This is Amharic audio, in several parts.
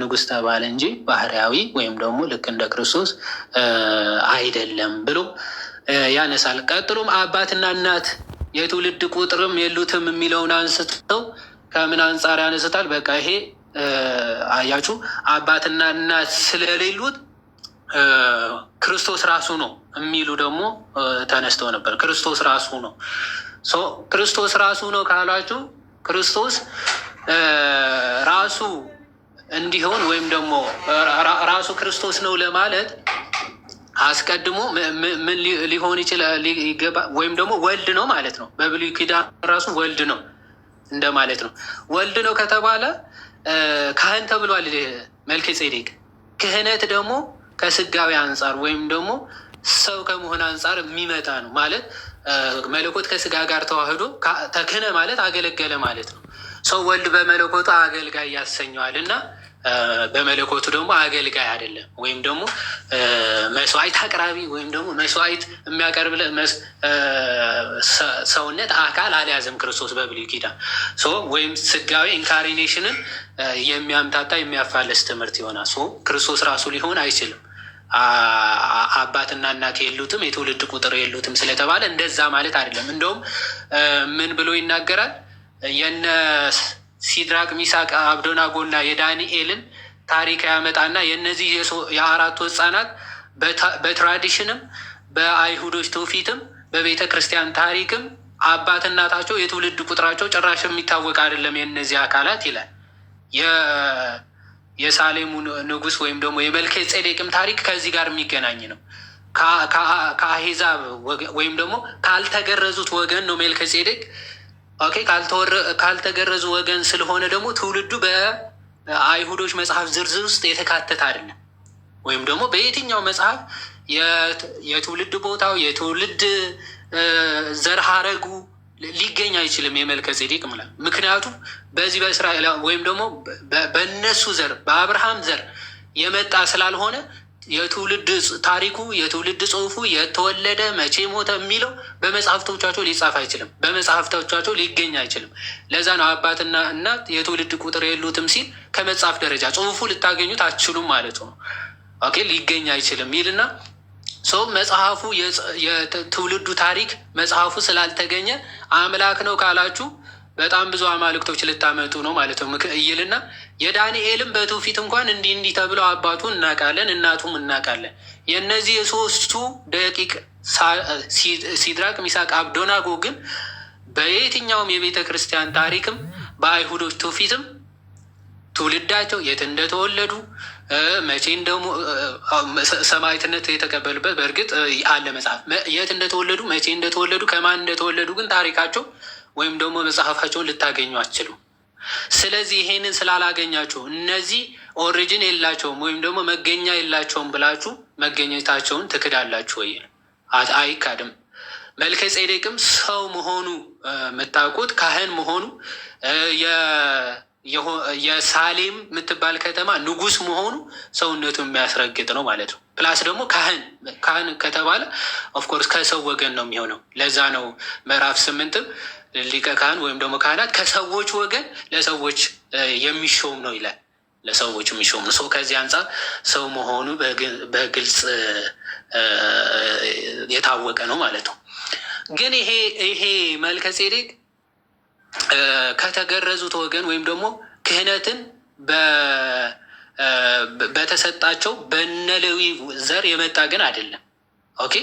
ንጉሥ ተባለ እንጂ ባህርያዊ ወይም ደግሞ ልክ እንደ ክርስቶስ አይደለም ብሎ ያነሳል። ቀጥሎም አባትና እናት የትውልድ ቁጥርም የሉትም የሚለውን አንስተው ከምን አንጻር ያነስታል? በቃ ይሄ አያችሁ አባትና እናት ስለሌሉት ክርስቶስ ራሱ ነው የሚሉ ደግሞ ተነስተው ነበር። ክርስቶስ ራሱ ነው። ክርስቶስ ራሱ ነው ካላችሁ ክርስቶስ ራሱ እንዲሆን ወይም ደግሞ ራሱ ክርስቶስ ነው ለማለት አስቀድሞ ምን ሊሆን ይችላል ይገባ ወይም ደግሞ ወልድ ነው ማለት ነው። በብሉይ ኪዳን ራሱ ወልድ ነው እንደማለት ነው። ወልድ ነው ከተባለ ካህን ተብሏል መልከ ጼዴቅ። ክህነት ደግሞ ከስጋዊ አንጻር ወይም ደግሞ ሰው ከመሆን አንጻር የሚመጣ ነው ማለት መለኮት ከስጋ ጋር ተዋህዶ ተክህነ ማለት አገለገለ ማለት ነው። ሰው ወልድ በመለኮቱ አገልጋይ ያሰኘዋል እና በመለኮቱ ደግሞ አገልጋይ አይደለም ወይም ደግሞ መስዋዕት አቅራቢ ወይም ደግሞ መስዋዕት የሚያቀርብ ሰውነት አካል አልያዘም ክርስቶስ በብሉይ ኪዳን ወይም ስጋዊ ኢንካሪኔሽንን የሚያምታታ የሚያፋለስ ትምህርት ይሆናል። ክርስቶስ ራሱ ሊሆን አይችልም። አባትና እናት የሉትም የትውልድ ቁጥር የሉትም ስለተባለ እንደዛ ማለት አይደለም። እንደውም ምን ብሎ ይናገራል? የነ ሲድራቅ ሚሳቅ አብዶናጎና የዳንኤልን ታሪክ ያመጣና የእነዚህ የአራቱ ህፃናት በትራዲሽንም በአይሁዶች ትውፊትም በቤተ ክርስቲያን ታሪክም አባት እናታቸው የትውልድ ቁጥራቸው ጭራሽ የሚታወቅ አይደለም የእነዚህ አካላት ይላል። የሳሌሙ ንጉስ ወይም ደግሞ የመልከ ጼዴቅም ታሪክ ከዚህ ጋር የሚገናኝ ነው። ከአሄዛብ ወይም ደግሞ ካልተገረዙት ወገን ነው መልከ ጼዴቅ። ኦኬ ካልተገረዙ ወገን ስለሆነ ደግሞ ትውልዱ በአይሁዶች መጽሐፍ ዝርዝር ውስጥ የተካተተ አይደለም። ወይም ደግሞ በየትኛው መጽሐፍ የትውልድ ቦታው የትውልድ ዘር ሐረጉ ሊገኝ አይችልም የመልከ ጼዴቅ ምላ። ምክንያቱም በዚህ በእስራኤል ወይም ደግሞ በእነሱ ዘር በአብርሃም ዘር የመጣ ስላልሆነ የትውልድ ታሪኩ የትውልድ ጽሑፉ የተወለደ መቼ ሞተ የሚለው በመጽሐፍቶቻቸው ሊጻፍ አይችልም፣ በመጽሐፍቶቻቸው ሊገኝ አይችልም። ለዛ ነው አባትና እናት የትውልድ ቁጥር የሉትም ሲል ከመጽሐፍ ደረጃ ጽሑፉ ልታገኙት አትችሉም ማለት ነው። ኦኬ ሊገኝ አይችልም ይልና ሰው መጽሐፉ የትውልዱ ታሪክ መጽሐፉ ስላልተገኘ አምላክ ነው ካላችሁ በጣም ብዙ አማልክቶች ልታመጡ ነው ማለት ነው ይልና የዳንኤልም በትውፊት እንኳን እንዲህ ተብለው አባቱን እናውቃለን እናቱም እናውቃለን። የእነዚህ የሶስቱ ደቂቅ ሲድራቅ ሚሳቅ አብዶናጎ ግን በየትኛውም የቤተ ክርስቲያን ታሪክም በአይሁዶች ትውፊትም ትውልዳቸው የት እንደተወለዱ መቼ ደግሞ ሰማዕትነት የተቀበሉበት በእርግጥ አለ መጽሐፍ የት እንደተወለዱ መቼ እንደተወለዱ ከማን እንደተወለዱ ግን ታሪካቸው ወይም ደግሞ መጽሐፋቸውን ልታገኙ አትችሉ። ስለዚህ ይሄንን ስላላገኛቸው እነዚህ ኦሪጂን የላቸውም ወይም ደግሞ መገኛ የላቸውም ብላችሁ መገኘታቸውን ትክዳላችሁ ወይ? አይካድም። መልከ ጼዴቅም ሰው መሆኑ የምታውቁት ካህን መሆኑ የሳሌም የምትባል ከተማ ንጉስ መሆኑ ሰውነቱ የሚያስረግጥ ነው ማለት ነው። ፕላስ ደግሞ ካህን ከተባለ ኦፍኮርስ ከሰው ወገን ነው የሚሆነው። ለዛ ነው ምዕራፍ 8 ሊቀ ካህን ወይም ደግሞ ካህናት ከሰዎች ወገን ለሰዎች የሚሾም ነው ይላል። ለሰዎች የሚሾም ነው። ሰው ከዚህ አንጻር ሰው መሆኑ በግልጽ የታወቀ ነው ማለት ነው። ግን ይሄ መልከ ጼዴቅ ከተገረዙት ወገን ወይም ደግሞ ክህነትን በተሰጣቸው በነሌዊ ዘር የመጣ ግን አይደለም። ኦኬ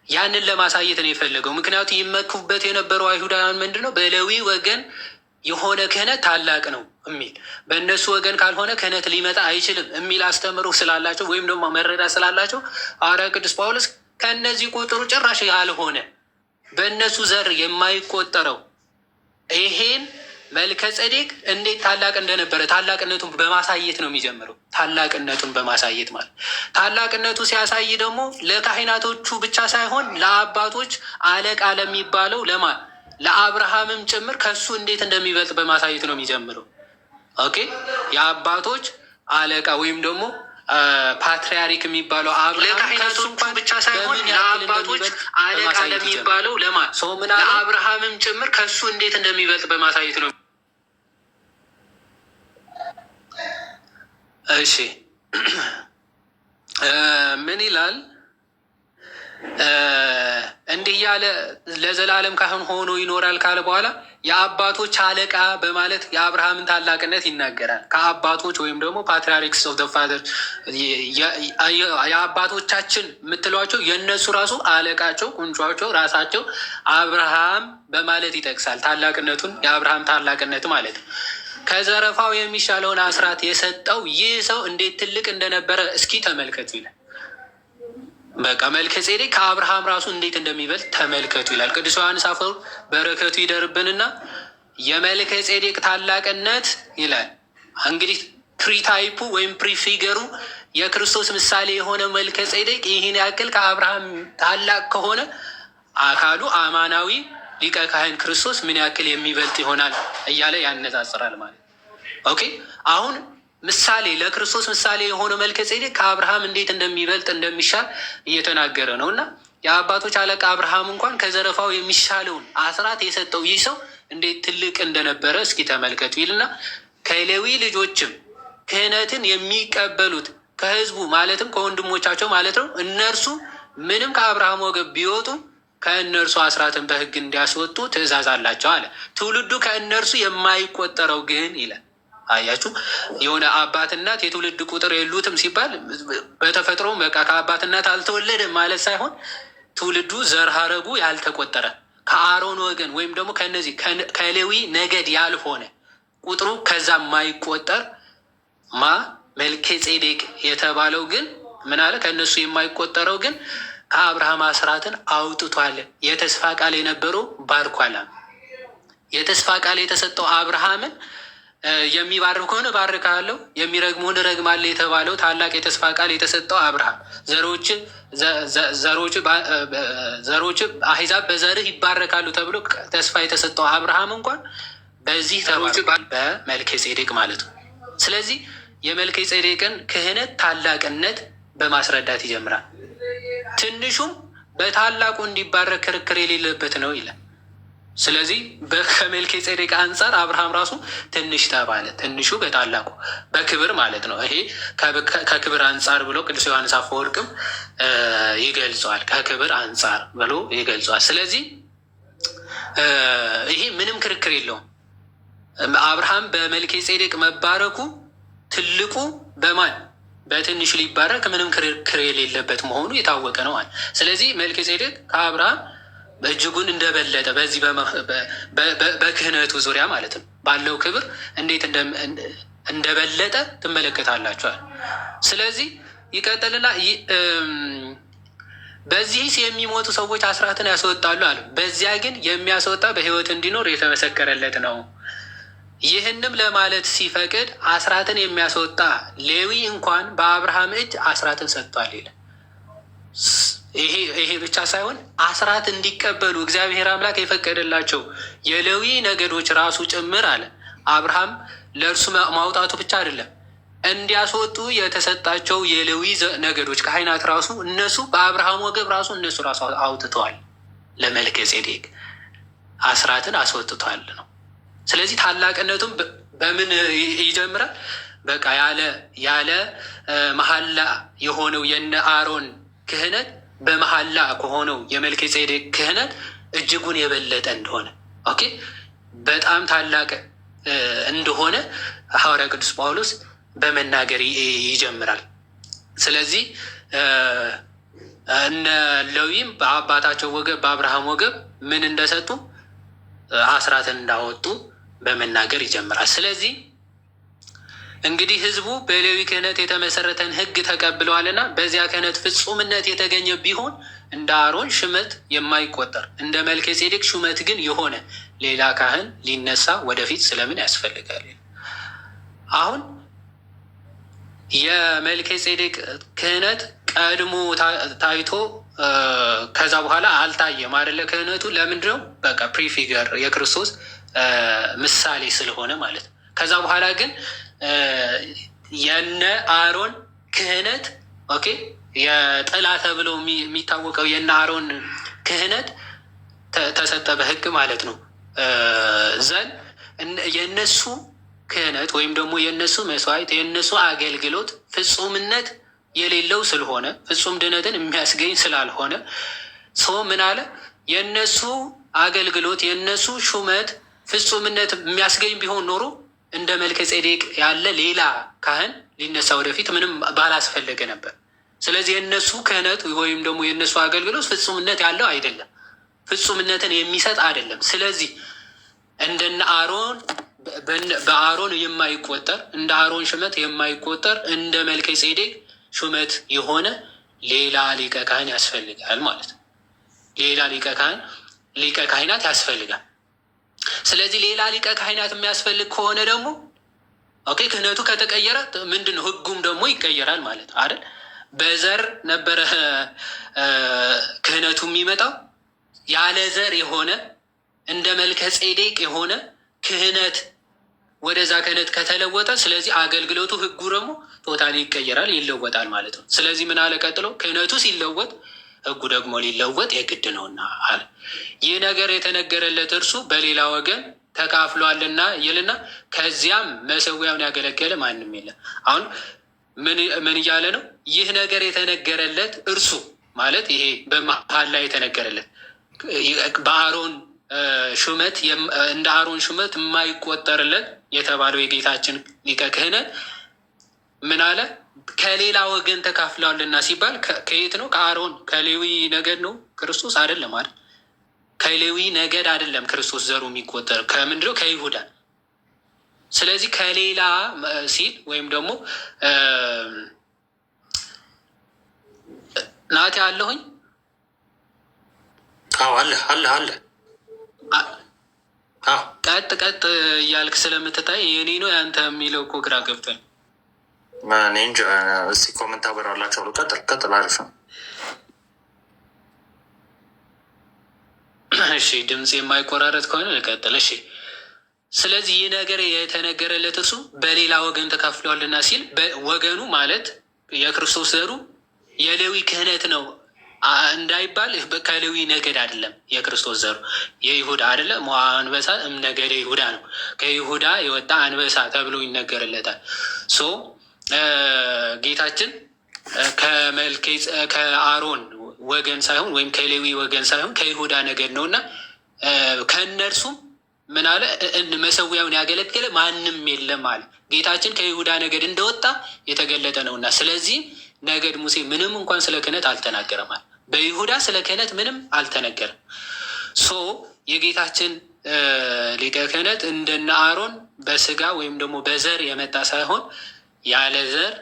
ያንን ለማሳየት ነው የፈለገው። ምክንያቱ ይመኩበት የነበረው አይሁዳውያን ምንድን ነው በሌዊ ወገን የሆነ ክህነት ታላቅ ነው የሚል በእነሱ ወገን ካልሆነ ክህነት ሊመጣ አይችልም የሚል አስተምሮ ስላላቸው ወይም ደግሞ መረዳት ስላላቸው ሐዋርያው ቅዱስ ጳውሎስ ከእነዚህ ቁጥሩ ጭራሽ ያልሆነ በእነሱ ዘር የማይቆጠረው ይሄን መልከ ጼዴቅ እንዴት ታላቅ እንደነበረ ታላቅነቱን በማሳየት ነው የሚጀምረው። ታላቅነቱን በማሳየት ማለት ታላቅነቱ ሲያሳይ ደግሞ ለካህናቶቹ ብቻ ሳይሆን ለአባቶች አለቃ ለሚባለው ለማን ለአብርሃምም ጭምር ከሱ እንዴት እንደሚበልጥ በማሳየት ነው የሚጀምረው። ኦኬ የአባቶች አለቃ ወይም ደግሞ ፓትሪያርክ የሚባለው ለካህናቶቹ ብቻ ሳይሆን ለአባቶች አለቃ ለሚባለው ለማን ለአብርሃምም ጭምር ከሱ እንዴት እንደሚበልጥ በማሳየት ነው። እሺ ምን ይላል? እንዲህ ያለ ለዘላለም ካህን ሆኖ ይኖራል ካለ በኋላ የአባቶች አለቃ በማለት የአብርሃምን ታላቅነት ይናገራል። ከአባቶች ወይም ደግሞ ፓትሪያርክስ ኦፍ ፋዘር የአባቶቻችን የምትሏቸው የእነሱ ራሱ አለቃቸው ቁንጯቸው ራሳቸው አብርሃም በማለት ይጠቅሳል። ታላቅነቱን የአብርሃም ታላቅነት ማለት ነው። ከዘረፋው የሚሻለውን አስራት የሰጠው ይህ ሰው እንዴት ትልቅ እንደነበረ እስኪ ተመልከቱ ይላል። በቃ መልከ ጼዴቅ ከአብርሃም ራሱ እንዴት እንደሚበልጥ ተመልከቱ ይላል ቅዱስ ዮሐንስ አፈወርቅ በረከቱ ይደርብንና የመልከ ጼዴቅ ታላቅነት ይላል። እንግዲህ ፕሪታይፑ ወይም ፕሪፊገሩ የክርስቶስ ምሳሌ የሆነ መልከ ጼዴቅ ይህን ያክል ከአብርሃም ታላቅ ከሆነ አካሉ አማናዊ ሊቀ ካህን ክርስቶስ ምን ያክል የሚበልጥ ይሆናል እያለ ያነጻጽራል ማለት ኦኬ። አሁን ምሳሌ ለክርስቶስ ምሳሌ የሆነ መልከ ጼዴቅ ከአብርሃም እንዴት እንደሚበልጥ እንደሚሻል እየተናገረ ነው። እና የአባቶች አለቃ አብርሃም እንኳን ከዘረፋው የሚሻለውን አስራት የሰጠው ይህ ሰው እንዴት ትልቅ እንደነበረ እስኪ ተመልከቱ ይልና ከሌዊ ልጆችም ክህነትን የሚቀበሉት ከህዝቡ ማለትም ከወንድሞቻቸው ማለት ነው እነርሱ ምንም ከአብርሃም ወገብ ቢወጡ ከእነርሱ አስራትን በሕግ እንዲያስወጡ ትእዛዝ አላቸው አለ። ትውልዱ ከእነርሱ የማይቆጠረው ግን ይላል። አያችሁ፣ የሆነ አባት እናት የትውልድ ቁጥር የሉትም ሲባል በተፈጥሮ በቃ ከአባት እናት አልተወለደም ማለት ሳይሆን ትውልዱ ዘር ሐረጉ ያልተቆጠረ ከአሮን ወገን ወይም ደግሞ ከነዚህ ከሌዊ ነገድ ያልሆነ ቁጥሩ ከዛ የማይቆጠር መልከ ጼዴቅ የተባለው ግን ምን አለ? ከእነሱ የማይቆጠረው ግን ከአብርሃም አስራትን አውጥቷል። የተስፋ ቃል የነበረው ባርኳላ። የተስፋ ቃል የተሰጠው አብርሃምን የሚባርክ ከሆነ ባርካለሁ፣ የሚረግሙህን እረግማለሁ የተባለው ታላቅ የተስፋ ቃል የተሰጠው አብርሃም ዘሮች አሕዛብ በዘርህ ይባረካሉ ተብሎ ተስፋ የተሰጠው አብርሃም እንኳን በዚህ በመልከ ጼዴቅ ማለት ነው። ስለዚህ የመልከ ጼዴቅን ክህነት ታላቅነት በማስረዳት ይጀምራል። ትንሹም በታላቁ እንዲባረክ ክርክር የሌለበት ነው ይላል። ስለዚህ ከመልከ ጼዴቅ አንጻር አብርሃም ራሱ ትንሽ ተባለ። ትንሹ በታላቁ በክብር ማለት ነው። ይሄ ከክብር አንጻር ብሎ ቅዱስ ዮሐንስ አፈወርቅም ይገልጸዋል። ከክብር አንጻር ብሎ ይገልጸዋል። ስለዚህ ይሄ ምንም ክርክር የለውም። አብርሃም በመልከ ጼዴቅ መባረኩ ትልቁ በማን በትንሹ ሊባረክ ምንም ክርክር የሌለበት መሆኑ የታወቀ ነው ማለት። ስለዚህ መልከ ጼዴቅ ከአብርሃም በእጅጉን እንደበለጠ በዚህ በክህነቱ ዙሪያ ማለት ነው ባለው ክብር እንዴት እንደበለጠ ትመለከታላችኋል። ስለዚህ ይቀጥልና በዚህስ የሚሞቱ ሰዎች አስራትን ያስወጣሉ አለ። በዚያ ግን የሚያስወጣ በሕይወት እንዲኖር የተመሰከረለት ነው። ይህንም ለማለት ሲፈቅድ አስራትን የሚያስወጣ ሌዊ እንኳን በአብርሃም እጅ አስራትን ሰጥቷል ይላል። ይሄ ብቻ ሳይሆን አስራት እንዲቀበሉ እግዚአብሔር አምላክ የፈቀደላቸው የሌዊ ነገዶች ራሱ ጭምር አለ አብርሃም ለእርሱ ማውጣቱ ብቻ አይደለም፣ እንዲያስወጡ የተሰጣቸው የሌዊ ነገዶች ካህናት ራሱ እነሱ በአብርሃም ወገብ ራሱ እነሱ ራሱ አውጥተዋል። ለመልከ ጼዴቅ አስራትን አስወጥተዋል ነው። ስለዚህ ታላቅነቱም በምን ይጀምራል? በቃ ያለ መሐላ የሆነው የነ አሮን ክህነት በመሐላ ከሆነው የመልከ ጼዴቅ ክህነት እጅጉን የበለጠ እንደሆነ ኦኬ፣ በጣም ታላቅ እንደሆነ ሐዋርያ ቅዱስ ጳውሎስ በመናገር ይጀምራል። ስለዚህ እነ ሌዊም በአባታቸው ወገብ በአብርሃም ወገብ ምን እንደሰጡ አስራትን እንዳወጡ በመናገር ይጀምራል። ስለዚህ እንግዲህ ሕዝቡ በሌዊ ክህነት የተመሰረተን ሕግ ተቀብለዋልና በዚያ ክህነት ፍጹምነት የተገኘ ቢሆን እንደ አሮን ሹመት የማይቆጠር እንደ መልከ ጼዴቅ ሹመት ግን የሆነ ሌላ ካህን ሊነሳ ወደፊት ስለምን ያስፈልጋል? አሁን የመልከ ጼዴቅ ክህነት ቀድሞ ታይቶ ከዛ በኋላ አልታየም አይደለ? ክህነቱ ለምንድን ነው? በቃ ፕሪፊገር የክርስቶስ ምሳሌ ስለሆነ ማለት ነው። ከዛ በኋላ ግን የነ አሮን ክህነት ኦኬ፣ የጥላ ተብለው የሚታወቀው የነ አሮን ክህነት ተሰጠ በሕግ ማለት ነው። ዘንድ የእነሱ ክህነት ወይም ደግሞ የእነሱ መስዋዕት የእነሱ አገልግሎት ፍጹምነት የሌለው ስለሆነ ፍጹም ድነትን የሚያስገኝ ስላልሆነ ሰው ምን አለ? የእነሱ አገልግሎት የእነሱ ሹመት ፍጹምነት የሚያስገኝ ቢሆን ኖሮ እንደ መልከ ጼዴቅ ያለ ሌላ ካህን ሊነሳ ወደፊት ምንም ባላስፈለገ ነበር። ስለዚህ የእነሱ ክህነት ወይም ደግሞ የእነሱ አገልግሎት ፍጹምነት ያለው አይደለም፣ ፍጹምነትን የሚሰጥ አይደለም። ስለዚህ እንደነ አሮን በአሮን የማይቆጠር እንደ አሮን ሹመት የማይቆጠር እንደ መልከ ጼዴቅ ሹመት የሆነ ሌላ ሊቀ ካህን ያስፈልጋል ማለት ነው። ሌላ ሊቀ ካህናት ያስፈልጋል። ስለዚህ ሌላ ሊቀ ካህናት የሚያስፈልግ ከሆነ ደግሞ ኦኬ ክህነቱ ከተቀየረ ምንድን ነው? ህጉም ደግሞ ይቀየራል ማለት ነው አይደል? በዘር ነበረ ክህነቱ የሚመጣው። ያለ ዘር የሆነ እንደ መልከ ጼዴቅ የሆነ ክህነት ወደዛ ክህነት ከተለወጠ፣ ስለዚህ አገልግሎቱ ህጉ ደግሞ ቶታሊ ይቀየራል፣ ይለወጣል ማለት ነው። ስለዚህ ምን አለ ቀጥሎ? ክህነቱ ሲለወጥ ህጉ ደግሞ ሊለወጥ የግድ ነውና አለ። ይህ ነገር የተነገረለት እርሱ በሌላ ወገን ተካፍሏልና ይልና ከዚያም መሰዊያውን ያገለገለ ማንም የለም። አሁን ምን እያለ ነው? ይህ ነገር የተነገረለት እርሱ ማለት ይሄ በመሀል ላይ የተነገረለት በአሮን ሹመት እንደ አሮን ሹመት የማይቆጠርለት የተባለው የጌታችን ሊቀ ክህነት ምን አለ? ከሌላ ወገን ተካፍለዋልና ሲባል ከየት ነው? ከአሮን ከሌዊ ነገድ ነው ክርስቶስ አይደለም አይደል? ከሌዊ ነገድ አይደለም ክርስቶስ ዘሩ የሚቆጠር ከምንድነው? ከይሁዳ። ስለዚህ ከሌላ ሲል ወይም ደግሞ ናቴ አለሁኝ አለ ቀጥ እያልክ ስለምትታይ የኔ ነው ያንተ የሚለው እኮ ግራ ገብቶኝ። እንጃ እስኪ ኮመንት አበራላቸው። ቀጥል አሪፍ ነው። እሺ ድምፅ የማይቆራረጥ ከሆነ ልቀጥል። እሺ ስለዚህ ይህ ነገር የተነገረለት እርሱ በሌላ ወገን ተካፍለዋልና ሲል ወገኑ ማለት የክርስቶስ ዘሩ የሌዊ ክህነት ነው እንዳይባል ከሌዊ ነገድ አይደለም። የክርስቶስ ዘሩ የይሁዳ አይደለም። አንበሳ ነገደ ይሁዳ ነው። ከይሁዳ የወጣ አንበሳ ተብሎ ይነገርለታል። ሶ ጌታችን ከአሮን ወገን ሳይሆን ወይም ከሌዊ ወገን ሳይሆን ከይሁዳ ነገድ ነው እና ከእነርሱም ምን አለ? መሰዊያውን ያገለገለ ማንም የለም አለ። ጌታችን ከይሁዳ ነገድ እንደወጣ የተገለጠ ነውና ስለዚህ ነገድ ሙሴ ምንም እንኳን ስለ ክህነት አልተናገረም አለ። በይሁዳ ስለ ክህነት ምንም አልተነገረም። ሶ የጌታችን ሊቀ ክህነት እንደነ አሮን በስጋ ወይም ደግሞ በዘር የመጣ ሳይሆን ያለ ዘር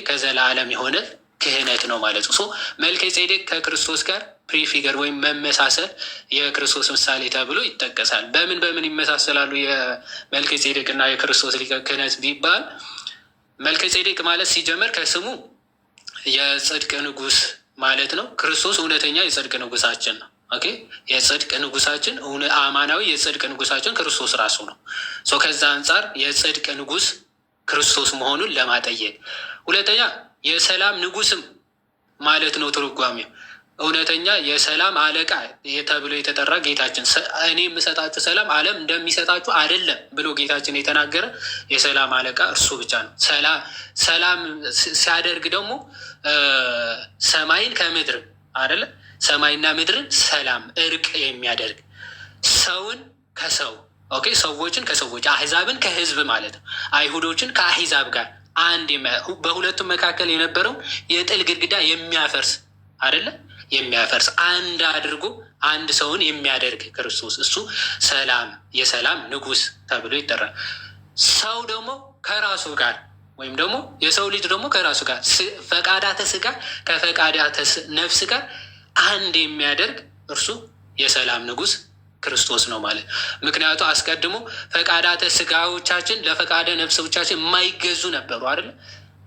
ከዘላለም የሆነ ክህነት ነው ማለት ነው። መልከ ጼዴቅ ከክርስቶስ ጋር ፕሪፊገር ወይም መመሳሰል የክርስቶስ ምሳሌ ተብሎ ይጠቀሳል። በምን ይመሳሰላሉ የመልከ ጼዴቅ እና የክርስቶስ ሊቀ ክህነት ቢባል መልከ ጼዴቅ ማለት ሲጀመር ከስሙ የጽድቅ ንጉስ ማለት ነው። ክርስቶስ እውነተኛ የጽድቅ ንጉሳችን ነው። የጽድቅ ንጉሳችን አማናዊ የጽድቅ ንጉሳችን ክርስቶስ ራሱ ነው። ከዛ አንጻር የጽድቅ ንጉስ ክርስቶስ መሆኑን ለማጠየቅ፣ ሁለተኛ የሰላም ንጉስም ማለት ነው ትርጓሜው። እውነተኛ የሰላም አለቃ ተብሎ የተጠራ ጌታችን እኔ የምሰጣችሁ ሰላም ዓለም እንደሚሰጣችሁ አይደለም ብሎ ጌታችን የተናገረ የሰላም አለቃ እርሱ ብቻ ነው። ሰላም ሲያደርግ ደግሞ ሰማይን ከምድር አይደለ፣ ሰማይና ምድርን ሰላም እርቅ የሚያደርግ ሰውን ከሰው ሰዎችን ከሰዎች አህዛብን ከህዝብ ማለት ነው። አይሁዶችን ከአህዛብ ጋር አንድ በሁለቱም መካከል የነበረው የጥል ግድግዳ የሚያፈርስ አይደለ፣ የሚያፈርስ አንድ አድርጎ አንድ ሰውን የሚያደርግ ክርስቶስ እሱ ሰላም የሰላም ንጉስ ተብሎ ይጠራል። ሰው ደግሞ ከራሱ ጋር ወይም ደግሞ የሰው ልጅ ደግሞ ከራሱ ጋር ፈቃዳተ ስጋ ከፈቃዳተ ነፍስ ጋር አንድ የሚያደርግ እርሱ የሰላም ንጉስ ክርስቶስ ነው ማለት። ምክንያቱ አስቀድሞ ፈቃዳተ ስጋዎቻችን ለፈቃደ ነፍሶቻችን የማይገዙ ነበሩ አይደለ።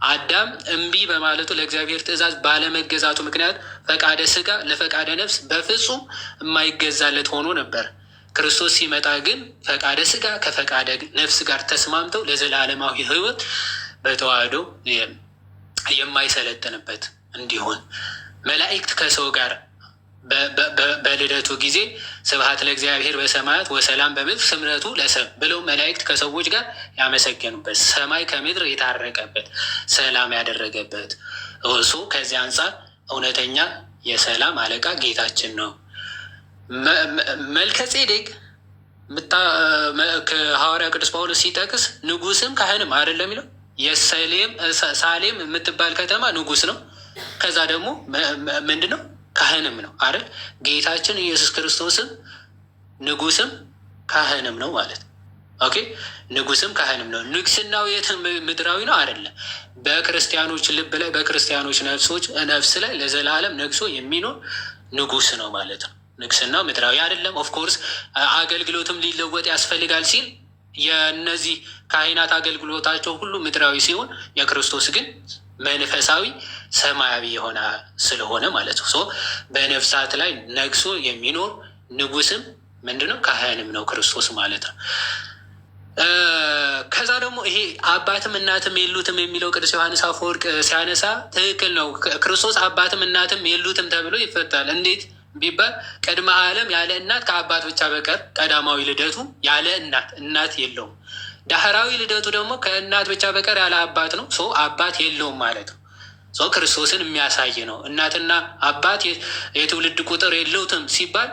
አዳም እምቢ በማለቱ ለእግዚአብሔር ትእዛዝ ባለመገዛቱ ምክንያት ፈቃደ ስጋ ለፈቃደ ነፍስ በፍጹም የማይገዛለት ሆኖ ነበር። ክርስቶስ ሲመጣ ግን ፈቃደ ስጋ ከፈቃደ ነፍስ ጋር ተስማምተው ለዘላለማዊ ሕይወት በተዋህዶ የማይሰለጥንበት እንዲሆን መላእክት ከሰው ጋር በልደቱ ጊዜ ስብሐት ለእግዚአብሔር በሰማያት ወሰላም በምድር ስምረቱ ለሰብ ብለው መላእክት ከሰዎች ጋር ያመሰገኑበት ሰማይ ከምድር የታረቀበት ሰላም ያደረገበት እሱ ከዚህ አንጻር እውነተኛ የሰላም አለቃ ጌታችን ነው። መልከ ጼዴቅ ከሐዋርያ ቅዱስ ጳውሎስ ሲጠቅስ ንጉስም ካህንም አይደለም የሚለው ሳሌም የምትባል ከተማ ንጉስ ነው። ከዛ ደግሞ ምንድን ነው ካህንም ነው አይደል? ጌታችን ኢየሱስ ክርስቶስም ንጉስም ካህንም ነው ማለት ነው። ኦኬ ንጉስም ካህንም ነው። ንግስናው የት ምድራዊ ነው አይደለም። በክርስቲያኖች ልብ ላይ በክርስቲያኖች ነፍስ ላይ ለዘላለም ነግሶ የሚኖር ንጉስ ነው ማለት ነው። ንግስናው ምድራዊ አይደለም። ኦፍኮርስ አገልግሎትም ሊለወጥ ያስፈልጋል ሲል የእነዚህ ካህናት አገልግሎታቸው ሁሉ ምድራዊ ሲሆን የክርስቶስ ግን መንፈሳዊ ሰማያዊ የሆነ ስለሆነ ማለት ነው። በነፍሳት ላይ ነግሶ የሚኖር ንጉስም ምንድነው ካህንም ነው ክርስቶስ ማለት ነው። ከዛ ደግሞ ይሄ አባትም እናትም የሉትም የሚለው ቅዱስ ዮሐንስ አፈወርቅ ሲያነሳ ትክክል ነው። ክርስቶስ አባትም እናትም የሉትም ተብሎ ይፈታል። እንዴት ቢባል ቅድመ ዓለም ያለ እናት ከአባት ብቻ በቀር ቀዳማዊ ልደቱ ያለ እናት የለውም። ዳህራዊ ልደቱ ደግሞ ከእናት ብቻ በቀር ያለ አባት ነው። አባት የለውም ማለት ነው። ክርስቶስን የሚያሳይ ነው። እናትና አባት የትውልድ ቁጥር የለውትም ሲባል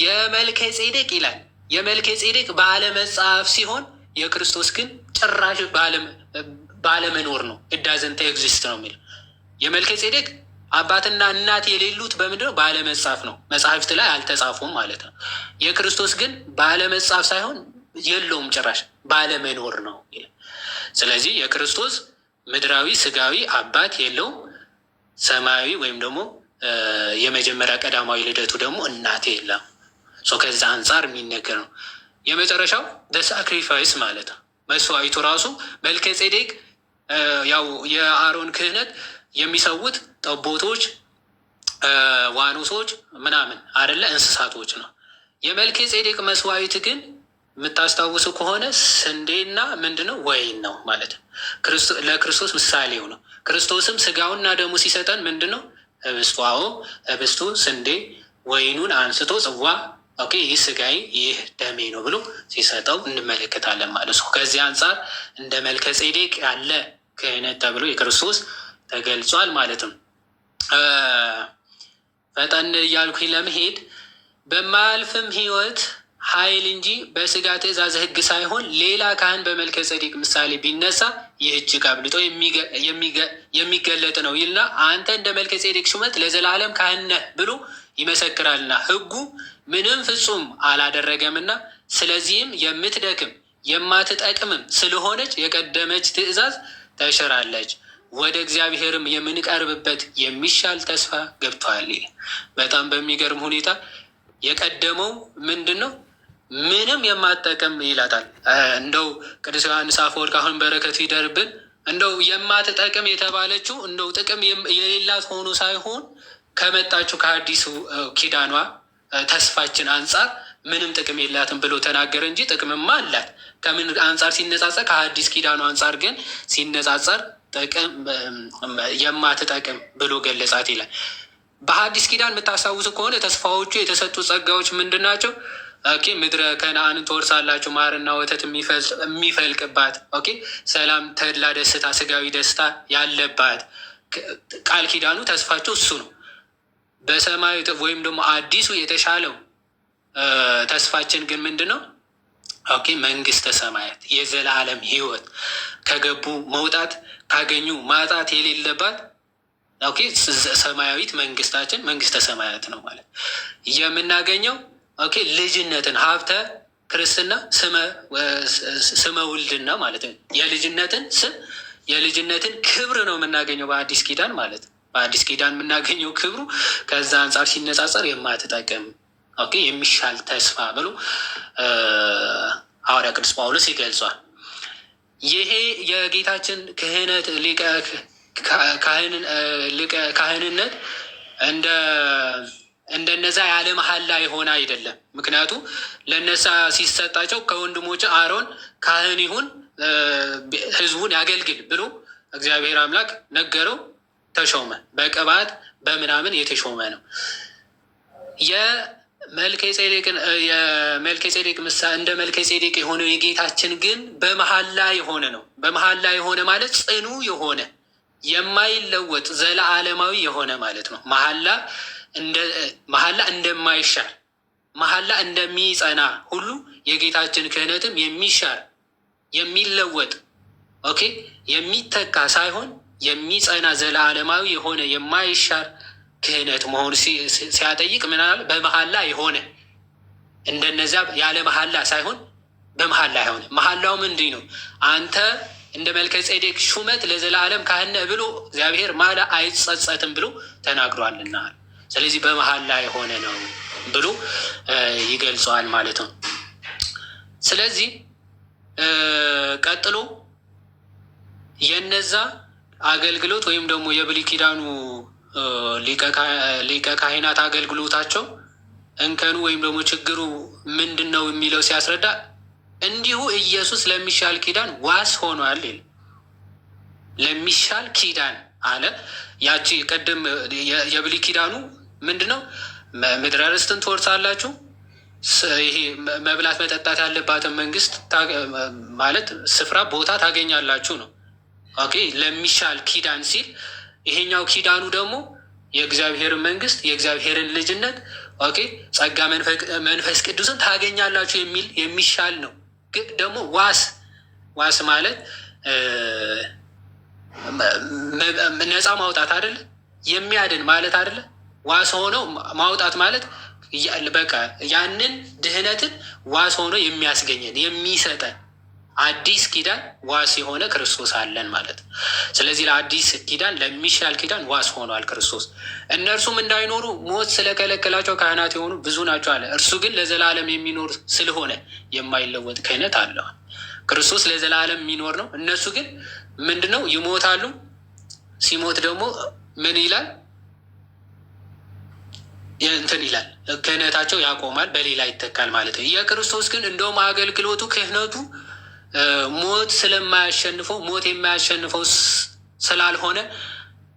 የመልከ ጼዴቅ ይላል። የመልከ ጼዴቅ ባለመጽሐፍ ሲሆን የክርስቶስ ግን ጭራሽ ባለመኖር ነው። እዳዘንተ ኤግዚስት ነው የሚለው የመልከ ጼዴቅ አባትና እናት የሌሉት በምንድነው? ባለመጻፍ ነው። መጽሐፍት ላይ አልተጻፉም ማለት ነው። የክርስቶስ ግን ባለመጻፍ ሳይሆን የለውም ጭራሽ ባለመኖር ነው። ስለዚህ የክርስቶስ ምድራዊ ስጋዊ አባት የለውም። ሰማያዊ ወይም ደግሞ የመጀመሪያ ቀዳማዊ ልደቱ ደግሞ እናት የለም። ከዛ አንጻር የሚነገር ነው። የመጨረሻው ሳክሪፋይስ ማለት ነው። መስዋዕቱ ራሱ መልከ ጼዴቅ ያው የአሮን ክህነት የሚሰዉት ጠቦቶች፣ ዋኖሶች ምናምን አደለ እንስሳቶች ነው። የመልከ ጼዴቅ መስዋዕት ግን የምታስታውሱ ከሆነ ስንዴና ምንድነው ወይን ነው ማለት ነው። ለክርስቶስ ምሳሌው ነው። ክርስቶስም ስጋውና ደሙ ሲሰጠን ምንድነው ህብስቱ፣ ህብስቱ ስንዴ፣ ወይኑን አንስቶ ጽዋ ይህ ስጋዬ ይህ ደሜ ነው ብሎ ሲሰጠው እንመለከታለን ማለት ነው። ከዚህ አንጻር እንደ መልከ ጼዴቅ ያለ ክህነት ተብሎ የክርስቶስ ተገልጿል ማለትም። ፈጠን እያልኩኝ ለመሄድ በማያልፍም ህይወት ኃይል እንጂ በስጋ ትእዛዝ ህግ ሳይሆን ሌላ ካህን በመልከ ጼዴቅ ምሳሌ ቢነሳ ይህ እጅግ አብልጦ የሚገለጥ ነው ይልና አንተ እንደ መልከ ጼዴቅ ሹመት ለዘላለም ካህን ነህ ብሎ ይመሰክራልና ህጉ ምንም ፍጹም አላደረገምና ስለዚህም የምትደክም የማትጠቅምም ስለሆነች የቀደመች ትእዛዝ ተሽራለች፣ ወደ እግዚአብሔርም የምንቀርብበት የሚሻል ተስፋ ገብቷል። በጣም በሚገርም ሁኔታ የቀደመው ምንድን ነው? ምንም የማትጠቅም ይላታል። እንደው ቅዱስ ዮሐንስ አፈወርቅ አሁን በረከቱ ይደርብን። እንደው የማትጠቅም የተባለችው እንደው ጥቅም የሌላት ሆኖ ሳይሆን ከመጣችው ከአዲሱ ኪዳኗ ተስፋችን አንጻር ምንም ጥቅም የላትም ብሎ ተናገረ እንጂ ጥቅምማ አላት። ከምን አንጻር ሲነጻጸር? ከአዲስ ኪዳኗ አንጻር ግን ሲነጻጸር ጥቅም የማትጠቅም ብሎ ገለጻት ይላል። በሐዲስ ኪዳን የምታስታውሱ ከሆነ ተስፋዎቹ የተሰጡ ጸጋዎች ምንድን ናቸው? ምድረ ከነአንን ትወርሳላችሁ፣ ማርና ወተት የሚፈልቅባት፣ ሰላም፣ ተድላ፣ ደስታ፣ ስጋዊ ደስታ ያለባት ቃል ኪዳኑ ተስፋቸው እሱ ነው። በሰማዩ ወይም ደግሞ አዲሱ የተሻለው ተስፋችን ግን ምንድን ነው? መንግስተ ሰማያት የዘላለም ህይወት ከገቡ መውጣት ካገኙ ማጣት የሌለባት ሰማያዊት መንግስታችን መንግስተ ሰማያት ነው ማለት የምናገኘው ልጅነትን፣ ሀብተ ክርስትና፣ ስመ ውልድና ማለት ነው። የልጅነትን ስም የልጅነትን ክብር ነው የምናገኘው በአዲስ ኪዳን ማለት ነው። በአዲስ ኪዳን የምናገኘው ክብሩ ከዛ አንጻር ሲነጻጸር የማትጠቅም የሚሻል ተስፋ ብሎ ሐዋርያ ቅዱስ ጳውሎስ ይገልጿል። ይሄ የጌታችን ክህነት ሊቀ ካህንነት እንደነዛ ያለ መሐላ የሆነ አይደለም። ምክንያቱም ለነሳ ሲሰጣቸው ከወንድሞች አሮን ካህን ይሁን ህዝቡን ያገልግል ብሎ እግዚአብሔር አምላክ ነገረው። ተሾመ። በቅባት በምናምን የተሾመ ነው። የመልከጼዴቅ እንደ መልከጼዴቅ የሆነው የጌታችን ግን በመሐላ የሆነ ነው። በመሐላ የሆነ ማለት ጽኑ የሆነ የማይለወጥ ዘለዓለማዊ የሆነ ማለት ነው። መሐላ እንደማይሻር መሐላ እንደሚጸና ሁሉ የጌታችን ክህነትም የሚሻር የሚለወጥ የሚተካ ሳይሆን የሚጸና ዘለዓለማዊ የሆነ የማይሻር ክህነት መሆኑ ሲያጠይቅ ምናል በመሐላ የሆነ እንደነዚያ ያለ መሐላ ሳይሆን በመሐላ የሆነ። መሐላውም እንዲህ ነው፣ አንተ እንደ መልከጼዴቅ ሹመት ለዘላለም ካህን ነህ ብሎ እግዚአብሔር ማለ አይጸጸትም ብሎ ተናግሯልና፣ ስለዚህ በመሐላ የሆነ ነው ብሎ ይገልጸዋል ማለት ነው። ስለዚህ ቀጥሎ የነዛ አገልግሎት ወይም ደግሞ የብሉይ ኪዳኑ ሊቀ ካህናት አገልግሎታቸው እንከኑ ወይም ደግሞ ችግሩ ምንድን ነው የሚለው ሲያስረዳ እንዲሁ ኢየሱስ ለሚሻል ኪዳን ዋስ ሆኗል። ለሚሻል ኪዳን አለ። ያቺ ቅድም የብሉይ ኪዳኑ ምንድን ነው? ምድረ ርስትን ትወርሳላችሁ፣ ይሄ መብላት መጠጣት ያለባትን መንግስት ማለት ስፍራ ቦታ ታገኛላችሁ ነው። ለሚሻል ኪዳን ሲል ይሄኛው ኪዳኑ ደግሞ የእግዚአብሔርን መንግስት የእግዚአብሔርን ልጅነት ጸጋ መንፈስ ቅዱስን ታገኛላችሁ የሚል የሚሻል ነው። ግን ደግሞ ዋስ ማለት ነፃ ማውጣት አይደለ? የሚያድን ማለት አይደለ? ዋስ ሆነው ማውጣት ማለት በቃ ያንን ድህነትን ዋስ ሆኖ የሚያስገኘን የሚሰጠን አዲስ ኪዳን ዋስ የሆነ ክርስቶስ አለን ማለት ነው። ስለዚህ ለአዲስ ኪዳን ለሚሻል ኪዳን ዋስ ሆኗል ክርስቶስ። እነርሱም እንዳይኖሩ ሞት ስለከለከላቸው ካህናት የሆኑ ብዙ ናቸው አለ። እርሱ ግን ለዘላለም የሚኖር ስለሆነ የማይለወጥ ክህነት አለው። ክርስቶስ ለዘላለም የሚኖር ነው። እነሱ ግን ምንድን ነው? ይሞታሉ። ሲሞት ደግሞ ምን ይላል? እንትን ይላል፣ ክህነታቸው ያቆማል፣ በሌላ ይተካል ማለት ነው። የክርስቶስ ግን እንደውም አገልግሎቱ ክህነቱ ሞት ስለማያሸንፈው ሞት የማያሸንፈው ስላልሆነ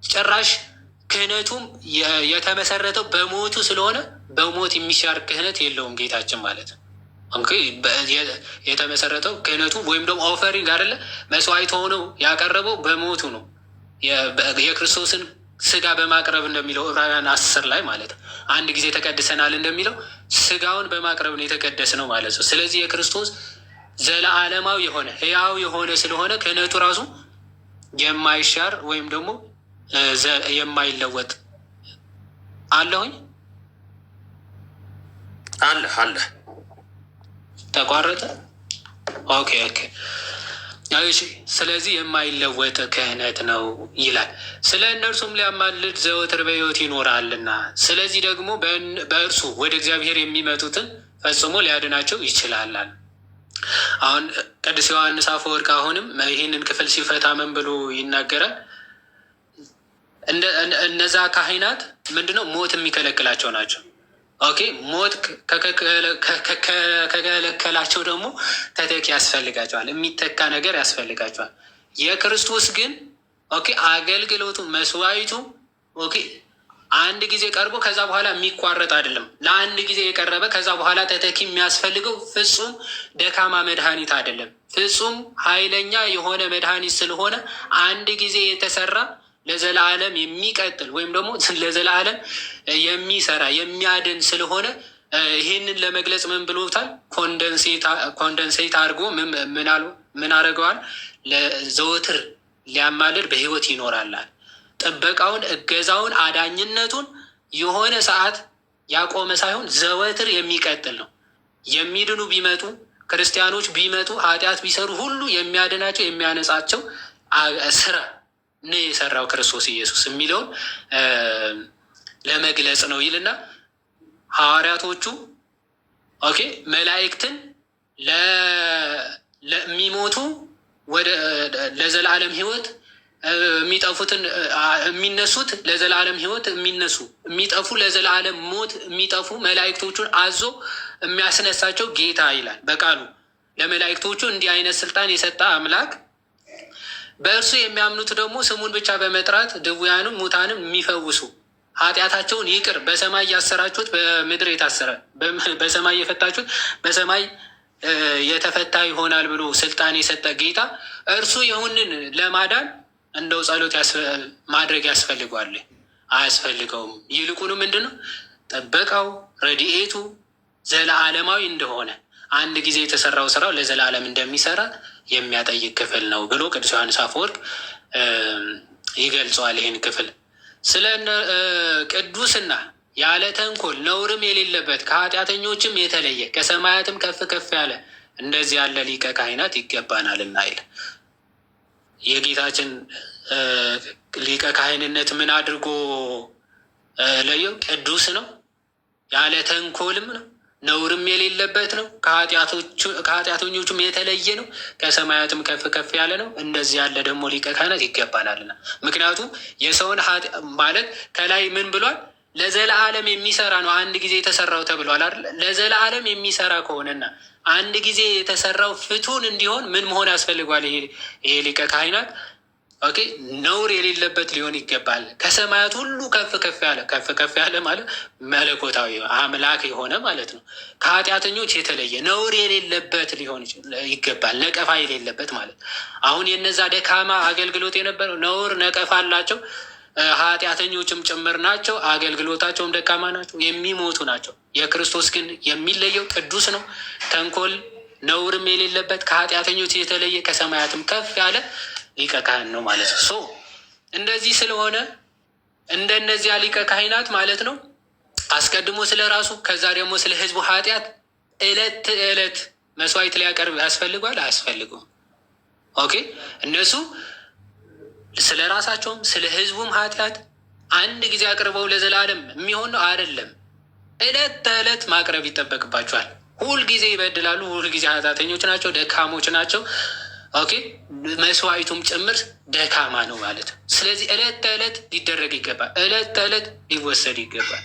ጭራሽ ክህነቱም የተመሰረተው በሞቱ ስለሆነ በሞት የሚሻር ክህነት የለውም ጌታችን ማለት ነው። የተመሰረተው ክህነቱ ወይም ደግሞ ኦፈሪንግ አይደለ መስዋዕት ሆነው ያቀረበው በሞቱ ነው። የክርስቶስን ስጋ በማቅረብ እንደሚለው ዕብራውያን 10 ላይ ማለት ነው። አንድ ጊዜ ተቀድሰናል እንደሚለው ስጋውን በማቅረብ ነው የተቀደስ ነው ማለት ነው። ስለዚህ የክርስቶስ ዘለዓለማዊ የሆነ ሕያው የሆነ ስለሆነ ክህነቱ ራሱ የማይሻር ወይም ደግሞ የማይለወጥ አለሁኝ አለ ተቋረጠ። ኦኬ እሺ። ስለዚህ የማይለወጥ ክህነት ነው ይላል። ስለ እነርሱም ሊያማልድ ዘወትር በሕይወት ይኖራልና፣ ስለዚህ ደግሞ በእርሱ ወደ እግዚአብሔር የሚመጡትን ፈጽሞ ሊያድናቸው ይችላል። አሁን ቅዱስ ዮሐንስ አፈወርቅ አሁንም ይህንን ክፍል ሲፈታ ምን ብሎ ይናገራል? እነዛ ካህናት ምንድነው? ሞት የሚከለክላቸው ናቸው። ሞት ከከለከላቸው ደግሞ ተተኪ ያስፈልጋቸዋል፣ የሚተካ ነገር ያስፈልጋቸዋል። የክርስቶስ ግን አገልግሎቱ መስዋዕቱ አንድ ጊዜ ቀርቦ ከዛ በኋላ የሚቋረጥ አይደለም። ለአንድ ጊዜ የቀረበ ከዛ በኋላ ተተኪ የሚያስፈልገው ፍጹም ደካማ መድኃኒት አይደለም። ፍጹም ኃይለኛ የሆነ መድኃኒት ስለሆነ አንድ ጊዜ የተሰራ ለዘላለም የሚቀጥል ወይም ደግሞ ለዘላለም የሚሰራ የሚያድን ስለሆነ ይህንን ለመግለጽ ምን ብሎታል? ኮንደንሴት አድርጎ ምን አድርገዋል? ዘወትር ሊያማልድ በሕይወት ይኖራላል። ጥበቃውን፣ እገዛውን፣ አዳኝነቱን የሆነ ሰዓት ያቆመ ሳይሆን ዘወትር የሚቀጥል ነው። የሚድኑ ቢመጡ ክርስቲያኖች ቢመጡ ኃጢአት ቢሰሩ ሁሉ የሚያድናቸው የሚያነጻቸው ስራ ነው የሰራው ክርስቶስ ኢየሱስ የሚለውን ለመግለጽ ነው ይልና ሐዋርያቶቹ መላእክትን ለሚሞቱ ወደ ለዘላለም ሕይወት የሚጠፉትን የሚነሱት ለዘላለም ሕይወት የሚጠፉ ለዘላለም ሞት የሚጠፉ መላእክቶቹን አዞ የሚያስነሳቸው ጌታ ይላል በቃሉ። ለመላእክቶቹ እንዲህ አይነት ስልጣን የሰጠ አምላክ በእርሱ የሚያምኑት ደግሞ ስሙን ብቻ በመጥራት ድውያንም ሙታንም የሚፈውሱ ኃጢአታቸውን ይቅር፣ በሰማይ ያሰራችሁት በምድር የታሰረ፣ በሰማይ የፈታችሁት በሰማይ የተፈታ ይሆናል ብሎ ስልጣን የሰጠ ጌታ እርሱ ይሁንን ለማዳን እንደው ጸሎት ማድረግ ያስፈልገዋል? አያስፈልገውም። ይልቁኑ ምንድን ነው ጥበቃው ረድኤቱ ዘለዓለማዊ እንደሆነ አንድ ጊዜ የተሰራው ስራው ለዘላለም እንደሚሰራ የሚያጠይቅ ክፍል ነው ብሎ ቅዱስ ዮሐንስ አፈወርቅ ይገልጸዋል። ይህን ክፍል ስለ ቅዱስና ያለ ተንኮል ነውርም የሌለበት ከኃጢአተኞችም የተለየ ከሰማያትም ከፍ ከፍ ያለ እንደዚህ ያለ ሊቀ ካህናት ይገባናልና ይል። የጌታችን ሊቀ ካህንነት ምን አድርጎ ለየው? ቅዱስ ነው፣ ያለ ተንኮልም ነው፣ ነውርም የሌለበት ነው፣ ከኃጢአተኞቹም የተለየ ነው፣ ከሰማያትም ከፍ ከፍ ያለ ነው። እንደዚህ ያለ ደግሞ ሊቀ ካህናት ይገባናልና። ምክንያቱም የሰውን ማለት ከላይ ምን ብሏል? ለዘለዓለም የሚሰራ ነው። አንድ ጊዜ የተሰራው ተብሏል አይደል? ለዘለዓለም የሚሰራ ከሆነና አንድ ጊዜ የተሰራው ፍቱን እንዲሆን ምን መሆን ያስፈልጓል? ይሄ ሊቀ ካህናት ኦኬ፣ ነውር የሌለበት ሊሆን ይገባል። ከሰማያት ሁሉ ከፍ ከፍ ያለ ማለት መለኮታዊ አምላክ የሆነ ማለት ነው። ከኃጢአተኞች የተለየ ነውር የሌለበት ሊሆን ይገባል። ነቀፋ የሌለበት ማለት አሁን የነዛ ደካማ አገልግሎት የነበረው ነውር ነቀፋ አላቸው። ኃጢአተኞችም ጭምር ናቸው። አገልግሎታቸውም ደካማ ናቸው፣ የሚሞቱ ናቸው። የክርስቶስ ግን የሚለየው ቅዱስ ነው፣ ተንኮል ነውርም የሌለበት ከኃጢአተኞች የተለየ ከሰማያትም ከፍ ያለ ሊቀ ካህን ነው ማለት ነው። እንደዚህ ስለሆነ እንደነዚያ ሊቀ ካህናት ማለት ነው አስቀድሞ ስለ ራሱ ከዛ ደግሞ ስለ ሕዝቡ ኃጢአት ዕለት ዕለት መስዋዕት ሊያቀርብ ያስፈልጓል? አያስፈልጉም? ኦኬ፣ እነሱ ስለ ራሳቸውም ስለ ሕዝቡም ኃጢአት አንድ ጊዜ አቅርበው ለዘላለም የሚሆን ነው አይደለም። ዕለት ተዕለት ማቅረብ ይጠበቅባቸዋል። ሁልጊዜ ይበድላሉ፣ ሁልጊዜ ኃጢአተኞች ናቸው፣ ደካሞች ናቸው። ኦኬ፣ መስዋዕቱም ጭምር ደካማ ነው ማለት ነው። ስለዚህ ዕለት ተዕለት ሊደረግ ይገባል፣ ዕለት ተዕለት ሊወሰድ ይገባል።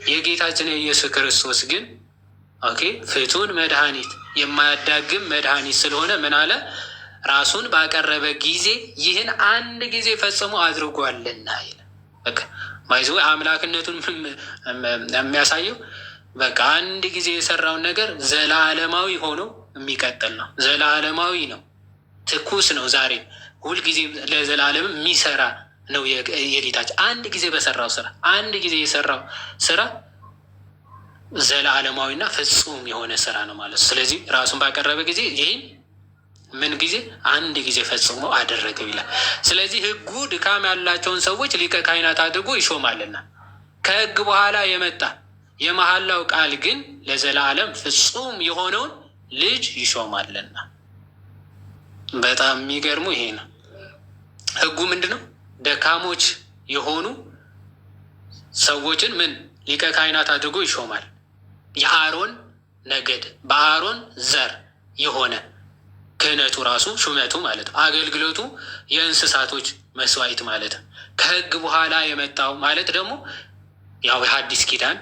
የጌታችን የኢየሱስ ክርስቶስ ግን ኦኬ ፍቱን መድኃኒት የማያዳግም መድኃኒት ስለሆነ ምን አለ? ራሱን ባቀረበ ጊዜ ይህን አንድ ጊዜ ፈጽሞ አድርጓልና ይላል። በቃ ማይዘ አምላክነቱን የሚያሳየው በቃ አንድ ጊዜ የሰራውን ነገር ዘላለማዊ ሆኖ የሚቀጥል ነው። ዘላለማዊ ነው፣ ትኩስ ነው። ዛሬ ሁልጊዜ ለዘላለም የሚሰራ ነው። የጌታችን አንድ ጊዜ በሰራው ስራ አንድ ጊዜ የሰራው ስራ ዘላለማዊና ፍጹም የሆነ ስራ ነው ማለት። ስለዚህ ራሱን ባቀረበ ጊዜ ይህን ምን ጊዜ አንድ ጊዜ ፈጽሞ አደረገው ይላል። ስለዚህ ሕጉ ድካም ያላቸውን ሰዎች ሊቀ ካህናት አድርጎ ይሾማልና ከሕግ በኋላ የመጣ የመሐላው ቃል ግን ለዘላለም ፍጹም የሆነውን ልጅ ይሾማልና። በጣም የሚገርሙ ይሄ ነው። ሕጉ ምንድን ነው? ደካሞች የሆኑ ሰዎችን ምን ሊቀ ካህናት አድርጎ ይሾማል። የአሮን ነገድ በአሮን ዘር የሆነ ክህነቱ ራሱ ሹመቱ ማለት ነው። አገልግሎቱ የእንስሳቶች መስዋዕት ማለት ነው። ከሕግ በኋላ የመጣው ማለት ደግሞ ያው የሐዲስ ኪዳን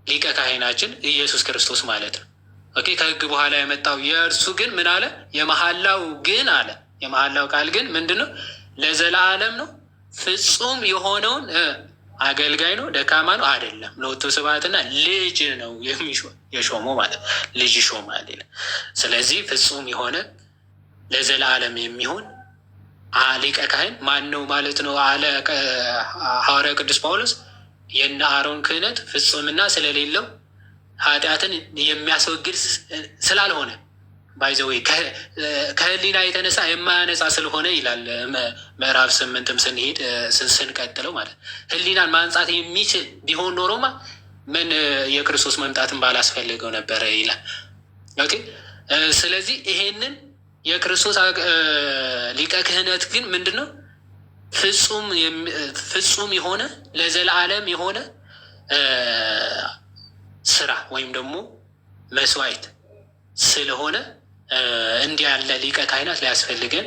ሊቀ ካህናችን ኢየሱስ ክርስቶስ ማለት ነው። ኦኬ፣ ከሕግ በኋላ የመጣው የእርሱ ግን ምን አለ? የመሐላው ግን አለ። የመሐላው ቃል ግን ምንድን ነው? ለዘላለም ነው። ፍጹም የሆነውን አገልጋይ ነው። ደካማ ነው አይደለም። ለወቶ ስብሐትና ልጅ ነው የሾመው ማለት ልጅ ይሾማል ይላል። ስለዚህ ፍጹም የሆነ ለዘላለም የሚሆን ሊቀ ካህን ማን ነው ማለት ነው አለ ሐዋርያው ቅዱስ ጳውሎስ። የነ አሮን ክህነት ፍጹምና ስለሌለው ኃጢአትን የሚያስወግድ ስላልሆነ ባይዘወይ ከህሊና የተነሳ የማያነጻ ስለሆነ ይላል። ምዕራፍ 8ም ስንሄድ ስንቀጥለው ማለት ህሊናን ማንጻት የሚችል ቢሆን ኖሮማ ምን የክርስቶስ መምጣትን ባላስፈልገው ነበረ ይላል። ኦኬ፣ ስለዚህ ይሄንን የክርስቶስ ሊቀ ክህነት ግን ምንድን ነው? ፍጹም የሆነ ለዘላለም የሆነ ስራ ወይም ደግሞ መስዋዕት ስለሆነ እንዲህ ያለ ሊቀ ካህናት ሊያስፈልገን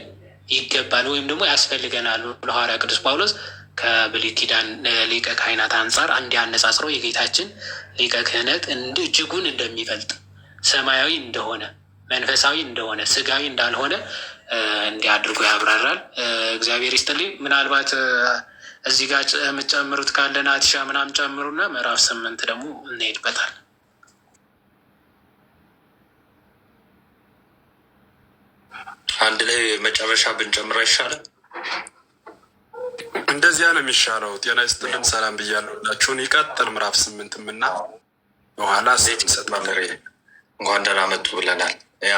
ይገባል ወይም ደግሞ ያስፈልገናል ብሎ ሐዋርያው ቅዱስ ጳውሎስ ከብሉይ ኪዳን ሊቀ ካህናት አንጻር እንዲያነጻጽሮ የጌታችን ሊቀ ክህነት እጅጉን እንደሚበልጥ ሰማያዊ እንደሆነ መንፈሳዊ እንደሆነ ስጋዊ እንዳልሆነ እንዲህ አድርጎ ያብራራል። እግዚአብሔር ይስጥልኝ። ምናልባት እዚህ ጋር የምትጨምሩት ካለ ናቲሻ ምናምን ጨምሩና ምዕራፍ 8 ደግሞ እንሄድበታል። አንድ ላይ መጨረሻ ብንጨምር አይሻልም? እንደዚያ ነው የሚሻለው። ጤና ይስጥልን፣ ሰላም ብያለሁ ሁላችሁን። ይቀጥል ምዕራፍ 8 ምና በኋላ ሴት ይሰጥማለሬ እንኳን ደህና መጡ ብለናል። ያ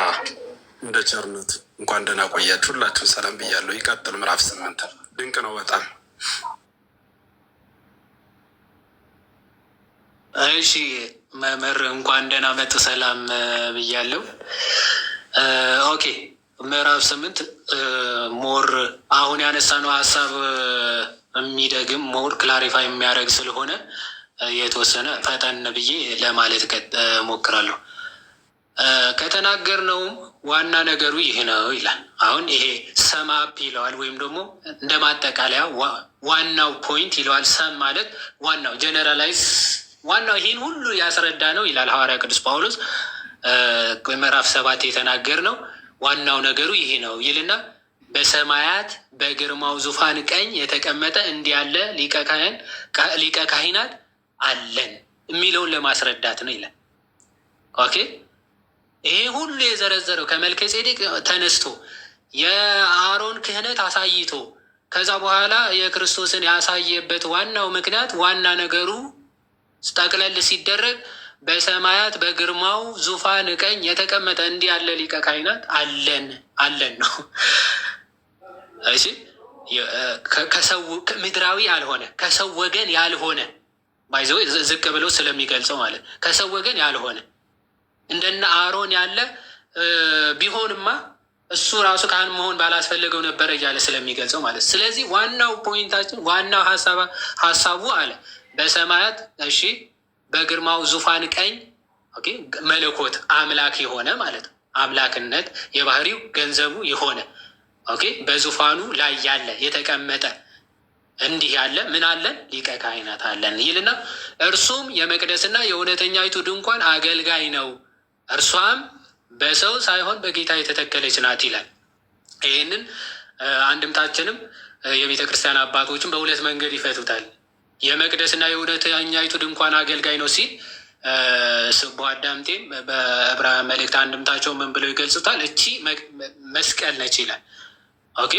እንደ ቸርነት እንኳን ደህና ቆያችሁ። ሁላችሁን ሰላም ብያለሁ። ይቀጥል ምዕራፍ 8 ድንቅ ነው በጣም። እሺ መምህር እንኳን ደህና መጡ፣ ሰላም ብያለሁ። ኦኬ ምዕራፍ 8 ሞር አሁን ያነሳነው ሀሳብ የሚደግም ሞር ክላሪፋይ የሚያደርግ ስለሆነ የተወሰነ ፈጠን ብዬ ለማለት ሞክራለሁ። ከተናገርነውም ዋና ነገሩ ይህ ነው ይላል። አሁን ይሄ ሰማፕ ይለዋል፣ ወይም ደግሞ እንደ ማጠቃለያ ዋናው ፖይንት ይለዋል። ሰም ማለት ዋናው ጀነራላይዝ፣ ዋናው ይህን ሁሉ ያስረዳ ነው ይላል ሐዋርያ ቅዱስ ጳውሎስ። ምዕራፍ 7 የተናገር ነው ዋናው ነገሩ ይሄ ነው ይልና በሰማያት በግርማው ዙፋን ቀኝ የተቀመጠ እንዲህ ያለ ሊቀ ካህናት አለን የሚለውን ለማስረዳት ነው ይላል። ኦኬ ይሄ ሁሉ የዘረዘረው ከመልከ ጼዴቅ ተነስቶ የአሮን ክህነት አሳይቶ ከዛ በኋላ የክርስቶስን ያሳየበት ዋናው ምክንያት ዋና ነገሩ ጠቅለል ሲደረግ በሰማያት በግርማው ዙፋን ቀኝ የተቀመጠ እንዲህ ያለ ሊቀ ካህናት አለን ነው። እሺ ከሰው ምድራዊ ያልሆነ ከሰው ወገን ያልሆነ ባይዘው ዝቅ ብለው ስለሚገልጸው ማለት ከሰው ወገን ያልሆነ እንደነ አሮን ያለ ቢሆንማ እሱ ራሱ ካህን መሆን ባላስፈለገው ነበረ እያለ ስለሚገልጸው ማለት። ስለዚህ ዋናው ፖይንታችን ዋናው ሀሳቡ አለ በሰማያት እሺ በግርማው ዙፋን ቀኝ መለኮት አምላክ የሆነ ማለት ነው። አምላክነት የባህሪው ገንዘቡ የሆነ በዙፋኑ ላይ ያለ የተቀመጠ እንዲህ ያለ ምን አለን ሊቀ ካህናት አለን ይልና እርሱም የመቅደስና የእውነተኛይቱ ድንኳን አገልጋይ ነው፣ እርሷም በሰው ሳይሆን በጌታ የተተከለች ናት ይላል። ይህንን አንድምታችንም የቤተ ክርስቲያን አባቶችን በሁለት መንገድ ይፈቱታል። የመቅደስና የእውነተኛይቱ ድንኳን አገልጋይ ነው ሲል ስቡ አዳምጤም በዕብራውያን መልእክት አንድምታቸው ምን ብለው ይገልጹታል? እቺ መስቀል ነች ይላል።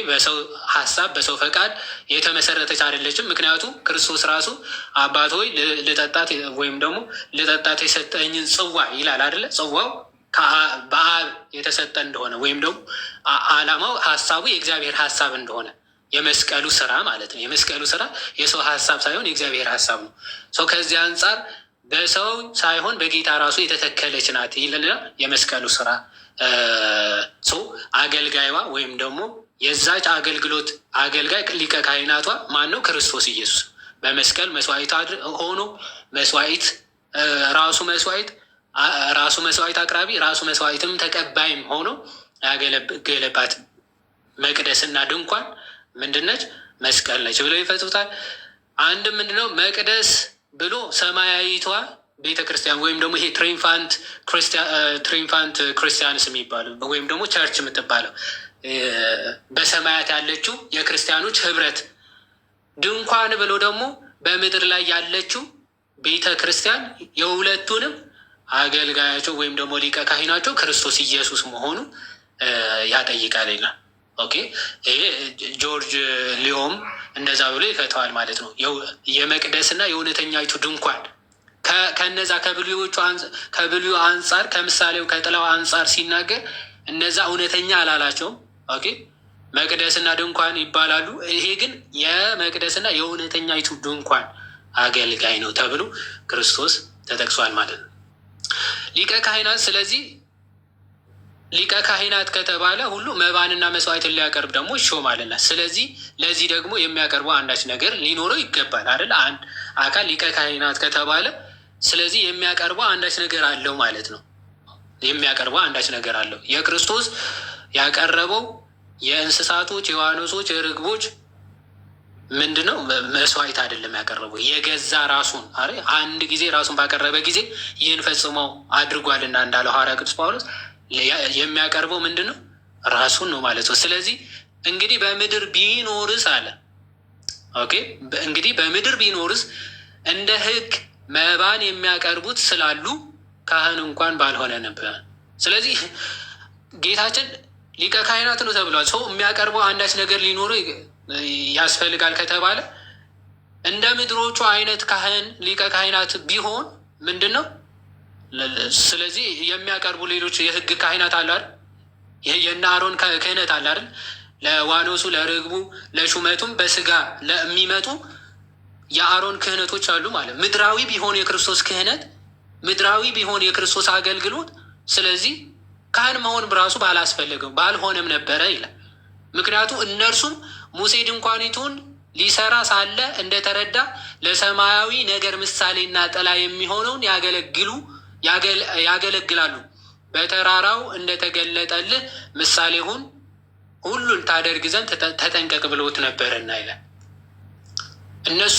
በሰው ሀሳብ በሰው ፈቃድ የተመሰረተች አይደለችም። ምክንያቱም ክርስቶስ ራሱ አባት ሆይ ልጠጣት ወይም ደግሞ ልጠጣት የሰጠኝን ጽዋ ይላል አይደለ? ጽዋው በአብ የተሰጠ እንደሆነ ወይም ደግሞ ዓላማው ሀሳቡ የእግዚአብሔር ሀሳብ እንደሆነ የመስቀሉ ስራ ማለት ነው። የመስቀሉ ስራ የሰው ሀሳብ ሳይሆን የእግዚአብሔር ሀሳብ ነው። ከዚህ አንጻር በሰው ሳይሆን በጌታ ራሱ የተተከለች ናት ይልና የመስቀሉ ስራ አገልጋይዋ ወይም ደግሞ የዛች አገልግሎት አገልጋይ ሊቀ ካህናቷ ማን ነው? ክርስቶስ ኢየሱስ በመስቀል መስዋዕት ሆኖ መስዋዕት ራሱ መስዋዕት አቅራቢ ራሱ መስዋዕትም ተቀባይም ሆኖ ያገለገለባት መቅደስና ድንኳን ምንድነች? መስቀል ነች ብለው ይፈቱታል። አንድም ምንድነው መቅደስ ብሎ ሰማያዊቷ ቤተ ክርስቲያን ወይም ደግሞ ይሄ ትሪምፋንት ክርስቲያንስ የሚባለው ወይም ደግሞ ቸርች የምትባለው በሰማያት ያለችው የክርስቲያኖች ህብረት፣ ድንኳን ብሎ ደግሞ በምድር ላይ ያለችው ቤተ ክርስቲያን የሁለቱንም አገልጋያቸው ወይም ደግሞ ሊቀ ካህናቸው ክርስቶስ ኢየሱስ መሆኑ ያጠይቃል ይላል። ይሄ ጆርጅ ሊዮም እንደዛ ብሎ ይፈተዋል ማለት ነው። የመቅደስና የእውነተኛይቱ ድንኳን ከነዛ ከብሉዩ አንጻር ከምሳሌው ከጥላው አንጻር ሲናገር እነዛ እውነተኛ አላላቸውም። መቅደስና ድንኳን ይባላሉ። ይሄ ግን የመቅደስና የእውነተኛይቱ ድንኳን አገልጋይ ነው ተብሎ ክርስቶስ ተጠቅሷል ማለት ነው። ሊቀ ካህናት ስለዚህ ሊቀ ካህናት ከተባለ ሁሉ መባንና መስዋዕትን ሊያቀርብ ደግሞ ይሾማልና፣ ስለዚህ ለዚህ ደግሞ የሚያቀርበው አንዳች ነገር ሊኖረው ይገባል አይደል? አንድ አካል ሊቀ ካህናት ከተባለ ስለዚህ የሚያቀርበው አንዳች ነገር አለው ማለት ነው። የሚያቀርበው አንዳች ነገር አለው። የክርስቶስ ያቀረበው የእንስሳቶች፣ የዋኖሶች፣ የርግቦች ምንድን ነው? መስዋዕት አይደለም ያቀረበው የገዛ ራሱን አንድ ጊዜ ራሱን ባቀረበ ጊዜ ይህን ፈጽመው አድርጓልና እንዳለው ሐዋርያ ቅዱስ ጳውሎስ የሚያቀርበው ምንድን ነው? ራሱን ነው ማለት ነው። ስለዚህ እንግዲህ በምድር ቢኖርስ አለ ኦኬ እንግዲህ በምድር ቢኖርስ እንደ ሕግ መባን የሚያቀርቡት ስላሉ ካህን እንኳን ባልሆነ ነበር። ስለዚህ ጌታችን ሊቀ ካህናት ነው ተብሏል። ሰው የሚያቀርበው አንዳች ነገር ሊኖረው ያስፈልጋል ከተባለ እንደ ምድሮቹ አይነት ካህን ሊቀ ካህናት ቢሆን ምንድን ነው? ስለዚህ የሚያቀርቡ ሌሎች የህግ ካህናት አለ አይደል? የእነ አሮን ክህነት አለ አይደል? ለዋኖሱ፣ ለርግቡ፣ ለሹመቱም በስጋ ለሚመጡ የአሮን ክህነቶች አሉ ማለት ምድራዊ ቢሆን የክርስቶስ ክህነት፣ ምድራዊ ቢሆን የክርስቶስ አገልግሎት፣ ስለዚህ ካህን መሆን በራሱ ባላስፈለገው ባልሆነም ነበረ ይላል። ምክንያቱ እነርሱም ሙሴ ድንኳኒቱን ሊሰራ ሳለ እንደተረዳ ለሰማያዊ ነገር ምሳሌና ጥላ የሚሆነውን ያገለግላሉ። በተራራው እንደተገለጠልህ ምሳሌውን ሁሉን ታደርግ ዘንድ ተጠንቀቅ ብሎት ነበርና ይላል። እነሱ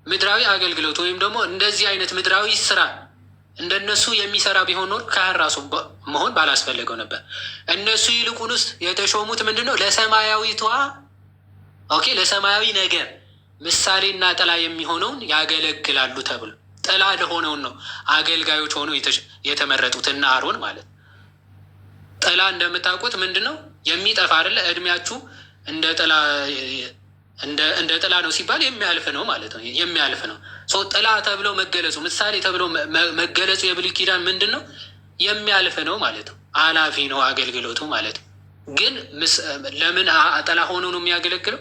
ምድራዊ አገልግሎት ወይም ደግሞ እንደዚህ አይነት ምድራዊ ስራ እንደነሱ የሚሰራ ቢሆን ኖር ካህን ራሱ መሆን ባላስፈለገው ነበር። እነሱ ይልቁንስ የተሾሙት ምንድን ነው? ለሰማያዊቷ ለሰማያዊ ነገር ምሳሌና ጥላ የሚሆነውን ያገለግላሉ ተብሎ ጥላ ለሆነውን ነው አገልጋዮች ሆነው የተመረጡት እና አሮን ማለት ጥላ እንደምታውቁት ምንድን ነው? የሚጠፋ አይደለ? እድሜያችሁ እንደ ጥላ ነው ሲባል የሚያልፍ ነው ማለት ነው። የሚያልፍ ነው። ጥላ ተብለው መገለጹ ምሳሌ ተብለው መገለጹ የብሉይ ኪዳን ምንድን ነው? የሚያልፍ ነው ማለት ነው። አላፊ ነው አገልግሎቱ ማለት ነው። ግን ለምን ጥላ ሆኖ ነው የሚያገለግለው?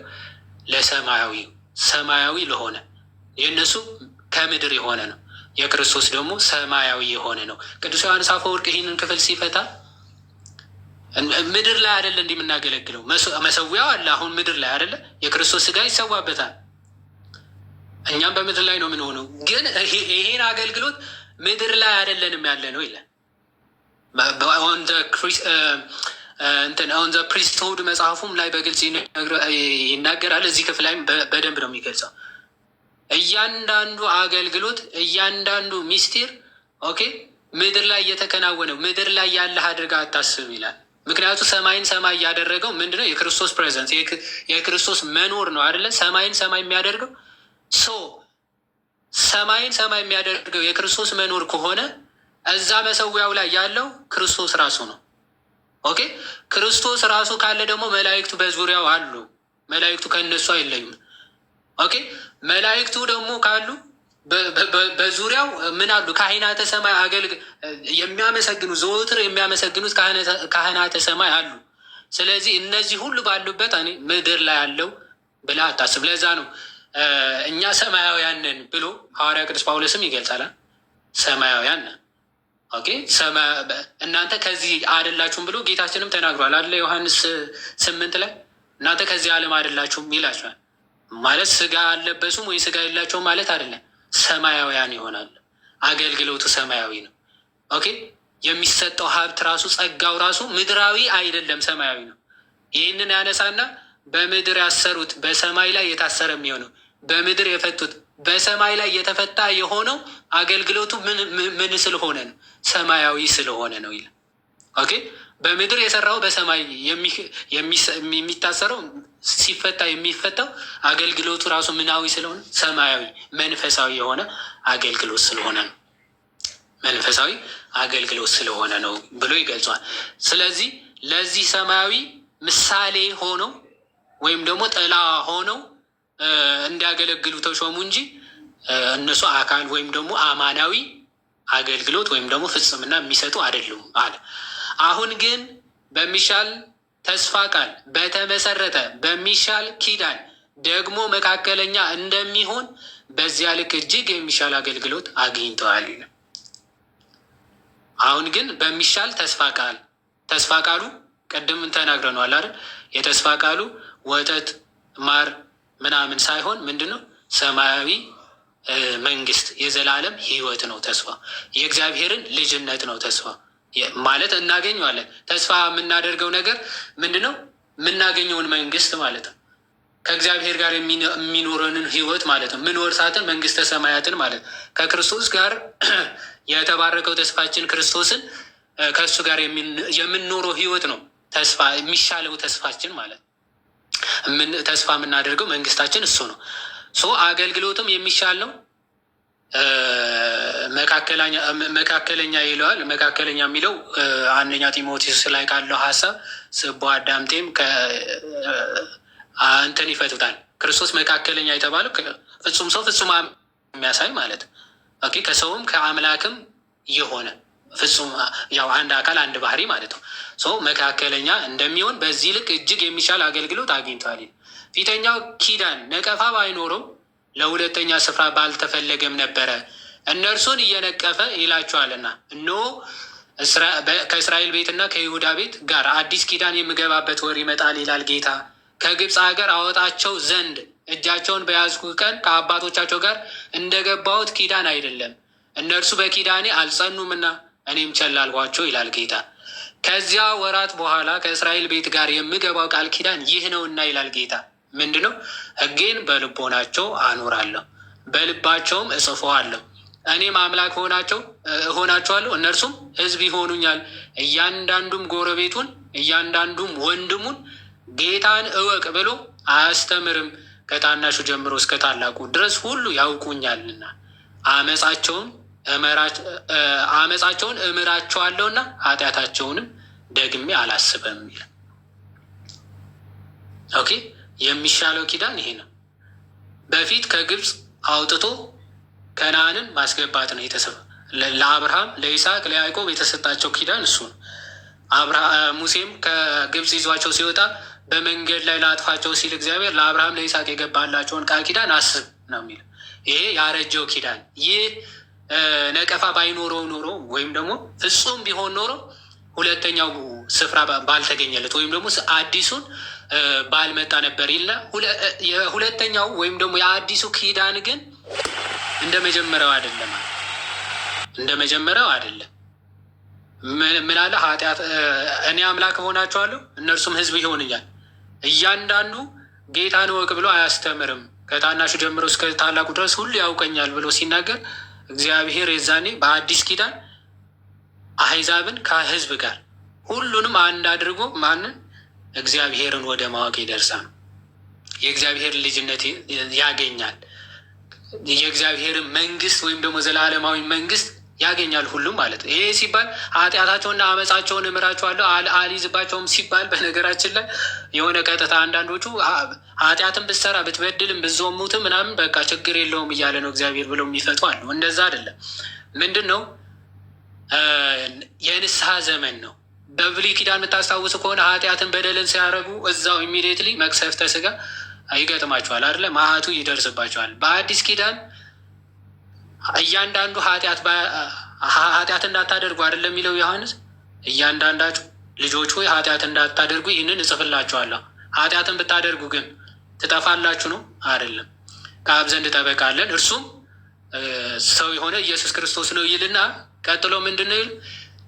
ሰማያዊ ለሆነ የእነሱ ከምድር የሆነ ነው። የክርስቶስ ደግሞ ሰማያዊ የሆነ ነው። ቅዱስ ዮሐንስ አፈወርቅ ይህንን ክፍል ሲፈታ ምድር ላይ አይደለ እንዲህ የምናገለግለው፣ መሰዊያው አለ አሁን ምድር ላይ አይደለ፣ የክርስቶስ ስጋ ይሰዋበታል። እኛም በምድር ላይ ነው የምንሆነው። ግን ይሄን አገልግሎት ምድር ላይ አይደለንም ያለ ነው ይላል። ኦን ዘ ፕሪስትሁድ መጽሐፉም ላይ በግልጽ ይናገራል። እዚህ ክፍል ላይም በደንብ ነው የሚገልጸው። እያንዳንዱ አገልግሎት፣ እያንዳንዱ ሚስጢር ምድር ላይ እየተከናወነው ምድር ላይ ያለህ አድርጋ አታስብ ይላል። ምክንያቱ ሰማይን ሰማይ እያደረገው ምንድነው? የክርስቶስ ፕሬዘንስ የክርስቶስ መኖር ነው አይደለ? ሰማይን ሰማይ የሚያደርገው ሰማይን ሰማይ የሚያደርገው የክርስቶስ መኖር ከሆነ እዛ መሰዊያው ላይ ያለው ክርስቶስ ራሱ ነው። ክርስቶስ ራሱ ካለ ደግሞ መላእክቱ በዙሪያው አሉ። መላእክቱ ከእነሱ አይለዩም። መላእክቱ ደግሞ ካሉ በዙሪያው ምን አሉ? ካህናተ ሰማይ የሚያመሰግኑ ዘወትር የሚያመሰግኑት ካህናተ ሰማይ አሉ። ስለዚህ እነዚህ ሁሉ ባሉበት ምድር ላይ ያለው ብላ አታስብ። ለዛ ነው እኛ ሰማያውያን ነን ብሎ ሐዋርያ ቅዱስ ጳውሎስም ይገልጻል። ሰማያውያን ነን እናንተ ከዚህ አይደላችሁም ብሎ ጌታችንም ተናግሯል አለ ዮሐንስ 8 ላይ እናንተ ከዚህ ዓለም አይደላችሁም ይላችኋል። ማለት ስጋ አልለበሱም ወይ ስጋ የላቸውም ማለት አይደለም። ሰማያውያን ይሆናል። አገልግሎቱ ሰማያዊ ነው። የሚሰጠው ሀብት ራሱ ጸጋው ራሱ ምድራዊ አይደለም፣ ሰማያዊ ነው። ይህንን ያነሳና በምድር ያሰሩት በሰማይ ላይ የታሰረ የሚሆነው፣ በምድር የፈቱት በሰማይ ላይ የተፈታ የሆነው አገልግሎቱ ምን ስለሆነ ነው? ሰማያዊ ስለሆነ ነው ይላል። በምድር የሰራው በሰማይ የሚታሰረው ሲፈታ የሚፈታው አገልግሎቱ ራሱ ምናዊ ስለሆነ ሰማያዊ መንፈሳዊ የሆነ አገልግሎት ስለሆነ ነው። መንፈሳዊ አገልግሎት ስለሆነ ነው ብሎ ይገልጿል። ስለዚህ ለዚህ ሰማያዊ ምሳሌ ሆነው ወይም ደግሞ ጥላ ሆነው እንዲያገለግሉ ተሾሙ እንጂ እነሱ አካል ወይም ደግሞ አማናዊ አገልግሎት ወይም ደግሞ ፍጽምና የሚሰጡ አይደሉም አለ። አሁን ግን በሚሻል ተስፋ ቃል በተመሰረተ በሚሻል ኪዳን ደግሞ መካከለኛ እንደሚሆን በዚያ ልክ እጅግ የሚሻል አገልግሎት አግኝተዋል። አሁን ግን በሚሻል ተስፋ ቃሉ ቅድም ተናግረነዋል አይደል? የተስፋ ቃሉ ወተት ማር ምናምን ሳይሆን ምንድን ነው? ሰማያዊ መንግስት፣ የዘላለም ሕይወት ነው ተስፋ። የእግዚአብሔርን ልጅነት ነው ተስፋ ማለት እናገኘዋለን። ተስፋ የምናደርገው ነገር ምንድን ነው? የምናገኘውን መንግስት ማለት ነው። ከእግዚአብሔር ጋር የሚኖረንን ሕይወት ማለት ነው። ምንወርሳትን መንግስተ ሰማያትን ማለት ነው። ከክርስቶስ ጋር የተባረከው ተስፋችን ክርስቶስን ከእሱ ጋር የምንኖረው ሕይወት ነው ተስፋ፣ የሚሻለው ተስፋችን ማለት ነው። ተስፋ የምናደርገው መንግስታችን እሱ ነው። አገልግሎትም የሚሻል ነው። መካከለኛ ይለዋል። መካከለኛ የሚለው አንደኛ ጢሞቴዎስ ላይ ካለው ሀሳብ ስቦ አዳምጤም እንትን ይፈቱታል። ክርስቶስ መካከለኛ የተባለው ፍጹም ሰው ፍጹም የሚያሳይ ማለት ኦኬ፣ ከሰውም ከአምላክም የሆነ ፍጹም ያው አንድ አካል አንድ ባህሪ ማለት ነው። መካከለኛ እንደሚሆን በዚህ ልክ እጅግ የሚሻል አገልግሎት አግኝቷል። ፊተኛው ኪዳን ነቀፋ ባይኖረው ለሁለተኛ ስፍራ ባልተፈለገም ነበረ፣ እነርሱን እየነቀፈ ይላቸዋልና እነሆ ከእስራኤል ቤትና ከይሁዳ ቤት ጋር አዲስ ኪዳን የምገባበት ወር ይመጣል ይላል ጌታ። ከግብፅ ሀገር አወጣቸው ዘንድ እጃቸውን በያዝኩ ቀን ከአባቶቻቸው ጋር እንደገባሁት ኪዳን አይደለም፣ እነርሱ በኪዳኔ አልጸኑምና እኔም ቸል አልኋቸው ይላል ጌታ። ከዚያ ወራት በኋላ ከእስራኤል ቤት ጋር የምገባው ቃል ኪዳን ይህ ነውና ይላል ጌታ። ምንድን ነው? ሕጌን በልቦናቸው አኖራለሁ፣ በልባቸውም እጽፈዋለሁ። እኔም አምላክ እሆናቸዋለሁ፣ እነርሱም ሕዝብ ይሆኑኛል። እያንዳንዱም ጎረቤቱን እያንዳንዱም ወንድሙን ጌታን እወቅ ብሎ አያስተምርም። ከታናሹ ጀምሮ እስከ ታላቁ ድረስ ሁሉ ያውቁኛልና አመፃቸውን እምራቸዋለሁና ኃጢአታቸውንም ደግሜ አላስብም ይላል። ኦኬ፣ የሚሻለው ኪዳን ይሄ ነው። በፊት ከግብፅ አውጥቶ ከነዓንን ማስገባት ነው የተሰበ ለአብርሃም ለይስሐቅ ለያዕቆብ የተሰጣቸው ኪዳን እሱ ነው። ሙሴም ከግብፅ ይዟቸው ሲወጣ በመንገድ ላይ ላጥፋቸው ሲል እግዚአብሔር ለአብርሃም ለይስሐቅ የገባላቸውን ቃል ኪዳን አስብ ነው የሚለው። ይሄ ያረጀው ኪዳን። ይህ ነቀፋ ባይኖረው ኖሮ ወይም ደግሞ ፍጹም ቢሆን ኖሮ ሁለተኛው ስፍራ ባልተገኘለት ወይም ደግሞ አዲሱን ባልመጣ ነበር ይልና የሁለተኛው ወይም ደግሞ የአዲሱ ኪዳን ግን እንደ መጀመሪያው አይደለም። እንደ መጀመሪያው አይደለም። ምን አለ? ኃጢአት እኔ አምላክ እሆናቸዋለሁ እነርሱም ሕዝብ ይሆኑኛል። እያንዳንዱ ጌታን እወቅ ብሎ አያስተምርም። ከታናሹ ጀምሮ እስከ ታላቁ ድረስ ሁሉ ያውቀኛል ብሎ ሲናገር እግዚአብሔር የዛኔ በአዲስ ኪዳን አሕዛብን ከሕዝብ ጋር ሁሉንም አንድ አድርጎ ማንን? እግዚአብሔርን ወደ ማወቅ ይደርሳል። የእግዚአብሔር ልጅነት ያገኛል። የእግዚአብሔርን መንግስት ወይም ደግሞ ዘላለማዊ መንግስት ያገኛል ሁሉም ማለት ነው። ይሄ ሲባል ኃጢአታቸውና አመፃቸውን እምራቸዋለሁ አልይዝባቸውም ሲባል በነገራችን ላይ የሆነ ቀጥታ አንዳንዶቹ ኃጢአትን ብትሰራ ብትበድልም ብትዘሙትም ምናምን በቃ ችግር የለውም እያለ ነው እግዚአብሔር ብለው የሚፈቱ አሉ። እንደዛ አይደለም። ምንድን ነው? የንስሐ ዘመን ነው። በብሉይ ኪዳን የምታስታውሱ ከሆነ ኃጢአትን በደልን ሲያደርጉ እዛው ኢሚዲየትሊ መቅሰፍተ ስጋ ይገጥማቸዋል አይደለ? መዓቱ ይደርስባቸዋል። በአዲስ ኪዳን እያንዳንዱ ኃጢአት እንዳታደርጉ አይደለም የሚለው ዮሐንስ። እያንዳንዳችሁ ልጆች ሆይ ኃጢአት እንዳታደርጉ ይህንን እጽፍላችኋለሁ፣ ኃጢአትን ብታደርጉ ግን ትጠፋላችሁ ነው አይደለም። ከአብ ዘንድ ጠበቃ አለን እርሱም ሰው የሆነ ኢየሱስ ክርስቶስ ነው ይልና ቀጥሎ ምንድን ነው ይል?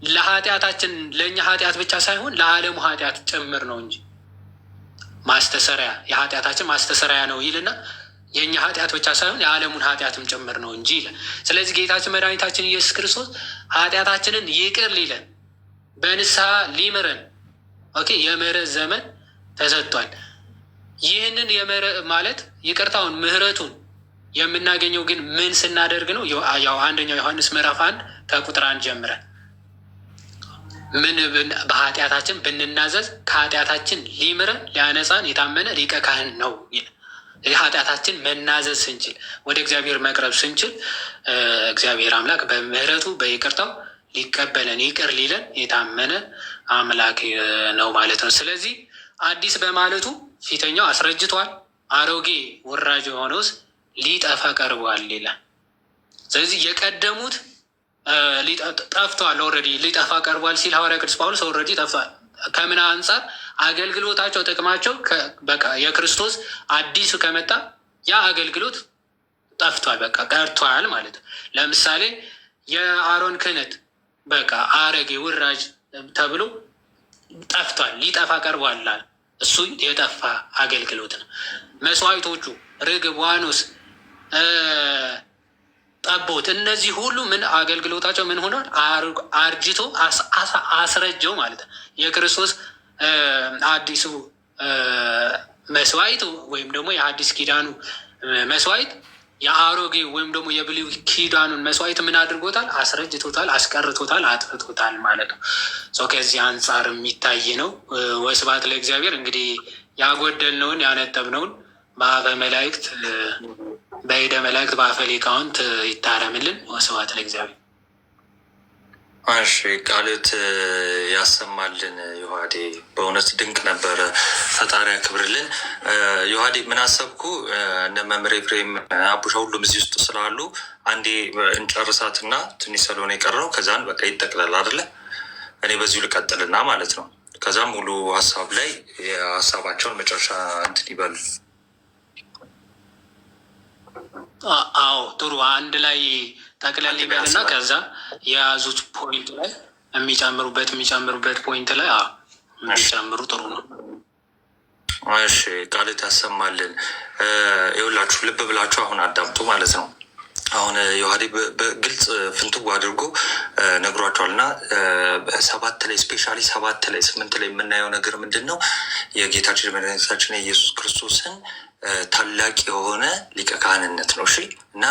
ለኃጢአታችን ለእኛ ኃጢአት ብቻ ሳይሆን ለዓለሙ ኃጢአት ጭምር ነው እንጂ ማስተሰሪያ የኃጢአታችን ማስተሰሪያ ነው ይልና የእኛ ኃጢአት ብቻ ሳይሆን የዓለሙን ኃጢአትም ጭምር ነው እንጂ ይላል። ስለዚህ ጌታችን መድኃኒታችን ኢየሱስ ክርስቶስ ኃጢአታችንን ይቅር ሊለን በንስሐ ሊምረን የምህረት ዘመን ተሰጥቷል። ይህንን ማለት ይቅርታውን ምህረቱን የምናገኘው ግን ምን ስናደርግ ነው? ያው አንደኛው ዮሐንስ ምዕራፍ 1 ከቁጥር 1 ጀምረን ምን በኃጢአታችን ብንናዘዝ ከኃጢአታችን ሊምረን ሊያነጻን የታመነ ሊቀ ካህን ነው ይላል። ኃጢአታችን መናዘዝ ስንችል ወደ እግዚአብሔር መቅረብ ስንችል እግዚአብሔር አምላክ በምህረቱ በይቅርታው ሊቀበለን ይቅር ሊለን የታመነ አምላክ ነው ማለት ነው። ስለዚህ አዲስ በማለቱ ፊተኛው አስረጅቷል፣ አሮጌ ወራጅ የሆነውስ ሊጠፋ ቀርቧል ይላል። ስለዚህ የቀደሙት ጠፍቷል፣ ኦልሬዲ ሊጠፋ ቀርቧል ሲል ሐዋርያ ቅዱስ ጳውሎስ ኦልሬዲ ጠፍቷል። ከምን አንጻር? አገልግሎታቸው ጥቅማቸው በቃ የክርስቶስ አዲሱ ከመጣ ያ አገልግሎት ጠፍቷል፣ በቃ ቀርቷል ማለት ነው። ለምሳሌ የአሮን ክህነት በቃ አረጌ ውራጅ ተብሎ ጠፍቷል፣ ሊጠፋ ቀርቧል። እሱ የጠፋ አገልግሎት ነው። መስዋዕቶቹ ርግብ፣ ዋኖስ፣ ጠቦት እነዚህ ሁሉ ምን አገልግሎታቸው ምን ሆኗል? አርጅቶ አስረጀው ማለት ነው። የክርስቶስ አዲሱ መስዋዕት ወይም ደግሞ የሐዲስ ኪዳኑ መስዋዕት የአሮጌ ወይም ደግሞ የብሉይ ኪዳኑን መስዋዕት ምን አድርጎታል? አስረጅቶታል፣ አስቀርቶታል፣ አጥፍቶታል ማለት ነው። ከዚህ አንጻር የሚታይ ነው። ወስብሐት ለእግዚአብሔር። እንግዲህ ያጎደልነውን ያነጠብነውን በአፈ መላእክት በእደ መላእክት በአፈ ሊቃውንት ይታረምልን። ወስብሐት ለእግዚአብሔር። እሺ ቃልት ያሰማልን። ዮሐዴ በእውነት ድንቅ ነበረ። ፈጣሪ ያክብርልን። ዮሐዴ ምን አሰብኩ እነ መምህር ኤፍሬም አቡሻ ሁሉም እዚህ ውስጥ ስላሉ አንዴ እንጨርሳትና ትንሽ ስለሆነ የቀረው ከዛን በቃ ይጠቅላል አይደለ? እኔ በዚሁ ልቀጥልና ማለት ነው። ከዛም ሙሉ ሀሳብ ላይ የሀሳባቸውን መጨረሻ እንትን ይበሉ። አዎ ጥሩ። አንድ ላይ ጠቅለል ይበልና ከዛ የያዙት ፖይንት ላይ የሚጨምሩበት ፖይንት ላይ የሚጨምሩ ጥሩ ነው። እሺ ቃልት ያሰማልን። ይኸውላችሁ ልብ ብላችሁ አሁን አዳምጡ ማለት ነው። አሁን ዮሐዴ በግልጽ ፍንትው አድርጎ ነግሯቸዋል እና 7 ላይ ስፔሻሊ 7 ላይ 8 ላይ የምናየው ነገር ምንድን ነው? የጌታችን መድኃኒታችን የኢየሱስ ክርስቶስን ታላቅ የሆነ ሊቀ ካህንነት ነው። እሺ እና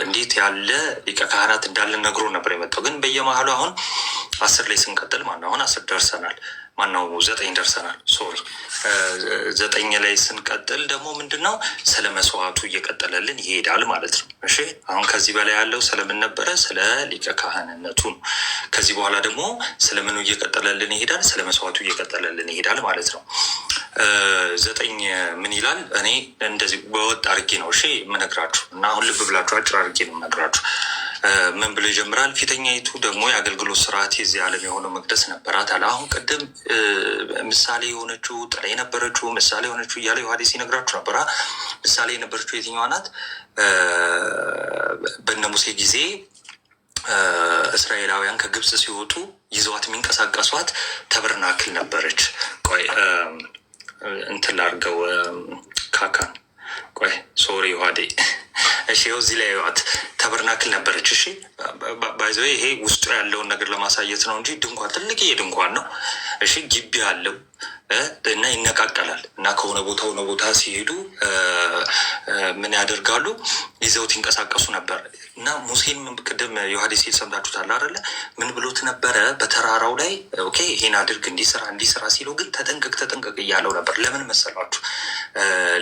እንዴት ያለ ሊቀ ካህናት እንዳለን ነግሮ ነበር የመጣው። ግን በየመሀሉ አሁን 10 ላይ ስንቀጥል ማነው አሁን 10 ደርሰናል። ማነው 9 ደርሰናል። ሶሪ 9 ላይ ስንቀጥል ደግሞ ምንድን ነው ስለ መስዋዕቱ እየቀጠለልን ይሄዳል ማለት ነው። እሺ አሁን ከዚህ በላይ ያለው ስለምን ነበረ? ስለ ሊቀ ካህንነቱ ነው። ከዚህ በኋላ ደግሞ ስለምኑ እየቀጠለልን ይሄዳል? ስለ መስዋዕቱ እየቀጠለልን ይሄዳል ማለት ነው። 9 ምን ይላል? እኔ እንደዚህ በወጥ አድርጌ ነው እሺ የምነግራችሁ እና አሁን ልብ ብላችሁ አጭር አድርጌ ነው የምነግራችሁ። ምን ብሎ ይጀምራል? ፊተኛይቱ ደግሞ የአገልግሎት ስርዓት የዚህ ዓለም የሆነው መቅደስ ነበራት አለ። አሁን ቅድም ምሳሌ የሆነችው ጥላ የነበረችው ምሳሌ የሆነችው እያለ ዮሐዴ ሲነግራችሁ ነበራ። ምሳሌ የነበረችው የትኛዋ ናት? በነ ሙሴ ጊዜ እስራኤላውያን ከግብፅ ሲወጡ ይዘዋት የሚንቀሳቀሷት ተበርናክል ነበረች። ቆይ እንትን ላድርገው ካካን ቆይ ሶሪ ዮሐዴ። እሺ እዚህ ላይ ዋት ተበርናክል ነበረች። እሺ ባይዘው ይሄ ውስጡ ያለውን ነገር ለማሳየት ነው እንጂ ድንኳን ትልቅዬ ድንኳን ነው። እሺ ግቢ አለው እና ይነቃቀላል እና ከሆነ ቦታ ሆነ ቦታ ሲሄዱ ምን ያደርጋሉ? ይዘውት ይንቀሳቀሱ ነበር። እና ሙሴን ቅድም ዮሐዴ ሲል ሰምታችሁታል አይደለ? ምን ብሎት ነበረ? በተራራው ላይ ኦኬ ይሄን አድርግ እንዲሰራ ሲለው ግን ተጠንቀቅ እያለው ነበር። ለምን መሰላችሁ?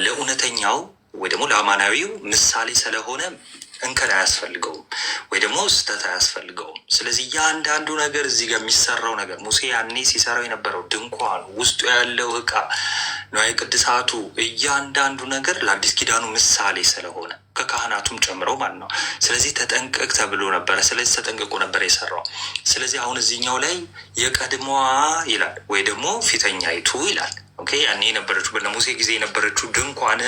ለእውነተኛው ወይ ደግሞ ለአማናዊው ምሳሌ ስለሆነ እንከን አያስፈልገውም ወይ ደግሞ ስህተት አያስፈልገውም። ስለዚህ እያንዳንዱ ነገር እዚህ ጋር የሚሰራው ነገር ሙሴ ያኔ ሲሰራው የነበረው ድንኳን ውስጡ ያለው እቃ ንዋየ ቅድሳቱ እያንዳንዱ ነገር ለአዲስ ኪዳኑ ምሳሌ ስለሆነ ከካህናቱም ጨምረው ማለት ነው። ስለዚህ ተጠንቀቅ ተብሎ ነበረ። ስለዚህ ተጠንቅቆ ነበር የሰራው። ስለዚህ አሁን እዚህኛው ላይ የቀድሞዋ ይላል ወይ ደግሞ ፊተኛይቱ ይላል። ኦኬ ያኔ የነበረችው በነ ሙሴ ጊዜ የነበረችው ድንኳን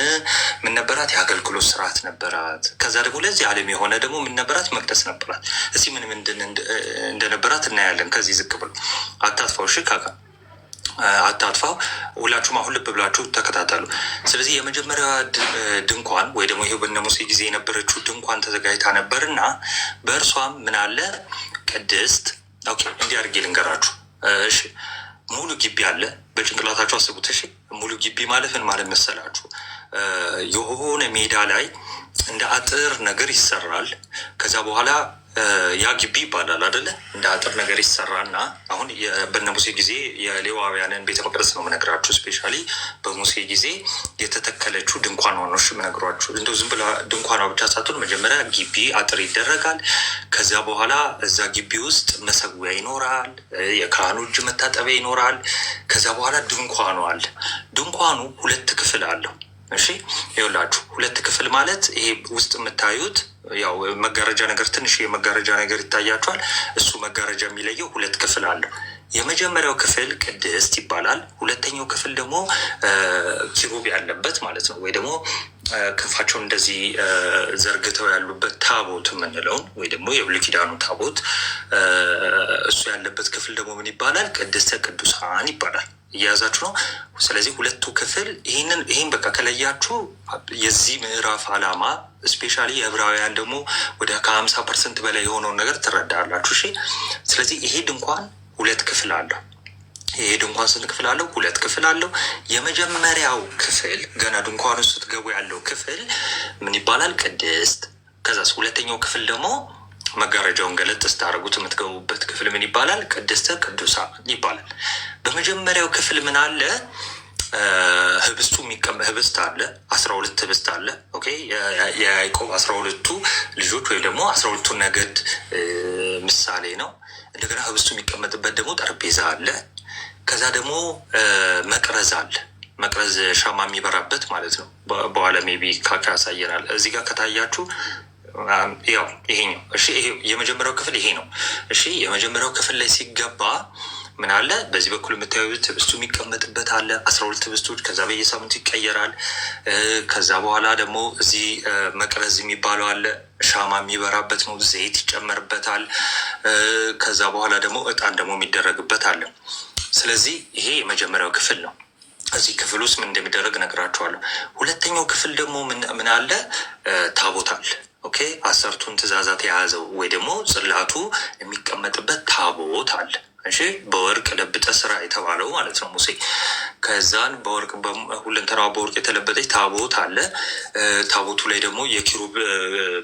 ምን ነበራት? የአገልግሎት ስርዓት ነበራት። ከዛ ደግሞ ለዚህ ዓለም የሆነ ደግሞ ምን ነበራት? መቅደስ ነበራት። እስቲ ምንድን እንደነበራት እናያለን። ከዚህ ዝቅ ብሎ አታጥፋው። እሺ ካካ አታጥፋው። ሁላችሁም አሁን ልብ ብላችሁ ተከታተሉ። ስለዚህ የመጀመሪያ ድንኳን ወይ ደግሞ ይሄ በነ ሙሴ ጊዜ የነበረችው ድንኳን ተዘጋጅታ ነበር እና በእርሷም ምን አለ? ቅድስት። ኦኬ እንዲህ አድርጌ ልንገራችሁ። እሺ ሙሉ ግቢ አለ። በጭንቅላታችሁ አስቡት። እሺ ሙሉ ግቢ ማለት ምን ማለት መሰላችሁ? የሆነ ሜዳ ላይ እንደ አጥር ነገር ይሰራል። ከዛ በኋላ ያ ግቢ ይባላል አይደለ? እንደ አጥር ነገር ይሰራና አሁን በነ ሙሴ ጊዜ የሌዋውያንን ቤተ መቅደስ ነው የምነግራችሁ። ስፔሻሊ በሙሴ ጊዜ የተተከለችው ድንኳን ሆኖች የምነግሯችሁ። እንደው ዝም ብላ ድንኳኗ ብቻ ሳትሆን መጀመሪያ ግቢ አጥር ይደረጋል። ከዚያ በኋላ እዛ ግቢ ውስጥ መሰዊያ ይኖራል፣ የካህኑ እጅ መታጠቢያ ይኖራል። ከዚያ በኋላ ድንኳኑ አለ። ድንኳኑ 2 ክፍል አለው። እሺ ይኸውላችሁ 2 ክፍል ማለት ይሄ ውስጥ የምታዩት ያው መጋረጃ ነገር ትንሽ የመጋረጃ ነገር ይታያችኋል። እሱ መጋረጃ የሚለየው 2 ክፍል አለው። የመጀመሪያው ክፍል ቅድስት ይባላል። ሁለተኛው ክፍል ደግሞ ኪሩብ ያለበት ማለት ነው። ወይ ደግሞ ክንፋቸውን እንደዚህ ዘርግተው ያሉበት ታቦት የምንለውን ወይ ደግሞ የብሉይ ኪዳኑ ታቦት እሱ ያለበት ክፍል ደግሞ ምን ይባላል? ቅድስተ ቅዱሳን ይባላል። እየያዛችሁ ነው። ስለዚህ 2ቱ ክፍል ይህን በቃ ከለያችሁ የዚህ ምዕራፍ ዓላማ ስፔሻሊ የዕብራውያን ደግሞ ወደ ከ50% በላይ የሆነውን ነገር ትረዳላችሁ። እሺ ስለዚህ ይሄ ድንኳን 2 ክፍል አለው። ይሄ ድንኳን ስንት ክፍል አለው? 2 ክፍል አለው። የመጀመሪያው ክፍል ገና ድንኳኑ ስትገቡ ያለው ክፍል ምን ይባላል? ቅድስት። ከዛስ ሁለተኛው ክፍል ደግሞ መጋረጃውን ገለጥ ስታደርጉት የምትገቡበት ክፍል ምን ይባላል? ቅድስተ ቅዱሳን ይባላል። በመጀመሪያው ክፍል ምን አለ? ህብስቱ ህብስት አለ። 12 ህብስት አለ። ኦኬ የያዕቆብ 12ቱ ልጆች ወይም ደግሞ 12ቱ ነገድ ምሳሌ ነው። እንደገና ህብስቱ የሚቀመጥበት ደግሞ ጠረጴዛ አለ። ከዛ ደግሞ መቅረዝ አለ። መቅረዝ ሻማ የሚበራበት ማለት ነው። በኋላ ሜቢ ካካ ያሳየናል። እዚህ ጋር ከታያችሁ ያው ይሄኛው እሺ፣ ይሄ የመጀመሪያው ክፍል ይሄ ነው። እሺ የመጀመሪያው ክፍል ላይ ሲገባ ምን አለ? በዚህ በኩል የምታዩት ህብስቱ የሚቀመጥበት አለ። 12 ህብስቶች፣ ከዛ በየሳምንቱ ይቀየራል። ከዛ በኋላ ደግሞ እዚህ መቅረዝ የሚባለው አለ። ሻማ የሚበራበት ነው። ዘይት ይጨመርበታል። ከዛ በኋላ ደግሞ እጣን ደግሞ የሚደረግበት አለ። ስለዚህ ይሄ የመጀመሪያው ክፍል ነው። እዚህ ክፍል ውስጥ ምን እንደሚደረግ ነግራችኋለሁ። ሁለተኛው ክፍል ደግሞ ምን አለ? ታቦት አለ። ኦኬ 10ቱን ትእዛዛት የያዘው ወይ ደግሞ ጽላቱ የሚቀመጥበት ታቦት አለ። እሺ በወርቅ ለብጠ ስራ የተባለው ማለት ነው ሙሴ። ከዛን በወርቅ ሁለንተናዋ በወርቅ የተለበጠች ታቦት አለ። ታቦቱ ላይ ደግሞ የኪሩብ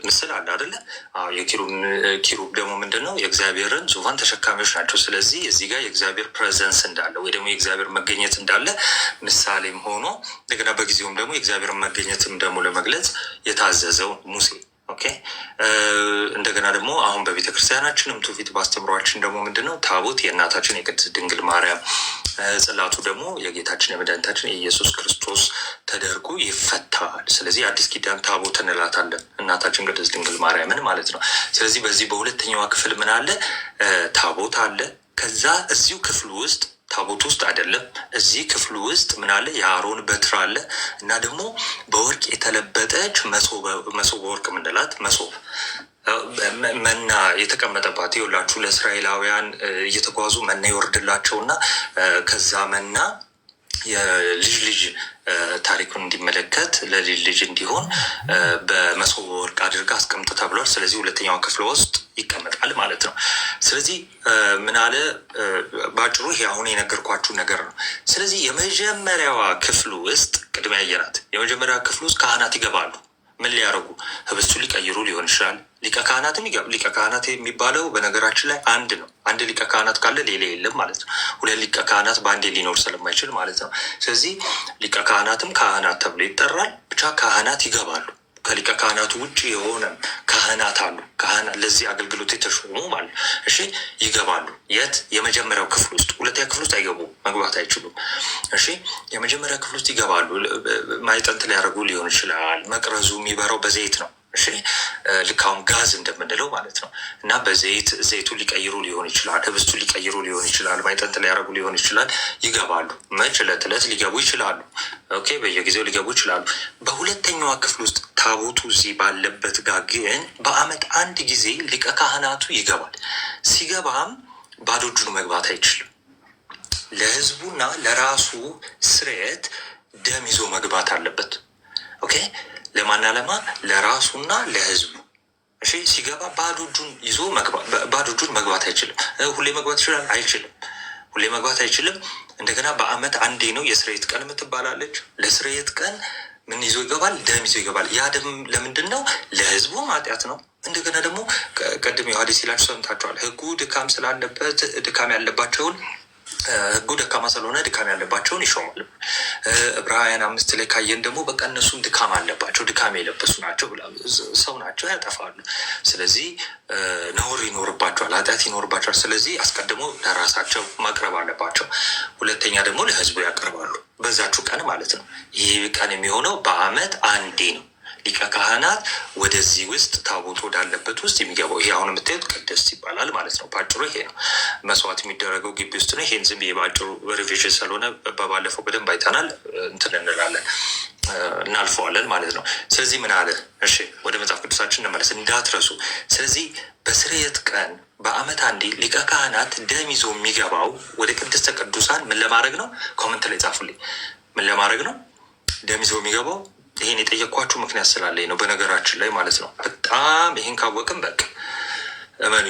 ምስል አለ አይደለ? የኪሩብ ደግሞ ምንድን ነው? የእግዚአብሔርን ዙፋን ተሸካሚዎች ናቸው። ስለዚህ እዚህ ጋር የእግዚአብሔር ፕሬዘንስ እንዳለ ወይ ደግሞ የእግዚአብሔር መገኘት እንዳለ ምሳሌም ሆኖ እንደገና በጊዜውም ደግሞ የእግዚአብሔር መገኘትም ደግሞ ለመግለጽ የታዘዘው ሙሴ። ኦኬ እንደገና ደግሞ አሁን በቤተ ክርስቲያናችንም ትውፊት ባስተምሯችን ደግሞ ምንድነው? ታቦት የእናታችን የቅድስት ድንግል ማርያም፣ ጽላቱ ደግሞ የጌታችን የመድኃኒታችን የኢየሱስ ክርስቶስ ተደርጎ ይፈታል። ስለዚህ አዲስ ኪዳን ታቦት እንላታለን እናታችን ቅድስት ድንግል ማርያምን ማለት ነው። ስለዚህ በዚህ በሁለተኛዋ ክፍል ምን አለ? ታቦት አለ። ከዛ እዚሁ ክፍል ውስጥ ታቦት ውስጥ አይደለም፣ እዚህ ክፍሉ ውስጥ ምን አለ? የአሮን በትር አለ እና ደግሞ በወርቅ የተለበጠች መሶበ ወርቅ ምንላት መሶብ መና የተቀመጠባት ይኸውላችሁ፣ ለእስራኤላውያን እየተጓዙ መና ይወርድላቸውና ከዛ መና የልጅ ልጅ ታሪኩን እንዲመለከት ለልጅ ልጅ እንዲሆን በመሶበ ወርቅ አድርጋ አስቀምጥ ተብሏል። ስለዚህ ሁለተኛው ክፍል ውስጥ ይቀመጣል ማለት ነው። ስለዚህ ምን አለ? በአጭሩ ይሄ አሁን የነገርኳችሁ ነገር ነው። ስለዚህ የመጀመሪያዋ ክፍል ውስጥ ቅድሚያ ያየናት የመጀመሪያ ክፍል ውስጥ ካህናት ይገባሉ። ምን ሊያደርጉ? ህብስቱ ሊቀይሩ ሊሆን ይችላል። ሊቀ ካህናትም ሊቀ ካህናት የሚባለው በነገራችን ላይ አንድ ነው። አንድ ሊቀ ካህናት ካለ ሌላ የለም ማለት ነው። 2 ሊቀ ካህናት በአንዴ ሊኖር ስለማይችል ማለት ነው። ስለዚህ ሊቀ ካህናትም ካህናት ተብሎ ይጠራል። ብቻ ካህናት ይገባሉ። ከሊቀ ካህናቱ ውጭ የሆነ ካህናት አሉ። ካህናት ለዚህ አገልግሎት የተሾሙ ማለት እሺ፣ ይገባሉ። የት? የመጀመሪያው ክፍል ውስጥ። ሁለተኛ ክፍል ውስጥ አይገቡም፣ መግባት አይችሉም። እሺ፣ የመጀመሪያ ክፍል ውስጥ ይገባሉ። ማይጠንት ሊያደርጉ ሊሆን ይችላል። መቅረዙ የሚበራው በዘይት ነው። እሺ፣ ልክ አሁን ጋዝ እንደምንለው ማለት ነው። እና ዘይቱ ሊቀይሩ ሊሆን ይችላል። ህብስቱ ሊቀይሩ ሊሆን ይችላል። ማይጠንት ሊያደርጉ ሊሆን ይችላል። ይገባሉ። መች? ዕለት ዕለት ሊገቡ ይችላሉ። ኦኬ፣ በየጊዜው ሊገቡ ይችላሉ። በሁለተኛዋ ክፍል ውስጥ ታቦቱ እዚህ ባለበት ጋር ግን በዓመት አንድ ጊዜ ሊቀ ካህናቱ ይገባል። ሲገባም ባዶ እጁን መግባት አይችልም። ለህዝቡና ለራሱ ስርየት ደም ይዞ መግባት አለበት። ኦኬ፣ ለማና ለማ? ለራሱና ለህዝቡ። እሺ፣ ሲገባ ባዶ እጁን ይዞ ባዶ እጁን መግባት አይችልም። ሁሌ መግባት ይችላል? አይችልም። ሁሌ መግባት አይችልም። እንደገና በዓመት አንዴ ነው የስርየት ቀን የምትባላለች። ለስርየት ቀን ምን ይዞ ይገባል? ደም ይዞ ይገባል። ያ ደም ለምንድን ነው? ለህዝቡ ኃጢአት ነው። እንደገና ደግሞ ቀድም ዮሐንስ ሲላችሁ ሰምታችኋል። ህጉ ድካም ስላለበት ድካም ያለባቸውን ህጉ ደካማ ስለሆነ ድካም ያለባቸውን ይሾማል። ዕብራውያን 5 ላይ ካየን ደግሞ በቃ እነሱም ድካም አለባቸው፣ ድካም የለበሱ ናቸው፣ ሰው ናቸው፣ ያጠፋሉ። ስለዚህ ነውር ይኖርባቸዋል፣ ኃጢአት ይኖርባቸዋል። ስለዚህ አስቀድሞ ለራሳቸው ማቅረብ አለባቸው። ሁለተኛ ደግሞ ለህዝቡ ያቀርባሉ፣ በዛችሁ ቀን ማለት ነው። ይህ ቀን የሚሆነው በዓመት አንዴ ነው። ሊቀ ካህናት ወደዚህ ውስጥ ታቦት ወዳለበት ውስጥ የሚገባው ይሄ አሁን የምታዩት ቅድስት ይባላል ማለት ነው። በአጭሩ ይሄ ነው መስዋዕት የሚደረገው ግቢ ውስጥ ነው። ይሄን ዝም ብዬ በአጭሩ ሪቪዥን ስለሆነ በባለፈው በደንብ አይተናል እንትን እንላለን እናልፈዋለን ማለት ነው። ስለዚህ ምን አለ? እሺ ወደ መጽሐፍ ቅዱሳችን እንመለስ እንዳትረሱ። ስለዚህ በስርየት ቀን በዓመት አንዴ ሊቀ ካህናት ደም ይዞ የሚገባው ወደ ቅድስተ ቅዱሳን ምን ለማድረግ ነው? ኮመንት ላይ ጻፉልኝ። ምን ለማድረግ ነው ደም ይዞ የሚገባው? ይሄን የጠየኳችሁ ምክንያት ስላለኝ ነው። በነገራችን ላይ ማለት ነው በጣም ይሄን ካወቅም በቃ እመኑ።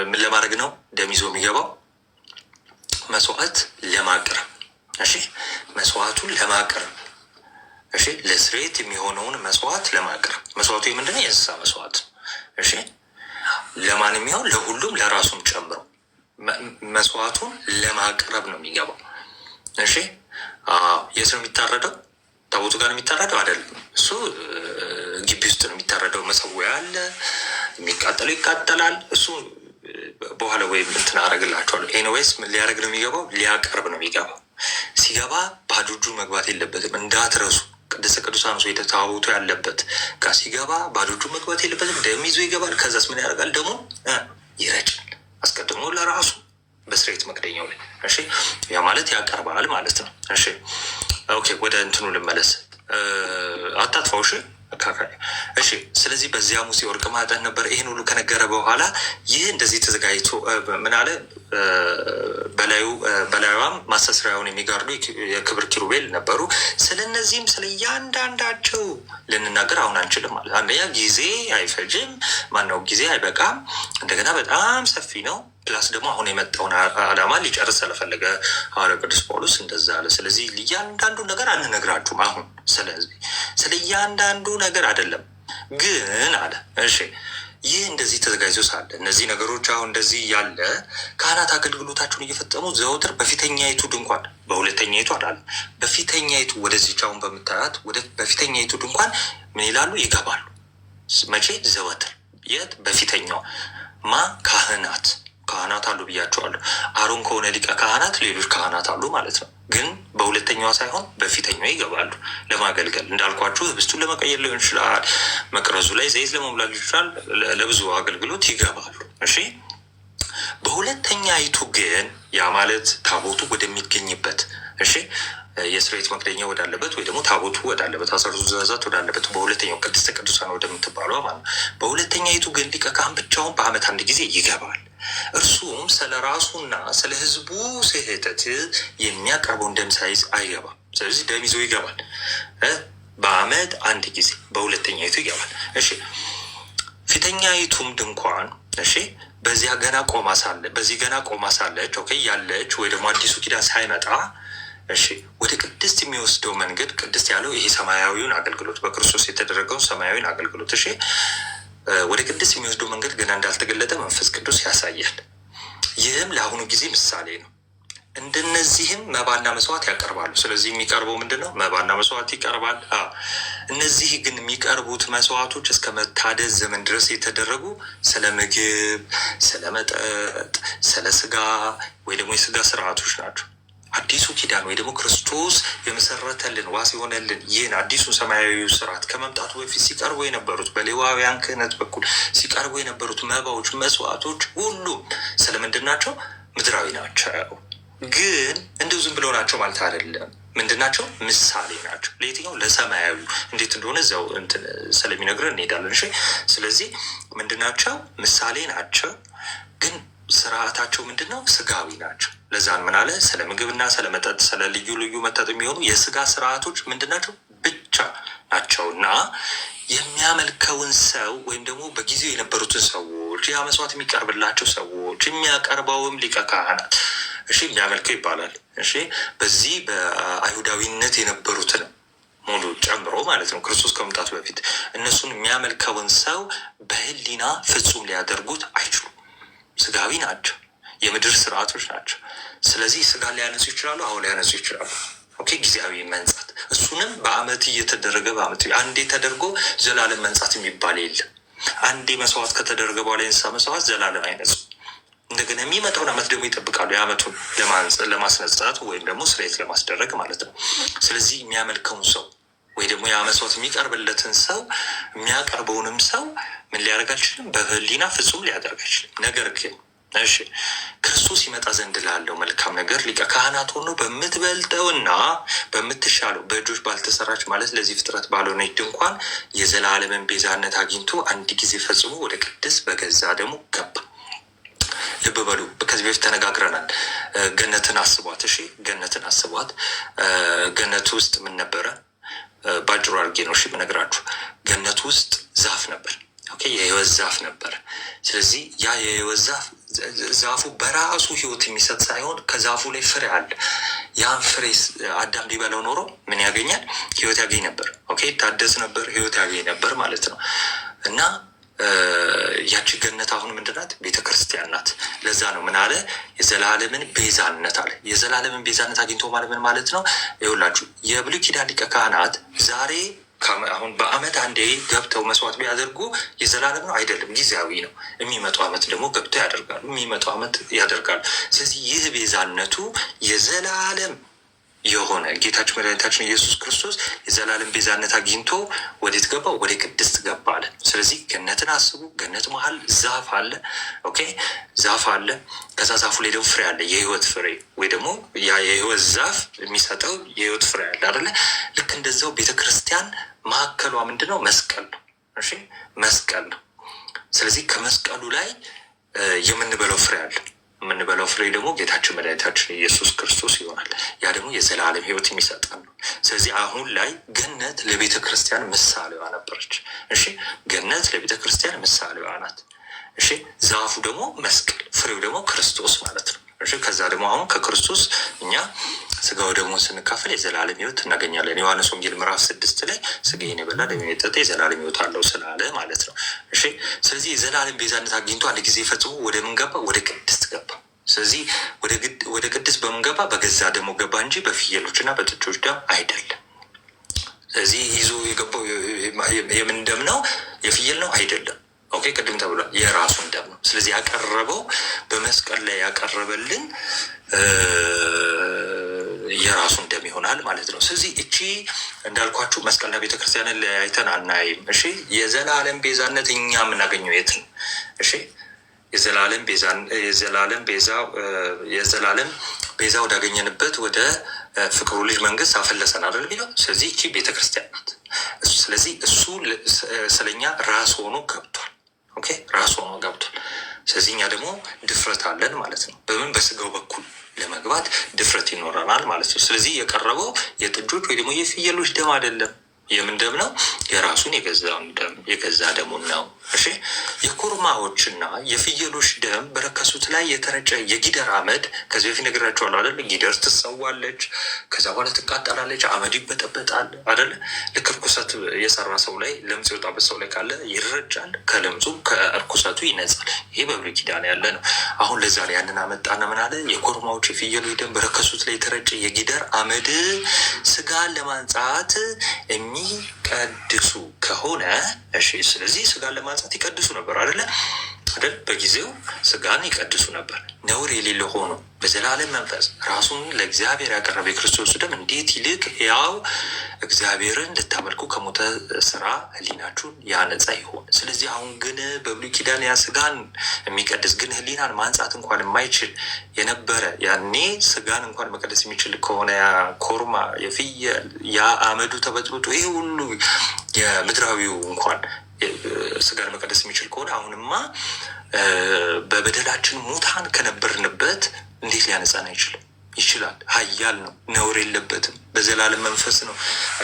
ምን ለማድረግ ነው ደም ይዞ የሚገባው? መስዋዕት ለማቅረብ እሺ፣ መስዋዕቱን ለማቅረብ እሺ፣ ለስርየት የሚሆነውን መስዋዕት ለማቅረብ መስዋዕቱ ምንድነው? የእንስሳ መስዋዕት እሺ፣ ለማን የሚሆን? ለሁሉም ለራሱም ጨምሮ መስዋዕቱን ለማቅረብ ነው የሚገባው። እሺ፣ የት ነው የሚታረደው? ታቦቱ ጋር ነው የሚታረደው አይደለም። እሱ ግቢ ውስጥ ነው የሚታረደው። መሰዊያ አለ፣ የሚቃጠለው ይቃጠላል። እሱ በኋላ ወይም እንትን አደርግላቸዋለሁ። ኤኒዌይስ ምን ሊያደርግ ነው የሚገባው? ሊያቀርብ ነው የሚገባው። ሲገባ ባዶ እጁን መግባት የለበትም እንዳትረሱ። ቅድስተ ቅዱሳን ሄደ ታቦቱ ያለበት ጋር ሲገባ ባዶ እጁን መግባት የለበትም። ደም ይዞ ይገባል። ከዛስ ምን ያደርጋል? ደግሞ ይረጫል። አስቀድሞ ለራሱ በስርየት መክደኛው ላይ እሺ፣ ያ ማለት ያቀርባል ማለት ነው። እሺ ኦኬ፣ ወደ እንትኑ ልመለስ። አታጥፋው እሺ አካካይ እሺ። ስለዚህ በዚያ ሙሴ ወርቅ ማዕጠን ነበር። ይህን ሁሉ ከነገረ በኋላ ይህ እንደዚህ ተዘጋጅቶ ምን አለ? በላዩም ማስተስሪያውን የሚጋርዱ የክብር ኪሩቤል ነበሩ። ስለነዚህም ስለ እያንዳንዳቸው ልንናገር አሁን አንችልም ማለት አንደኛ ጊዜ አይፈጅም፣ ማነው ጊዜ አይበቃም። እንደገና በጣም ሰፊ ነው። ፕላስ ደግሞ አሁን የመጣውን ዓላማ ሊጨርስ ስለፈለገ ሐዋርያው ቅዱስ ጳውሎስ እንደዛ አለ። ስለዚህ እያንዳንዱ ነገር አንነግራችሁም አሁን። ስለዚህ ስለ እያንዳንዱ ነገር አይደለም ግን አለ እሺ፣ ይህ እንደዚህ ተዘጋጅቶ ሳለ እነዚህ ነገሮች አሁን እንደዚህ ያለ ካህናት አገልግሎታቸውን እየፈጸሙ ዘወትር በፊተኛይቱ ድንኳን፣ በሁለተኛይቱ አላለም፣ በፊተኛይቱ ወደዚች አሁን በምታያት በፊተኛይቱ ድንኳን ምን ይላሉ? ይገባሉ። መቼ? ዘወትር። የት? በፊተኛው ካህናት አሉ ብያቸዋለሁ። አሮን ከሆነ ሊቀ ካህናት ሌሎች ካህናት አሉ ማለት ነው። ግን በሁለተኛዋ ሳይሆን በፊተኛዋ ይገባሉ ለማገልገል። እንዳልኳችሁ ህብስቱን ለመቀየር ሊሆን ይችላል፣ መቅረዙ ላይ ዘይት ለመሙላት ሊሆን ይችላል። ለብዙ አገልግሎት ይገባሉ። እሺ፣ በሁለተኛይቱ ግን ያ ማለት ታቦቱ ወደሚገኝበት እሺ፣ የስርየት መክደኛ ወዳለበት ወይ ደግሞ ታቦቱ ወዳለበት 12 ትእዛዛት ወዳለበት በሁለተኛው ቅድስተ ቅዱሳን ወደምትባለው ማለት ነው። በሁለተኛይቱ ግን ሊቀ ካህን ብቻውን በዓመት አንድ ጊዜ ይገባል። እርሱም ስለ ራሱና ስለ ህዝቡ ስህተት የሚያቀርበውን ደም ሳይዝ አይገባም። ስለዚህ ደም ይዞ ይገባል። በዓመት አንድ ጊዜ በሁለተኛይቱ ይገባል። እሺ፣ ፊተኛይቱም ድንኳን እሺ፣ በዚህ ገና ቆማ ሳለች ኦኬ ያለች ወይ ደግሞ አዲሱ ኪዳን ሳይመጣ እሺ፣ ወደ ቅድስት የሚወስደው መንገድ ቅድስት ያለው ይሄ ሰማያዊውን አገልግሎት በክርስቶስ የተደረገውን ሰማያዊውን አገልግሎት እሺ፣ ወደ ቅድስት የሚወስደው መንገድ ገና እንዳልተገለጠ መንፈስ ቅዱስ ያሳያል። ይህም ለአሁኑ ጊዜ ምሳሌ ነው። እንደነዚህም መባና መስዋዕት ያቀርባሉ። ስለዚህ የሚቀርበው ምንድን ነው? መባና መስዋዕት ይቀርባል። እነዚህ ግን የሚቀርቡት መስዋዕቶች እስከ መታደስ ዘመን ድረስ የተደረጉ ስለ ምግብ፣ ስለ መጠጥ፣ ስለ ስጋ ወይ ደግሞ የስጋ ስርዓቶች ናቸው። አዲሱ ኪዳን ወይ ደግሞ ክርስቶስ የመሰረተልን ዋስ የሆነልን ይህን አዲሱ ሰማያዊ ስርዓት ከመምጣቱ በፊት ሲቀርቡ የነበሩት በሌዋውያን ክህነት በኩል ሲቀርቡ የነበሩት መባዎች፣ መስዋዕቶች ሁሉ ስለምንድን ናቸው? ምድራዊ ናቸው። ግን እንደው ዝም ብለው ናቸው ማለት አይደለም። ምንድን ናቸው? ምሳሌ ናቸው። ለየትኛው? ለሰማያዊ። እንዴት እንደሆነ እዚያው ስለሚነግረን እንሄዳለን። እሺ፣ ስለዚህ ምንድን ናቸው? ምሳሌ ናቸው። ግን ስርዓታቸው ምንድን ነው? ስጋዊ ናቸው። ለዛን ምን አለ? ስለ ምግብና ስለ መጠጥ፣ ስለ ልዩ ልዩ መጠጥ የሚሆኑ የስጋ ስርዓቶች ምንድን ናቸው? ብቻ ናቸው። እና የሚያመልከውን ሰው ወይም ደግሞ በጊዜው የነበሩትን ሰዎች ያ መስዋዕት የሚቀርብላቸው ሰዎች የሚያቀርበውም ሊቀ ካህናት እሺ የሚያመልከው ይባላል። እሺ በዚህ በአይሁዳዊነት የነበሩትን ሙሉ ጨምሮ ማለት ነው ክርስቶስ ከመምጣቱ በፊት እነሱን የሚያመልከውን ሰው በህሊና ፍጹም ሊያደርጉት አይችሉም። ስጋዊ ናቸው፣ የምድር ስርዓቶች ናቸው። ስለዚህ ስጋ ሊያነሱ ይችላሉ፣ አሁን ሊያነሱ ይችላሉ። ኦኬ ጊዜያዊ መንጻት፣ እሱንም በአመት እየተደረገ በአመት አንዴ ተደርጎ ዘላለም መንጻት የሚባል የለም። አንዴ መስዋዕት ከተደረገ በኋላ የእንስሳ መስዋዕት ዘላለም አይነጹም። እንደገና የሚመጣውን አመት ደግሞ ይጠብቃሉ፣ የአመቱን ለማስነጻት ወይም ደግሞ ስርየት ለማስደረግ ማለት ነው። ስለዚህ የሚያመልከውን ሰው ወይ ደግሞ ያ መስዋዕት የሚቀርብለትን ሰው የሚያቀርበውንም ሰው ምን ሊያደርግ አይችልም? በህሊና ፍጹም ሊያደርግ አይችልም። ነገር ግን እሺ ክርስቶስ ይመጣ ዘንድ ላለው መልካም ነገር ሊቀ ካህናት ሆኖ በምትበልጠውና በምትሻለው በእጆች ባልተሰራች ማለት ለዚህ ፍጥረት ባልሆነች ድንኳን የዘላለምን ቤዛነት አግኝቶ አንድ ጊዜ ፈጽሞ ወደ ቅድስ በገዛ ደግሞ ገባ። ልብ በሉ፣ ከዚህ በፊት ተነጋግረናል። ገነትን አስቧት። እሺ ገነትን አስቧት። ገነት ውስጥ ምን ነበረ? ባጭሩ አድርጌ ነው እሺ የምነግራችሁ። ገነት ውስጥ ዛፍ ነበር። ኦኬ የህይወት ዛፍ ነበር። ስለዚህ ያ የህይወት ዛፍ ዛፉ በራሱ ህይወት የሚሰጥ ሳይሆን ከዛፉ ላይ ፍሬ አለ። ያን ፍሬ አዳም ሊበላው ኖሮ ምን ያገኛል? ህይወት ያገኝ ነበር። ኦኬ ይታደስ ነበር፣ ህይወት ያገኝ ነበር ማለት ነው። እና ያቺ ገነት አሁን ምንድናት? ቤተክርስቲያን ናት። ለዛ ነው ምን አለ? የዘላለምን ቤዛነት አለ። የዘላለምን ቤዛነት አግኝቶ ማለት ምን ማለት ነው? ይኸውላችሁ የብሉይ ኪዳን ሊቀ ካህናት ዛሬ አሁን በአመት አንዴ ገብተው መስዋዕት ቢያደርጉ የዘላለም ነው አይደለም፣ ጊዜያዊ ነው። የሚመጣው አመት ደግሞ ገብተው ያደርጋሉ፣ የሚመጣው አመት ያደርጋሉ። ስለዚህ ይህ ቤዛነቱ የዘላለም የሆነ ጌታችን መድኃኒታችን ኢየሱስ ክርስቶስ የዘላለም ቤዛነት አግኝቶ ወዴት ገባ? ወደ ቅድስት ገባ አለ። ስለዚህ ገነትን አስቡ። ገነት መሀል ዛፍ አለ። ኦኬ ዛፍ አለ። ከዛ ዛፉ ላይ ደግሞ ፍሬ አለ፣ የህይወት ፍሬ ወይ ደግሞ ያ የህይወት ዛፍ የሚሰጠው የህይወት ፍሬ አለ አይደለ? ልክ እንደዛው ቤተክርስቲያን ማዕከሏ ምንድን ነው? መስቀል ነው። እሺ መስቀል ነው። ስለዚህ ከመስቀሉ ላይ የምንበላው ፍሬ አለ። የምንበላው ፍሬ ደግሞ ጌታችን መድኃኒታችን ኢየሱስ ክርስቶስ ይሆናል። ያ ደግሞ የዘላለም ህይወት የሚሰጠን ነው። ስለዚህ አሁን ላይ ገነት ለቤተ ክርስቲያን ምሳሌዋ ነበረች። እሺ ገነት ለቤተ ክርስቲያን ምሳሌዋ ናት። እሺ ዛፉ ደግሞ መስቀል፣ ፍሬው ደግሞ ክርስቶስ ማለት ነው። እሺ ከዛ ደግሞ አሁን ከክርስቶስ እኛ ስጋው ደግሞ ስንካፈል የዘላለም ህይወት እናገኛለን። ዮሐንስ ወንጌል ምዕራፍ 6 ላይ ስጋዬን የበላ ደሜን የጠጣ የዘላለም ህይወት አለው ስላለ ማለት ነው። እሺ ስለዚህ የዘላለም ቤዛነት አግኝቶ አንድ ጊዜ ፈጽሞ ወደ ምን ገባ? ወደ ቅድስት ገባ። ስለዚህ ወደ ቅድስት በምን ገባ? በገዛ ደሙ ገባ እንጂ በፍየሎች እና በጥጆች ደም አይደለም። ስለዚህ ይዞ የገባው የምን ደም ነው? የፍየል ነው አይደለም። ኦኬ ቅድም ተብሏል፣ የራሱን ደም ነው። ስለዚህ ያቀረበው በመስቀል ላይ ያቀረበልን የራሱን ደም ይሆናል ማለት ነው። ስለዚህ እቺ እንዳልኳችሁ መስቀልና ቤተክርስቲያንን ለያይተን አናይም። እሺ የዘላለም ቤዛነት እኛ የምናገኘው የት ነው? እሺ የዘላለም ቤዛ ወዳገኘንበት ወደ ፍቅሩ ልጅ መንግስት አፈለሰን አይደል ቢለው። ስለዚህ እቺ ቤተክርስቲያን ናት። ስለዚህ እሱ ስለኛ ራስ ሆኖ ገብቷል። ኦኬ ራስ ሆኖ ገብቷል። ስለዚህ እኛ ደግሞ ድፍረት አለን ማለት ነው። በምን? በስጋው በኩል ለመግባት ድፍረት ይኖረናል ማለት ነው። ስለዚህ የቀረበው የጥጆች ወይ ደግሞ የፍየሎች ደም አይደለም። የምን ደም ነው? የራሱን የገዛ ደሙን ነው። እሺ የኮርማዎችና የፍየሎች ደም በረከሱት ላይ የተረጨ የጊደር አመድ ከዚህ በፊት ነግራቸዋለሁ አይደለ? ጊደር ትሰዋለች፣ ከዛ በኋላ ትቃጠላለች፣ አመድ ይበጠበጣል አይደለ? ልክ እርኩሰት የሰራ ሰው ላይ ለምጽ የወጣበት ሰው ላይ ካለ ይረጫል፣ ከለምጹ ከእርኩሰቱ ይነጻል። ይሄ በብሉይ ኪዳን ያለ ነው። አሁን ለዛ ላይ ያንን አመጣና ምን አለ? የኮርማዎች የፍየሎች ደም በረከሱት ላይ የተረጨ የጊደር አመድ ስጋን ለማንጻት የሚቀድሱ ከሆነ እሺ፣ ስለዚህ ስጋን ለማንጻት ይቀድሱ ነበር አይደለ? በጊዜው ስጋን ይቀድሱ ነበር። ነውር የሌለ ሆኖ በዘላለም መንፈስ ራሱን ለእግዚአብሔር ያቀረበ የክርስቶስ ደም እንዴት ይልቅ ያው እግዚአብሔርን እንድታመልኩ ከሞተ ስራ ህሊናችሁን ያነጻ ይሆን። ስለዚህ አሁን ግን በብሉይ ኪዳን ያ ስጋን የሚቀድስ ግን ህሊናን ማንጻት እንኳን የማይችል የነበረ ያኔ ስጋን እንኳን መቀደስ የሚችል ከሆነ ያ ኮርማ የፍየል ያ አመዱ ተበጥብጦ ይሄ ሁሉ የምድራዊው እንኳን ስጋን መቀደስ የሚችል ከሆነ አሁንማ በበደላችን ሙታን ከነበርንበት እንዴት ሊያነጻን አይችልም? ይችላል። ኃያል ነው። ነውር የለበትም። በዘላለም መንፈስ ነው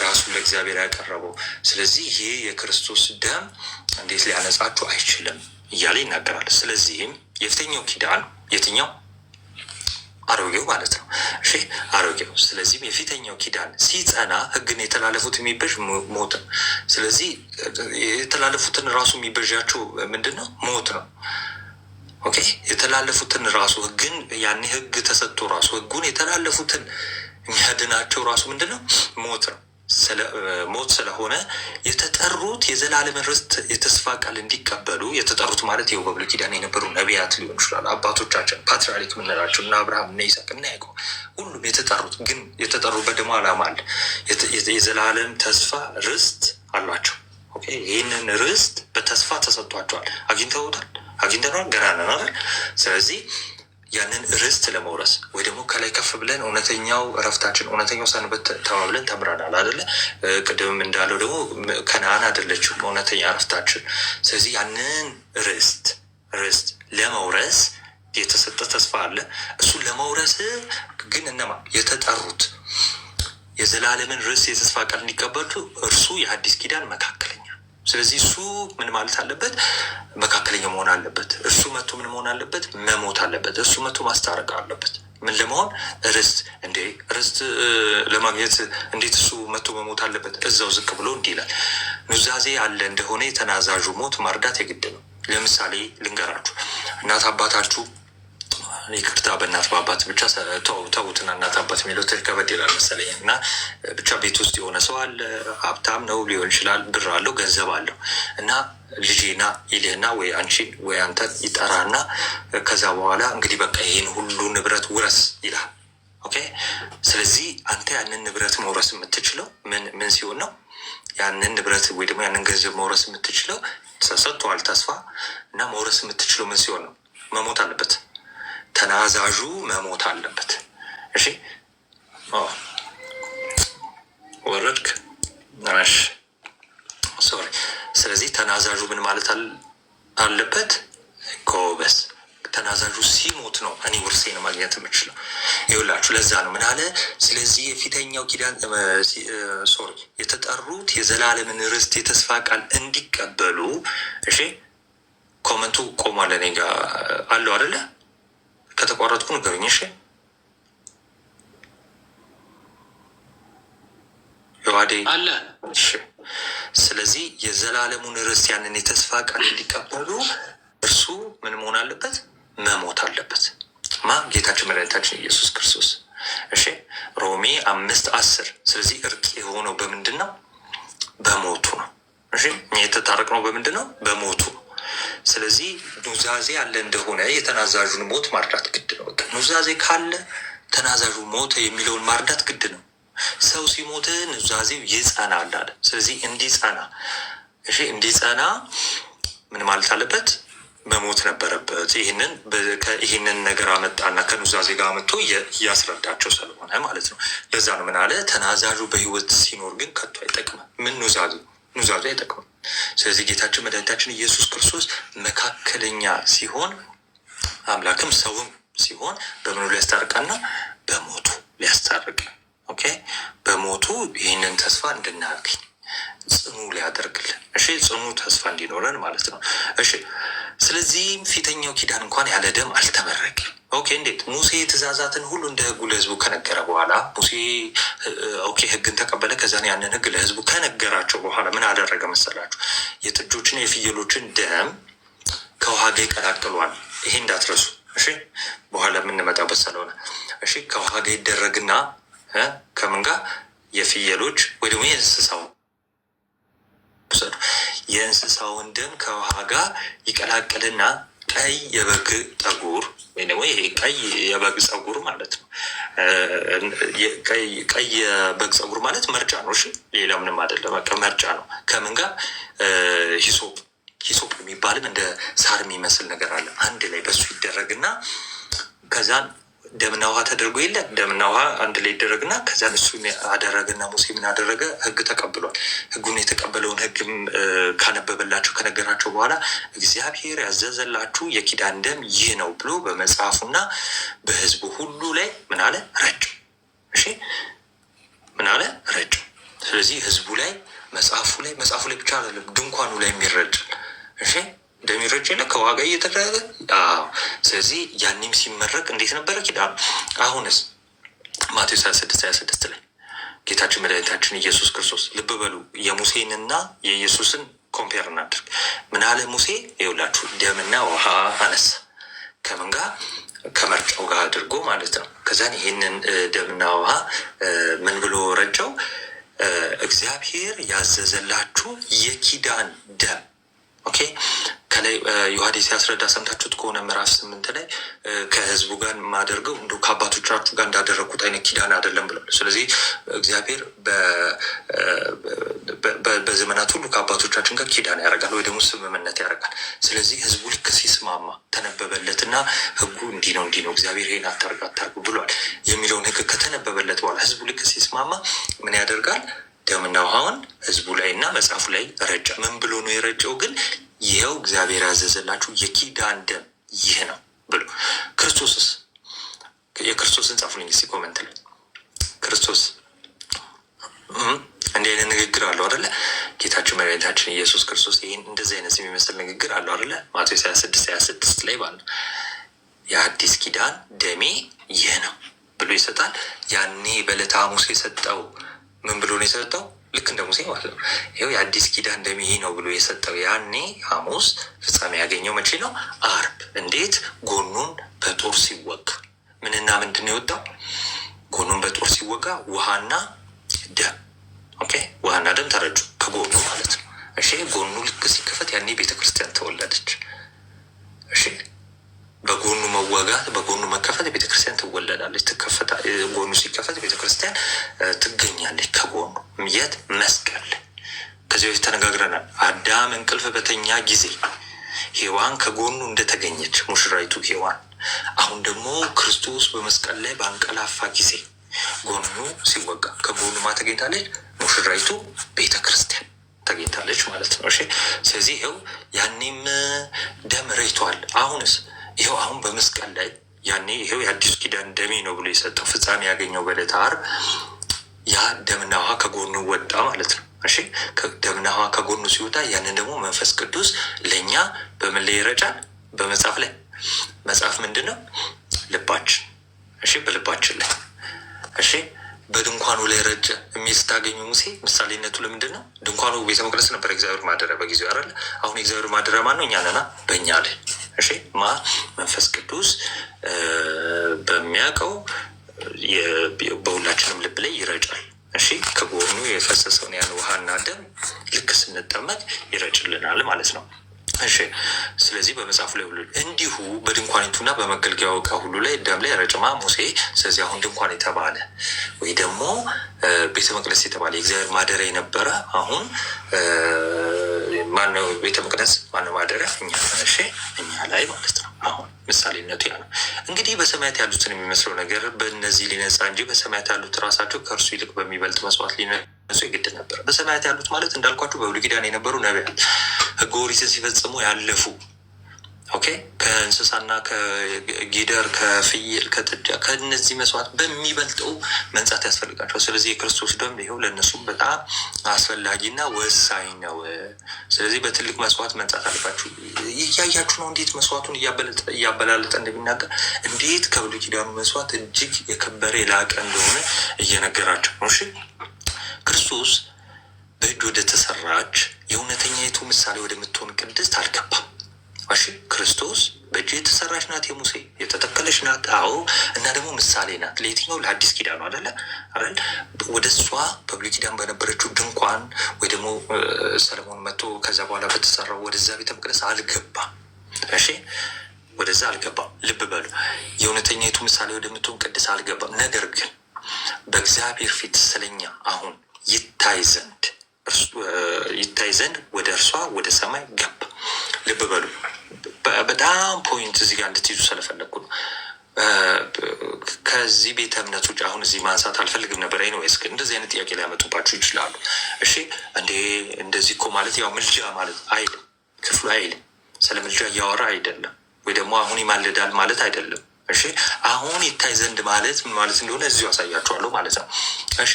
ራሱን ለእግዚአብሔር ያቀረበው። ስለዚህ ይሄ የክርስቶስ ደም እንዴት ሊያነጻችሁ አይችልም እያለ ይናገራል። ስለዚህም የፊተኛው ኪዳን የትኛው? አሮጌው ማለት ነው። እሺ አሮጌው። ስለዚህም የፊተኛው ኪዳን ሲጸና ህግን የተላለፉት የሚበዥ ሞት ነው። ስለዚህ የተላለፉትን ራሱ የሚበዣቸው ምንድን ነው? ሞት ነው። ኦኬ የተላለፉትን ራሱ ህግን ያኔ ህግ ተሰጥቶ ራሱ ህጉን የተላለፉትን የሚያድናቸው ራሱ ምንድን ነው? ሞት ነው። ሞት ስለሆነ የተጠሩት የዘላለምን ርስት የተስፋ ቃል እንዲቀበሉ የተጠሩት ማለት ይኸው በብሉይ ኪዳን የነበሩ ነቢያት ሊሆን ይችላል፣ አባቶቻችን ፓትርያርክ የምንላቸው እና አብርሃም እና ይስሐቅ እና ያዕቆብ ሁሉም የተጠሩት ግን የተጠሩበት ደግሞ ዓላማ አለ። የዘላለም ተስፋ ርስት አሏቸው። ይህንን ርስት በተስፋ ተሰጥቷቸዋል። አግኝተነዋል፣ ገና ነን አይደል? ስለዚህ ያንን ርስት ለመውረስ ወይ ደግሞ ከላይ ከፍ ብለን እውነተኛው እረፍታችን እውነተኛው ሰንበት ተባብለን ተምረናል አይደለ? ቅድምም እንዳለው ደግሞ ከነዓን አይደለችም እውነተኛ እረፍታችን። ስለዚህ ያንን ርስት ለመውረስ የተሰጠ ተስፋ አለ። እሱን ለመውረስ ግን እነማ የተጠሩት የዘላለምን ርስት የተስፋ ቃል እንዲቀበሉ እርሱ የአዲስ ኪዳን መካከለኛ ስለዚህ እሱ ምን ማለት አለበት? መካከለኛ መሆን አለበት። እሱ መቶ ምን መሆን አለበት? መሞት አለበት። እሱ መቶ ማስታረቅ አለበት። ምን ለመሆን? ርስት። እንዴ ርስት ለማግኘት እንዴት እሱ መቶ መሞት አለበት? እዛው ዝቅ ብሎ እንዲህ ይላል፣ ኑዛዜ አለ እንደሆነ የተናዛዡ ሞት ማርዳት የግድ ነው። ለምሳሌ ልንገራችሁ፣ እናት አባታችሁ ይቅርታ በእናት በአባት ብቻ ተውትና እናት አባት የሚለው ከበድ ይላል መሰለኝ። እና ብቻ ቤት ውስጥ የሆነ ሰው አለ፣ ሀብታም ነው ሊሆን ይችላል፣ ብር አለው፣ ገንዘብ አለው እና ልጄና ይልህና ወይ አንቺን ወይ አንተን ይጠራና ከዛ በኋላ እንግዲህ በቃ ይህን ሁሉ ንብረት ውረስ ይላል። ኦኬ። ስለዚህ አንተ ያንን ንብረት መውረስ የምትችለው ምን ሲሆን ነው? ያንን ንብረት ወይ ደግሞ ያንን ገንዘብ መውረስ የምትችለው ሰጥተዋል ተስፋ እና መውረስ የምትችለው ምን ሲሆን ነው? መሞት አለበት። ተናዛዡ መሞት አለበት። እሺ ወረድክ ናሽ ሶሪ። ስለዚህ ተናዛዡ ምን ማለት አለበት? ጎበስ። ተናዛዡ ሲሞት ነው እኔ ውርሴን ማግኘት የምችለው። ይኸውላችሁ ለዛ ነው ምን አለ? ስለዚህ የፊተኛው ኪዳን የተጠሩት የዘላለምን ርስት የተስፋ ቃል እንዲቀበሉ። እሺ ኮመንቱ ቆሟል እኔ ጋ አለው አይደለ? ከተቋረጥኩ ንገሩኝ። እሺ የዋዴ አለ። እሺ ስለዚህ የዘላለሙን ርስት ያንን የተስፋ ቃል እንዲቀበሉ እርሱ ምን መሆን አለበት? መሞት አለበት። ጌታችን መድኃኒታችን ኢየሱስ ክርስቶስ። እሺ ሮሜ 5:10 ስለዚህ እርቅ የሆነው በምንድን ነው? በሞቱ ነው። እሺ እኛ የተታረቅነው በምንድን ነው? በሞቱ ነው። ስለዚህ ኑዛዜ አለ እንደሆነ የተናዛዡን ሞት ማርዳት ግድ ነው። ኑዛዜ ካለ ተናዛዡ ሞተ የሚለውን ማርዳት ግድ ነው። ሰው ሲሞት ኑዛዜው ይጸናል አለ። ስለዚህ እንዲጸና እንዲጸና ምን ማለት አለበት? መሞት ነበረበት። ይህንን ነገር አመጣና ከኑዛዜ ጋር አመጥቶ እያስረዳቸው ስለሆነ ማለት ነው። ለዛ ነው ምን አለ? ተናዛዡ በህይወት ሲኖር ግን ከቶ አይጠቅምም። ምን ኑዛዜ አይጠቅምም። ስለዚህ ጌታችን መድኃኒታችን ኢየሱስ ክርስቶስ መካከለኛ ሲሆን አምላክም ሰውም ሲሆን በምኑ ሊያስታርቀና? በሞቱ ሊያስታርቅ። ኦኬ በሞቱ ይህንን ተስፋ እንድናገኝ ጽኑ ሊያደርግልን። እሺ ጽኑ ተስፋ እንዲኖረን ማለት ነው። እሺ ስለዚህም ፊተኛው ኪዳን እንኳን ያለ ደም አልተመረቀም። ኦኬ እንዴት? ሙሴ ትእዛዛትን ሁሉ እንደ ህጉ ለህዝቡ ከነገረ በኋላ ሙሴ ህግን ተቀበለ። ከዛን ያንን ህግ ለህዝቡ ከነገራቸው በኋላ ምን አደረገ መሰላችሁ? የጥጆችን የፍየሎችን ደም ከውሃ ጋር ይቀላቅሏል። ይሄ እንዳትረሱ እሺ፣ በኋላ የምንመጣበት ስለሆነ እሺ። ከውሃ ጋር ይደረግና ከምን ጋር? የፍየሎች ወይ ደግሞ የእንስሳውን ደም ከውሃ ጋር ይቀላቅልና ቀይ የበግ ጠጉር ወይ ደግሞ ይሄ ቀይ የበግ ጸጉር ማለት ነው። ቀይ የበግ ጸጉር ማለት መርጫ ነው። እሺ ሌላ ምንም አይደለም። በቃ መርጫ ነው። ከምን ጋር? ሂሶፕ የሚባልም እንደ ሳር የሚመስል ነገር አለ። አንድ ላይ በሱ ይደረግና ከዛን ደምና ውሃ ተደርጎ የለ ደምና ውሃ አንድ ላይ ይደረግና ከዛን እሱ አደረገና ሙሴ ምን አደረገ? ህግ ተቀብሏል። ህጉን የተቀበለውን ህግም ካነበበላቸው ከነገራቸው በኋላ እግዚአብሔር ያዘዘላችሁ የኪዳን ደም ይህ ነው ብሎ በመጽሐፉና በህዝቡ ሁሉ ላይ ምን አለ? ረጨው። እሺ ምን አለ? ረጨው። ስለዚህ ህዝቡ ላይ መጽሐፉ ላይ ብቻ አይደለም ድንኳኑ ላይ የሚረጭ እሺ እንደሚረጭ የለ ከዋጋ እየተደረገ ስለዚህ ያኔም ሲመረቅ እንዴት ነበረ ኪዳኑ? አሁንስ ማቴዎስ 26 ላይ ጌታችን መድኃኒታችን ኢየሱስ ክርስቶስ ልብ በሉ፣ የሙሴንና የኢየሱስን ኮምፔር እናድርግ። ምን አለ ሙሴ? ይኸውላችሁ ደምና ውሃ አነሳ። ከምን ጋር? ከመርጫው ጋር አድርጎ ማለት ነው። ከዛን ይሄንን ደምና ውሃ ምን ብሎ ረጨው? እግዚአብሔር ያዘዘላችሁ የኪዳን ደም። ኦኬ ከላይ ዮሐንስ ሲያስረዳ ሰምታችሁት ከሆነ ምዕራፍ 8 ላይ ከህዝቡ ጋር ማደርገው እንደ ከአባቶቻችሁ ጋር እንዳደረግኩት አይነት ኪዳን አይደለም ብሏል። ስለዚህ እግዚአብሔር በዘመናት ሁሉ ከአባቶቻችን ጋር ኪዳን ያደርጋል ወይ ደግሞ ስምምነት ያደርጋል። ስለዚህ ህዝቡ ልክ ሲስማማ ተነበበለትና ህጉ እንዲህ ነው እግዚአብሔር ይሄን አታርጉ ብሏል የሚለውን ህግ ከተነበበለት በኋላ ህዝቡ ልክ ሲስማማ ምን ያደርጋል? ደምና ውሃውን ህዝቡ ላይ እና መጽሐፉ ላይ ረጨ። ምን ብሎ ነው የረጨው ግን? ይኸው እግዚአብሔር ያዘዘላችሁ የኪዳን ደም ይህ ነው ብሎ። ክርስቶስስ? የክርስቶስን ጻፉልኝ እስኪ ኮመንት ላይ። ክርስቶስ እንዲህ አይነት ንግግር አለው አይደለ? ጌታችን መድኃኒታችን ኢየሱስ ክርስቶስ ይህን እንደዚህ አይነት የሚመስል ንግግር አለው አይደለ? ማቴዎስ 26 ላይ ባለ የአዲስ ኪዳን ደሜ ይህ ነው ብሎ ይሰጣል። ያኔ በዕለተ ሐሙስ የሰጠው ምን ብሎ ነው የሰጠው? ልክ እንደ ሙሴ ማለት ነው። ይኸው የአዲስ ኪዳን ደሜ ይህ ነው ብሎ የሰጠው ያኔ ሐሙስ ፍጻሜ ያገኘው መቼ ነው? አርብ። እንዴት? ጎኑን በጦር ሲወጋ። ምንና ምንድን ነው የወጣው? ጎኑን በጦር ሲወጋ ውሃና ደም። ኦኬ፣ ውሃና ደም ተረጩ ከጎኑ ማለት ነው። እሺ፣ ጎኑ ልክ ሲከፈት ያኔ ቤተክርስቲያን ተወለደች። እሺ፣ በጎኑ መወጋት በጎኑ መከፈት ቤተክርስቲያን ትወለዳለች። ጎኑ ሲከፈት ቤተክርስቲያን ትገኛለች ከጎኑ። የት? መስቀል። ከዚህ በፊት ተነጋግረናል። አዳም እንቅልፍ በተኛ ጊዜ ሔዋን ከጎኑ እንደተገኘች ሙሽራይቱ ሔዋን፣ አሁን ደግሞ ክርስቶስ በመስቀል ላይ በአንቀላፋ ጊዜ ጎኑ ሲወጋ ከጎኑ ማ ተገኝታለች? ሙሽራይቱ ቤተ ክርስቲያን ተገኝታለች ማለት ነው። እሺ፣ ስለዚህ ይኸው ያኔም ደም ረጭቷል። አሁንስ ይኸው አሁን በመስቀል ላይ ያኔ ይኸው የአዲሱ ኪዳን ደሜ ነው ብሎ የሰጠው ፍጻሜ ያገኘው በዕለተ ዓርብ ያ ደምና ውሃ ከጎኑ ወጣ ማለት ነው። እሺ፣ ደምና ውሃ ከጎኑ ሲወጣ ያንን ደግሞ መንፈስ ቅዱስ ለእኛ በምን ላይ ይረጫል? በመጽሐፍ ላይ። መጽሐፍ ምንድን ነው? ልባችን። እሺ፣ በልባችን ላይ። እሺ፣ በድንኳኑ ላይ ረጨ የሚል ስታገኙ ሙሴ ምሳሌነቱ ለምንድን ነው? ድንኳኑ ቤተ መቅደስ ነበር፣ እግዚአብሔር ማደሪያ በጊዜው አይደለ? አሁን የእግዚአብሔር ማደሪያ ማን ነው? እኛ ነና፣ በእኛ ላይ። እሺ፣ መንፈስ ቅዱስ በሚያውቀው በሁላችንም ልብ ላይ ይረጫል። እሺ፣ ከጎኑ የፈሰሰውን ያን ውሃና ደም ልክ ስንጠመቅ ይረጭልናል ማለት ነው። እሺ፣ ስለዚህ በመጽሐፉ ላይ ሁሉ እንዲሁ በድንኳኒቱና በመገልገያው ዕቃ ሁሉ ላይ ደም ላይ ረጭማ ሙሴ። ስለዚህ አሁን ድንኳን የተባለ ወይ ደግሞ ቤተ መቅደስ የተባለ የእግዚአብሔር ማደሪያ የነበረ አሁን ማነው? ቤተ መቅደስ ማነው ማደሪያ? እኛ። እሺ፣ እኛ ላይ ማለት ነው። አሁን ምሳሌነቱ ያ ነው። እንግዲህ በሰማያት ያሉትን የሚመስለው ነገር በእነዚህ ሊነጻ እንጂ በሰማያት ያሉት ራሳቸው ከእርሱ ይልቅ በሚበልጥ መስዋዕት ሊነጹ የግድ ነበር። በሰማያት ያሉት ማለት እንዳልኳቸው በብሉይ ኪዳን የነበሩ ነቢያት ሕገ ኦሪትን ሲፈጽሙ ያለፉ። ኦኬ፣ ከእንስሳና ከጊደር ከፍየል ከጥጃ ከእነዚህ መስዋዕት በሚበልጠው መንጻት ያስፈልጋቸው። ስለዚህ የክርስቶስ ደም ይኸው ለእነሱም በጣም አስፈላጊና ወሳኝ ነው። ስለዚህ በትልቅ መስዋዕት መንጻት አለባችሁ። እያያችሁ ነው እንዴት መስዋዕቱን እያበላለጠ እንደሚናገር፣ እንዴት ከብሉይ ኪዳኑ መስዋዕት እጅግ የከበረ የላቀ እንደሆነ እየነገራቸው ነው። እሺ፣ ክርስቶስ በእጅ ወደ ተሰራች የእውነተኛይቱ ምሳሌ ወደምትሆን ቅድስት አልገባም። እሺ፣ ክርስቶስ በእጅ የተሰራች ናት፣ የሙሴ የተተከለች ናት። አዎ፣ እና ደግሞ ምሳሌ ናት። ለየትኛው? ለአዲስ ኪዳኑ አይደለ? ወደ እሷ በብሉይ ኪዳን በነበረችው ድንኳን ወይ ደግሞ ሰለሞን መጥቶ ከዛ በኋላ በተሰራው ወደዛ ቤተ መቅደስ አልገባም። እሺ፣ ወደዛ አልገባም። ልብ በሉ፣ የእውነተኛይቱ ምሳሌ ወደምትሆን ቅድስት አልገባም። ነገር ግን በእግዚአብሔር ፊት ስለኛ አሁን ይታይ ዘንድ ወደ እርሷ ወደ ሰማይ ገባ። ልብ በሉ፣ በጣም ፖይንት እዚህ ጋር እንድትይዙ ስለፈለግኩ ነው። ከዚህ ቤተ እምነት ውጭ አሁን እዚህ ማንሳት አልፈልግም ነበር። ኤኒዌይስ ግን እንደዚህ አይነት ጥያቄ ሊያመጡባችሁ ይችላሉ። እሺ፣ እንደዚህ እኮ ማለት ያው ምልጃ ማለት አይልም፣ ክፍሉ አይልም። ስለ ምልጃ እያወራ አይደለም፣ ወይ ደግሞ አሁን ይማልዳል ማለት አይደለም። እሺ፣ አሁን ይታይ ዘንድ ማለት ምን ማለት እንደሆነ እዚሁ አሳያችኋለሁ ማለት ነው። እሺ፣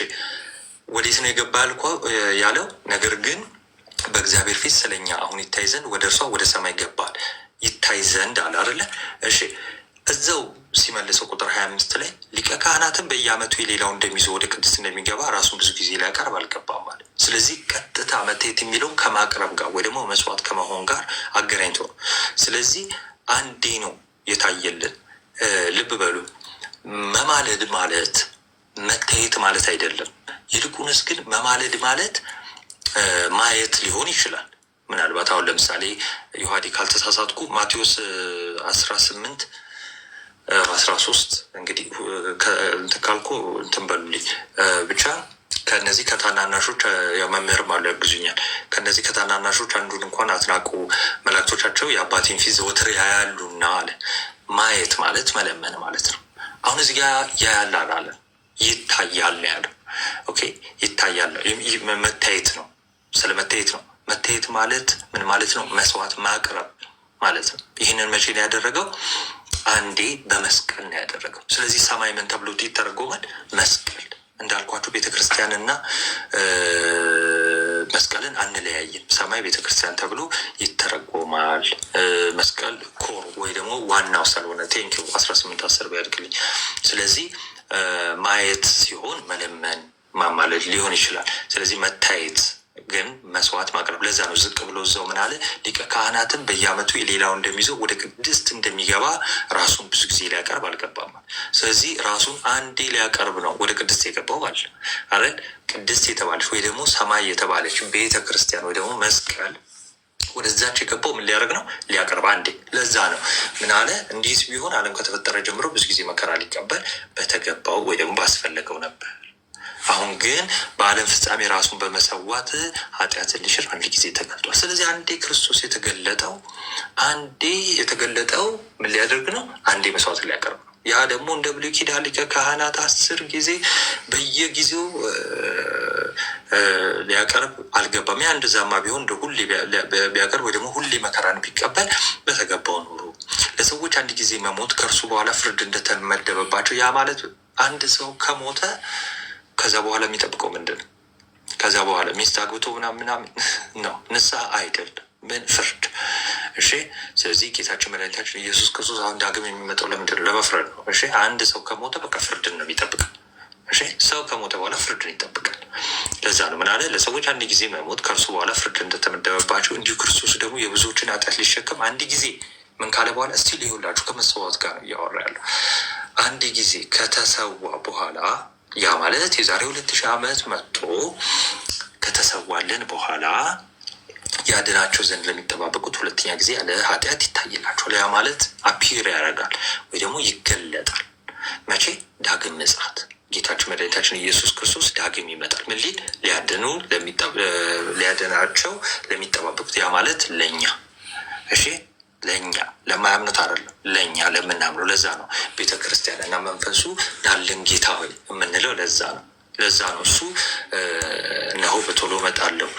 ወዴት ነው የገባ ያለው? ነገር ግን በእግዚአብሔር ፊት ስለኛ አሁን ይታይ ዘንድ ወደ እርሷ ወደ ሰማይ ገባል። ይታይ ዘንድ አለ አይደለ? እሺ፣ እዛው ሲመልሰው ቁጥር 25 ላይ ሊቀ ካህናትን በየዓመቱ የሌላው እንደሚይዘው ወደ ቅድስት እንደሚገባ ራሱን ብዙ ጊዜ ሊያቀርብ አልገባም ማለት። ስለዚህ ቀጥታ መታየት የሚለውን ከማቅረብ ጋር ወይ ደግሞ መስዋዕት ከመሆን ጋር አገናኝቶ ነው። ስለዚህ አንዴ ነው የታየልን። ልብ በሉ፣ መማለድ ማለት መታየት ማለት አይደለም። ይልቁንስ ግን መማለድ ማለት ማየት ሊሆን ይችላል። ምናልባት አሁን ለምሳሌ ዮሐዴ ካልተሳሳትኩ ማቴዎስ 18:13 እንግዲህ ካልኩ እንትን በሉልኝ ብቻ ከነዚህ ከታናናሾች መምህርም አሉ ያግዙኛል። ከነዚህ ከታናናሾች አንዱን እንኳን አትናቁ፣ መላእክቶቻቸው የአባቴን ፊት ዘወትር ያያሉና አለ። ማየት ማለት መለመን ማለት ነው። አሁን እዚህ ጋር ያያል አላለ፣ ይታያል ያለው። ኦኬ፣ ይታያል መታየት ነው። ስለ መታየት ነው። መታየት ማለት ምን ማለት ነው? መስዋዕት ማቅረብ ማለት ነው። ይህንን መቼ ነው ያደረገው? አንዴ በመስቀል ነው ያደረገው። ስለዚህ ሰማይ ምን ተብሎ ይተረጎማል? መስቀል። እንዳልኳቸው ቤተክርስቲያንና መስቀልን አንለያይም። ሰማይ ቤተክርስቲያን ተብሎ ይተረጎማል። መስቀል ኮር ወይ ደግሞ ዋናው ስለሆነ ቴንኪው 18 ቢያድግልኝ። ስለዚህ ማየት ሲሆን መለመን ማማለድ ሊሆን ይችላል። ስለዚህ መታየት ግን መስዋዕት ማቅረብ። ለዛ ነው ዝቅ ብሎ እዛው ምን አለ ሊቀ ካህናትን በየዓመቱ የሌላው እንደሚይዘው ወደ ቅድስት እንደሚገባ ራሱን ብዙ ጊዜ ሊያቀርብ አልገባም። ስለዚህ ራሱን አንዴ ሊያቀርብ ነው ወደ ቅድስት የገባው አለ አይደል? ቅድስት የተባለች ወይ ደግሞ ሰማይ የተባለች ቤተ ክርስቲያን ወይ ደግሞ መስቀል ወደዛች የገባው ምን ሊያደርግ ነው? ሊያቀርብ አንዴ። ለዛ ነው ምን አለ እንዲህ ቢሆን ዓለም ከተፈጠረ ጀምሮ ብዙ ጊዜ መከራ ሊቀበል በተገባው ወይ ደግሞ ባስፈለገው ነበር። አሁን ግን በዓለም ፍጻሜ ራሱን በመሰዋት ኃጢአትን ሊሽር አንድ ጊዜ ተገልጧል። ስለዚህ አንዴ ክርስቶስ የተገለጠው ምን ሊያደርግ ነው? አንዴ መስዋዕት ሊያቀርብ ነው። ያ ደግሞ እንደ ብሉይ ኪዳን ሊቀ ካህናት 10 ጊዜ በየጊዜው ሊያቀርብ አልገባም። ያ እንደዛማ ቢሆን እንደ ሁሌ ቢያቀርብ ወይ ደግሞ ሁሌ መከራን ቢቀበል በተገባው ኖሮ። ለሰዎች አንድ ጊዜ መሞት ከእርሱ በኋላ ፍርድ እንደተመደበባቸው፣ ያ ማለት አንድ ሰው ከሞተ ከዛ በኋላ የሚጠብቀው ምንድን ነው? ከዛ በኋላ ሚስት አግብቶ ምናምን ነው? ንስሐ አይደለም፣ ምን ፍርድ። እሺ፣ ስለዚህ ጌታችን መድኃኒታችን ኢየሱስ ክርስቶስ አሁን ዳግም የሚመጣው ለምንድን ነው? ለመፍረድ ነው። እሺ፣ አንድ ሰው ከሞተ በቃ ፍርድን ነው የሚጠብቃል። እሺ፣ ሰው ከሞተ በኋላ ፍርድን ይጠብቃል። ለዛ ነው ምን አለ? ለሰዎች አንድ ጊዜ መሞት ከእርሱ በኋላ ፍርድ እንደተመደበባቸው እንዲሁ ክርስቶስ ደግሞ የብዙዎችን ኃጢአት ሊሸከም አንድ ጊዜ ምን ካለ በኋላ እስቲ ሊሆላችሁ ከመሰዋት ጋር እያወራ ያለው አንድ ጊዜ ከተሰዋ በኋላ ያ ማለት የዛሬ 2000 ዓመት መጥቶ ከተሰዋልን በኋላ ያድናቸው ዘንድ ለሚጠባበቁት ሁለተኛ ጊዜ ያለ ኃጢአት ይታይላቸዋል። ያ ማለት አፒር ያደርጋል ወይ ደግሞ ይገለጣል። መቼ? ዳግም ምጽአት። ጌታችን መድኃኒታችን ኢየሱስ ክርስቶስ ዳግም ይመጣል። ምን ሊል? ሊያድናቸው ለሚጠባበቁት። ያ ማለት ለእኛ። እሺ፣ ለእኛ ለማያምኑት አይደለም፣ ለእኛ ለምናምነው። ለዛ ነው ቤተ ክርስቲያን እና መንፈሱ ያለን ጌታ ሆይ የምንለው። ለዛ ነው እሱ እነሆ በቶሎ እመጣለሁ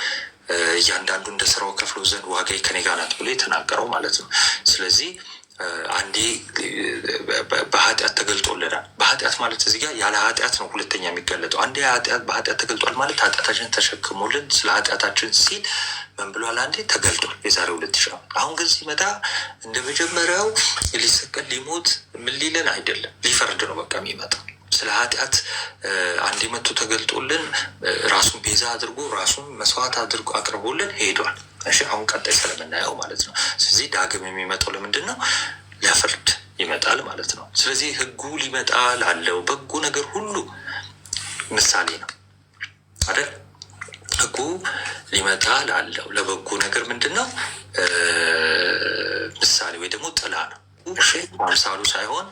እያንዳንዱ እንደ ስራው ከፍሎ ዘንድ ዋጋዬ ከኔ ጋር ናት ብሎ የተናገረው ማለት ነው። ስለዚህ አንዴ በኃጢአት ተገልጦልናል። በኃጢአት ማለት እዚህ ጋር ያለ ኃጢአት ነው ሁለተኛ የሚገለጠው። አንዴ በኃጢአት ተገልጧል ማለት ኃጢአታችን ተሸክሞልን ስለ ኃጢአታችን ሲል ምን ብሏል? አንዴ ተገልጧል የዛሬ 2000 ዓመት። አሁን ግን ሲመጣ እንደ መጀመሪያው ሊሰቀል ሊሞት ምን ሊለን አይደለም፣ ሊፈርድ ነው በቃ የሚመጣው። ስለ ኃጢአት አንዴ መጥቶ ተገልጦልን ራሱን ቤዛ አድርጎ ራሱን መስዋዕት አድርጎ አቅርቦልን ሄዷል። እሺ፣ አሁን ቀጣይ ስለምናየው ማለት ነው። ስለዚህ ዳግም የሚመጣው ለምንድን ነው? ለፍርድ ይመጣል ማለት ነው። ስለዚህ ሕጉ ሊመጣ ላለው በጎ ነገር ሁሉ ምሳሌ ነው አይደል? ሕጉ ሊመጣ ላለው ለበጎ ነገር ምንድን ነው? ምሳሌ ወይ ደግሞ ጥላ ነው። እሺ፣ አምሳሉ ሳይሆን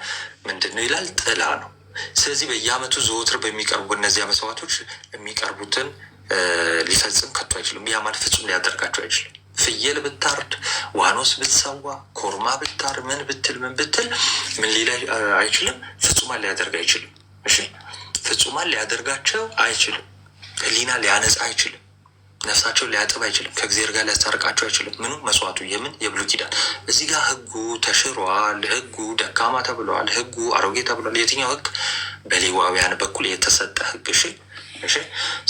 ምንድን ነው ይላል? ጥላ ነው። ስለዚህ በየዓመቱ ዘወትር በሚቀርቡ እነዚያ መስዋዕቶች የሚቀርቡትን ሊፈጽም ከቶ አይችልም። ያ ማለት ፍጹም ሊያደርጋቸው አይችልም። ፍየል ብታርድ፣ ዋኖስ ብትሰዋ፣ ኮርማ ብታር፣ ምን ብትል ምን ሊላ አይችልም። ፍጹማን ሊያደርግ አይችልም። እሺ፣ ፍጹማን ሊያደርጋቸው አይችልም። ህሊና ሊያነጻ አይችልም። ነፍሳቸውን ሊያጥብ አይችልም። ከእግዚአብሔር ጋር ሊያስታርቃቸው አይችልም። ምኑ? መስዋዕቱ። የምን? የብሉይ ኪዳን። እዚህ ጋር ህጉ ተሽሯል። ህጉ ደካማ ተብለዋል። ህጉ አሮጌ ተብለዋል። የትኛው ህግ? በሌዋውያን በኩል የተሰጠ ህግ። እሺ፣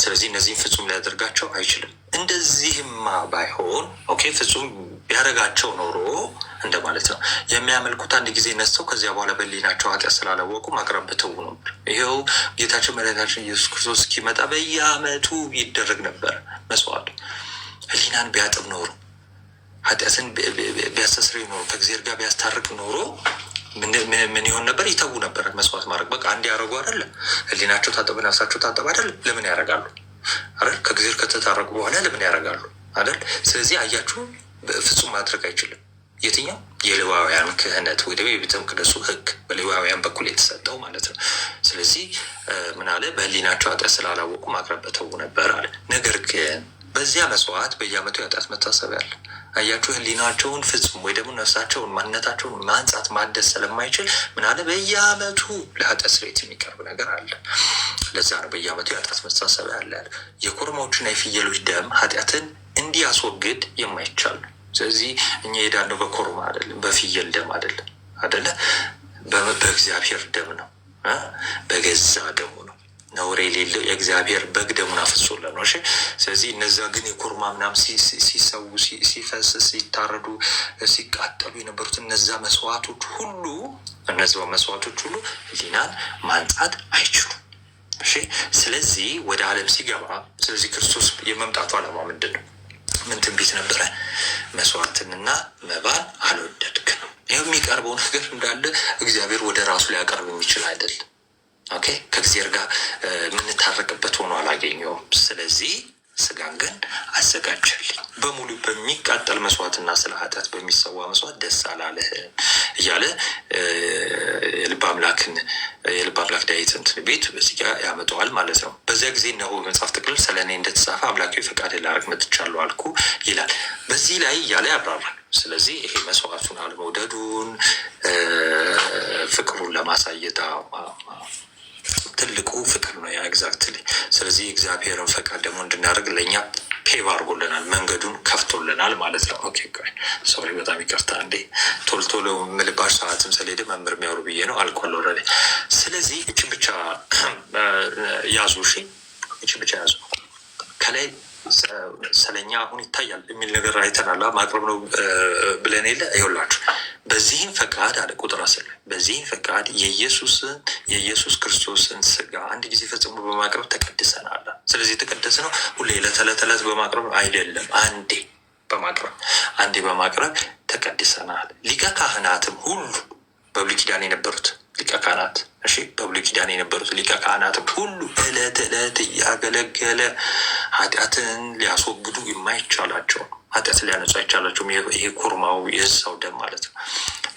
ስለዚህ እነዚህም ፍጹም ሊያደርጋቸው አይችልም። እንደዚህማ ባይሆን ኦኬ፣ ፍጹም ቢያደርጋቸው ኖሮ እንደማለት ነው። የሚያመልኩት አንድ ጊዜ ነስተው ከዚያ በኋላ በህሊናቸው ኃጢአት ስላላወቁ ማቅረብ በተዉ ነበር። ይኸው ጌታችን መድኃኒታችን ኢየሱስ ክርስቶስ እስኪመጣ በየዓመቱ ይደረግ ነበር መስዋዕቱ። ህሊናን ቢያጥብ ኖሮ፣ ኃጢአትን ቢያስተስርይ ኖሮ፣ ከእግዚአብሔር ጋር ቢያስታርቅ ኖሮ ምን ይሆን ነበር? ይተዉ ነበር መስዋዕት ማድረግ። በቃ አንድ ያደረጉ አይደለ? ህሊናቸው ታጠበ፣ ነፍሳቸው ታጠበ አይደለ? ለምን ያደርጋሉ አይደል? ከእግዚአብሔር ከተታረቁ በኋላ ለምን ያደርጋሉ አይደል? ስለዚህ አያችሁ፣ ፍጹም ማድረግ አይችልም። የትኛው? የሌዋውያን ክህነት ወይ ደግሞ የቤተ መቅደሱ ህግ በሌዋውያን በኩል የተሰጠው ማለት ነው። ስለዚህ ምን አለ? በህሊናቸው ኃጢአት ስላላወቁ ማቅረብ በተዉ ነበር አለ። ነገር ግን በዚያ መስዋዕት በየዓመቱ የኃጢአት መታሰቢያ አለ። አያችሁ፣ ህሊናቸውን ፍጹም ወይ ደግሞ ነፍሳቸውን ማንነታቸውን ማንጻት ማደስ ስለማይችል ምን አለ? በየዓመቱ ለኃጢአት ስርየት የሚቀርብ ነገር አለ። ለዛ ነው በየዓመቱ የኃጢአት መታሰቢያ አለ። የኮርማዎችና የፍየሎች ደም ኃጢአትን እንዲያስወግድ የማይቻል ነው። ስለዚህ እኛ የዳነው በኮርማ አይደለም፣ በፍየል ደም አይደለ፣ በእግዚአብሔር ደም ነው፣ በገዛ ደሙ ነው። ነውር የሌለው የእግዚአብሔር በግ ደሙን አፍስሶልን ነው። እሺ ስለዚህ እነዛ ግን የኮርማ ምናምን ሲሰዉ ሲፈስ ሲታረዱ ሲቃጠሉ የነበሩት እነዛ መስዋዕቶች ሁሉ ሕሊናን ማንጻት አይችሉም። እሺ ስለዚህ ወደ ዓለም ሲገባ ስለዚህ ክርስቶስ የመምጣቱ ዓላማ ምንድን ነው? ምን ትንቢት ነበረ? መስዋዕትንና መባን አልወደድክም። ይህ የሚቀርበው ነገር እንዳለ እግዚአብሔር ወደ ራሱ ሊያቀርብ የሚችል አይደለም። ኦኬ ከእግዚአብሔር ጋር የምንታረቅበት ሆኖ አላገኘውም። ስለዚህ ስጋን ግን አዘጋጀልኝ በሙሉ በሚቃጠል መስዋዕትና ስለ ኃጢአት በሚሰዋ መስዋዕት ደስ አላለህም እያለ የልብ አምላክ ዳዊት እንትን ቤት በዚህ ጋር ያመጣዋል ማለት ነው። በዚያ ጊዜ እነሆ መጽሐፍ ጥቅልል ስለ እኔ እንደተጻፈ አምላካዊ ፈቃድህን ላደርግ መጥቻለሁ አልኩ ይላል። በዚህ ላይ እያለ ያብራራል። ስለዚህ ይሄ መስዋዕቱን አለመውደዱን ፍቅሩን ለማሳየት ትልቁ ፍቅር ነው ያ ኤግዛክትሊ። ስለዚህ እግዚአብሔርን ፈቃድ ደግሞ እንድናደርግ ለእኛ ፔቭ አድርጎልናል፣ መንገዱን ከፍቶልናል ማለት ነው። ኦኬ ሶሪ በጣም ይቅርታ እንዴ ቶሎ ምልባሽ ሰዓትም ስለሄደ መምህር የሚያወሩ ብዬ ነው አልቋል ኦልሬዲ። ስለዚህ እችን ብቻ ያዙ፣ እሺ እችን ብቻ ያዙ። ከላይ ስለኛ አሁን ይታያል የሚል ነገር አይተናል። ማቅረብ ነው ብለን የለ ይኸውላችሁ በዚህም ፈቃድ አለ ቁጥር 10 በዚህም ፈቃድ የኢየሱስ ክርስቶስን ስጋ አንድ ጊዜ ፈጽሞ በማቅረብ ተቀድሰናል። ስለዚህ የተቀደሰ ነው ሁሌ ዕለት በማቅረብ አይደለም፣ አንዴ በማቅረብ ተቀድሰናል። ሊቀ ካህናትም ሁሉ በብሉይ ኪዳን የነበሩት ሊቀ ካህናት በብሉይ ኪዳን የነበሩት ሊቀ ካህናትም ሁሉ ዕለት እያገለገለ ኃጢአትን ሊያስወግዱ የማይቻላቸው ኃጢአት ሊያነጹ አይቻላቸውም። ይሄ ኮርማው የእንስሳው ደም ማለት ነው።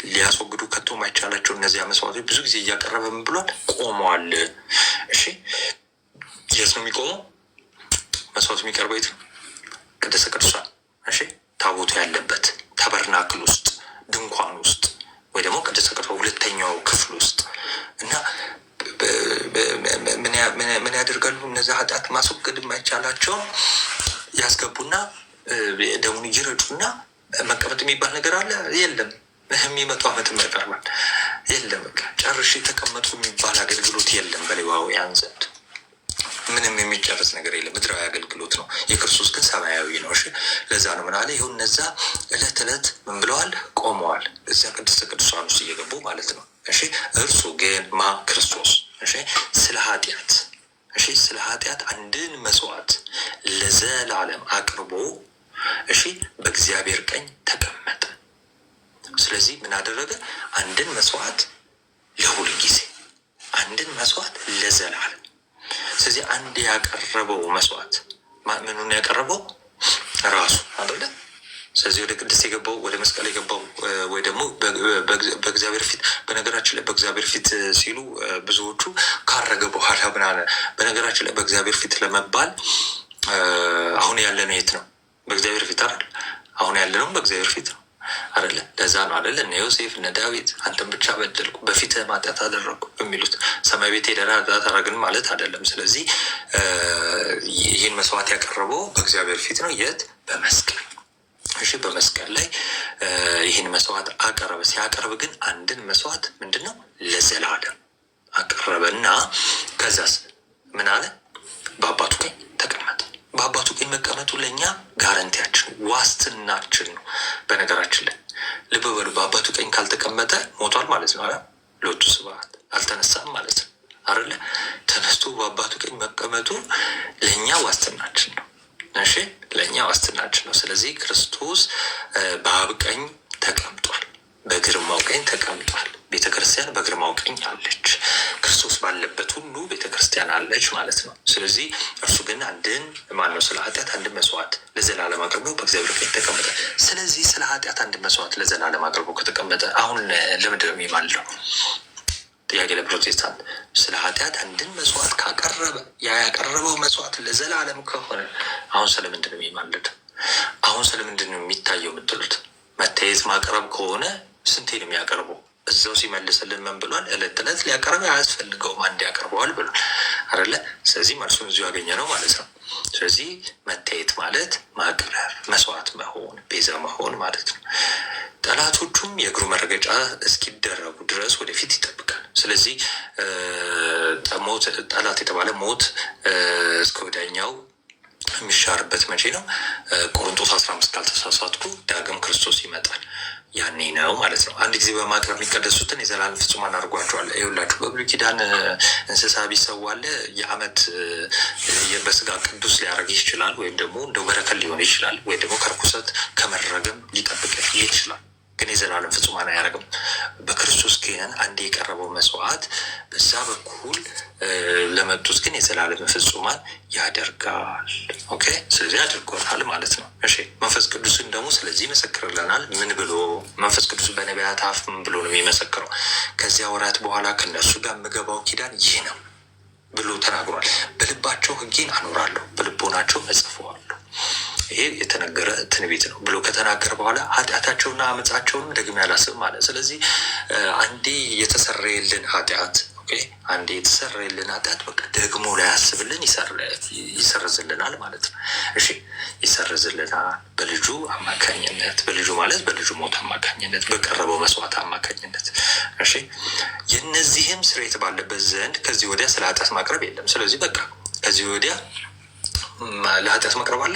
ሊያስወግዱ ከቶ የማይቻላቸው እነዚያ መስዋዕቶች ብዙ ጊዜ እያቀረበ ምን ብሏል? ቆመዋል። እሺ የት ነው የሚቆመው? መስዋዕቱ የሚቀርበው የት ነው? ቅድስተ ቅዱሳን ታቦቱ ያለበት ተበርናክል ውስጥ ድንኳን ውስጥ ወይ ደግሞ ቅድስተ ቅዱሳን ሁለተኛው ክፍል ውስጥ እና ምን ያደርጋሉ? እነዚያ ኃጢአት ማስወገድ የማይቻላቸውን ያስገቡና ደሙን እየረጩና መቀመጥ የሚባል ነገር አለ የለም። የሚመጣው ዓመትም ያቀርባል የለም። በቃ ጨርሼ የተቀመጡ የሚባል አገልግሎት የለም በሌዋውያን ዘንድ። ምንም የሚጨርስ ነገር የለም። ምድራዊ አገልግሎት ነው። የክርስቶስ ግን ሰማያዊ ነው። እሺ ለዛ ነው ምን አለ? ይሁን እነዛ ዕለት ምን ብለዋል? ቆመዋል። እዚያ ቅድስተ ቅዱሳን ውስጥ እየገቡ ማለት ነው። እሺ እርሱ ግን ክርስቶስ ስለ ኃጢአት አንድን መስዋዕት ለዘላለም አቅርቦ በእግዚአብሔር ቀኝ ተቀመጠ። ስለዚህ ምን አደረገ? አንድን መስዋዕት ለሁል ጊዜ፣ አንድን መስዋዕት ለዘላለም። ስለዚህ አንድ ያቀረበው መስዋዕት ምኑን ያቀረበው? ራሱ አይደለ? ስለዚህ ወደ ቅድስት የገባው ወደ መስቀል የገባው ወይ ደግሞ በእግዚአብሔር ፊት፣ በነገራችን ላይ በእግዚአብሔር ፊት ሲሉ ብዙዎቹ ካረገ በኋላ ምናምን፣ በነገራችን ላይ በእግዚአብሔር ፊት ለመባል አሁን ያለነው የት ነው? በእግዚአብሔር ፊት አይደል? አሁን ያለነው በእግዚአብሔር ፊት ነው አይደለ? ለዛ ነው አይደለ እነ ዮሴፍ እነ ዳዊት አንተን ብቻ በደልኩ በፊትህ ኃጢአት አደረግኩ የሚሉት። ሰማይ ቤት ሄደን ኃጢአት አደረግን ማለት አይደለም። ስለዚህ ይህን መስዋዕት ያቀረበው በእግዚአብሔር ፊት ነው። የት? በመስቀል። በመስቀል ላይ ይህን መስዋዕት አቀረበ። ሲያቀርብ ግን አንድን መስዋዕት ምንድን ነው ለዘላለም አቀረበና ከዛስ ምን አለ? በአባቱ ቀኝ ተቀመጠ። በአባቱ ቀኝ መቀመጡ ለእኛ ጋረንቲያችን ዋስትናችን ነው። በነገራችን ላይ ልብ በሉ፣ በአባቱ ቀኝ ካልተቀመጠ ሞቷል ማለት ነው። ሎቱ ስብሐት አልተነሳም ማለት ነው አይደለ? ተነስቶ በአባቱ ቀኝ መቀመጡ ለእኛ ዋስትናችን ነው። እሺ ለእኛ ዋስትናችን ነው። ስለዚህ ክርስቶስ በአብ ቀኝ ተቀምጧል፣ በግርማው ቀኝ ተቀምጧል። ቤተክርስቲያን በግርማው ቀኝ አለች። ክርስቶስ ባለበት ሁሉ ቤተክርስቲያን አለች ማለት ነው። ስለዚህ እርሱ ግን ስለ ኃጢአት አንድ መስዋዕት ለዘላለም አቅርቦ በእግዚአብሔር ቀኝ ተቀመጠ። ስለዚህ ስለ ኃጢአት አንድ መስዋዕት ለዘላለም አቅርቦ ከተቀመጠ አሁን ለምንድን ነው የሚማልደው? ጥያቄ ለፕሮቴስታንት። ስለ ኃጢአት አንድን መስዋዕት ካቀረበ ያቀረበው መስዋዕት ለዘላለም ከሆነ አሁን ስለምንድን ነው የሚማልድ? አሁን ስለምንድን ነው የሚታየው የምትሉት? መታየት ማቅረብ ከሆነ ስንቴ ነው የሚያቀርበው? እዛው ሲመልስልን ምን ብሏል? ዕለት ሊያቀርብ አያስፈልገውም፣ አንድ ያቀርበዋል ብሏል አይደለ? ስለዚህ መልሱን እዚሁ ያገኘ ነው ማለት ነው። ስለዚህ መታየት ማለት ማቅረብ፣ መስዋዕት መሆን፣ ቤዛ መሆን ማለት ነው። ጠላቶቹም የእግሩ መረገጫ እስኪደረጉ ድረስ ወደፊት ይጠብቃል። ስለዚህ ሞት ጠላት የተባለ ሞት እስከ ወዲያኛው የሚሻርበት መቼ ነው? ቆሮንቶስ 15 ካልተሳሳትኩ ዳግም ክርስቶስ ይመጣል፣ ያኔ ነው ማለት ነው። አንድ ጊዜ በማቅረብ የሚቀደሱትን የዘላለም ፍጹማን አድርጓቸዋል። ይኸውላችሁ በብሉይ ኪዳን እንስሳ ቢሰዋለ የዓመት በስጋ ቅዱስ ሊያደርግ ይችላል፣ ወይም ደግሞ እንደው በረከት ሊሆን ይችላል፣ ወይም ደግሞ ከርኩሰት ከመረገም ሊጠብቅ ይችላል። ግን የዘላለም ፍጹማን አያደርግም። በክርስቶስ ግን አንዴ የቀረበው መስዋዕት በዛ በኩል ለመጡት ግን የዘላለም ፍጹማን ያደርጋል። ኦኬ፣ ስለዚህ አድርጎናል ማለት ነው። እሺ፣ መንፈስ ቅዱስን ደግሞ ስለዚህ ይመሰክርልናል። ምን ብሎ? መንፈስ ቅዱስ በነቢያት አፍ ምን ብሎ ነው የሚመሰክረው? ከዚያ ወራት በኋላ ከነሱ ጋር የምገባው ኪዳን ይህ ነው ብሎ ተናግሯል። በልባቸው ሕጌን አኖራለሁ፣ በልቦናቸው እጽፈዋለሁ። ይሄ የተነገረ ትንቢት ነው ብሎ ከተናገረ በኋላ ኃጢአታቸውና አመፃቸውን ደግሜ አላስብም ማለት። ስለዚህ አንዴ የተሰረየልን ኃጢአት አንዴ የተሰረየልን ኃጢአት በቃ ደግሞ ላያስብልን ይሰርዝልናል ማለት ነው። እሺ ይሰርዝልናል በልጁ አማካኝነት። በልጁ ማለት በልጁ ሞት አማካኝነት፣ በቀረበው መስዋዕት አማካኝነት። እሺ የእነዚህም ስርየት ባለበት ዘንድ ከዚህ ወዲያ ስለ ኃጢአት ማቅረብ የለም። ስለዚህ በቃ ከዚህ ወዲያ ለኃጢአት መቅረብ አለ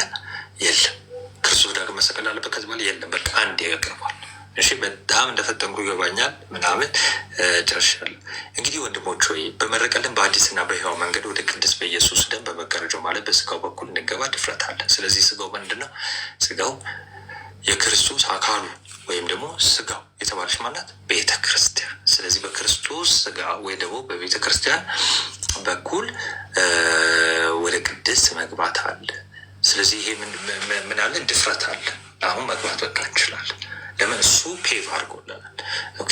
የለም። ክርስቶስ ዳግም መሰቀል አለበት ከዚህ በኋላ የለም። በቃ አንዴ ያቀርባል። እሺ በጣም እንደፈጠንኩ ይገባኛል ምናምን ጨርሻለሁ። እንግዲህ ወንድሞች ሆይ በመረቀልን በአዲስና በሕያው መንገድ ወደ ቅድስ በኢየሱስ ደም በመጋረጃው ማለት በስጋው በኩል እንገባ ድፍረት አለ። ስለዚህ ስጋው ምንድን ነው? ስጋው የክርስቶስ አካሉ ወይም ደግሞ ስጋው የተባለች ማለት ቤተ ክርስቲያን። ስለዚህ በክርስቶስ ስጋ ወይ ደግሞ በቤተ ክርስቲያን በኩል ወደ ቅድስ መግባት አለ። ስለዚህ ይሄ ምን አለ? ድፍረት አለ። አሁን መግባት በቃ እንችላለን። ለምን? እሱ ፔቭ አድርጎልናል። ኦኬ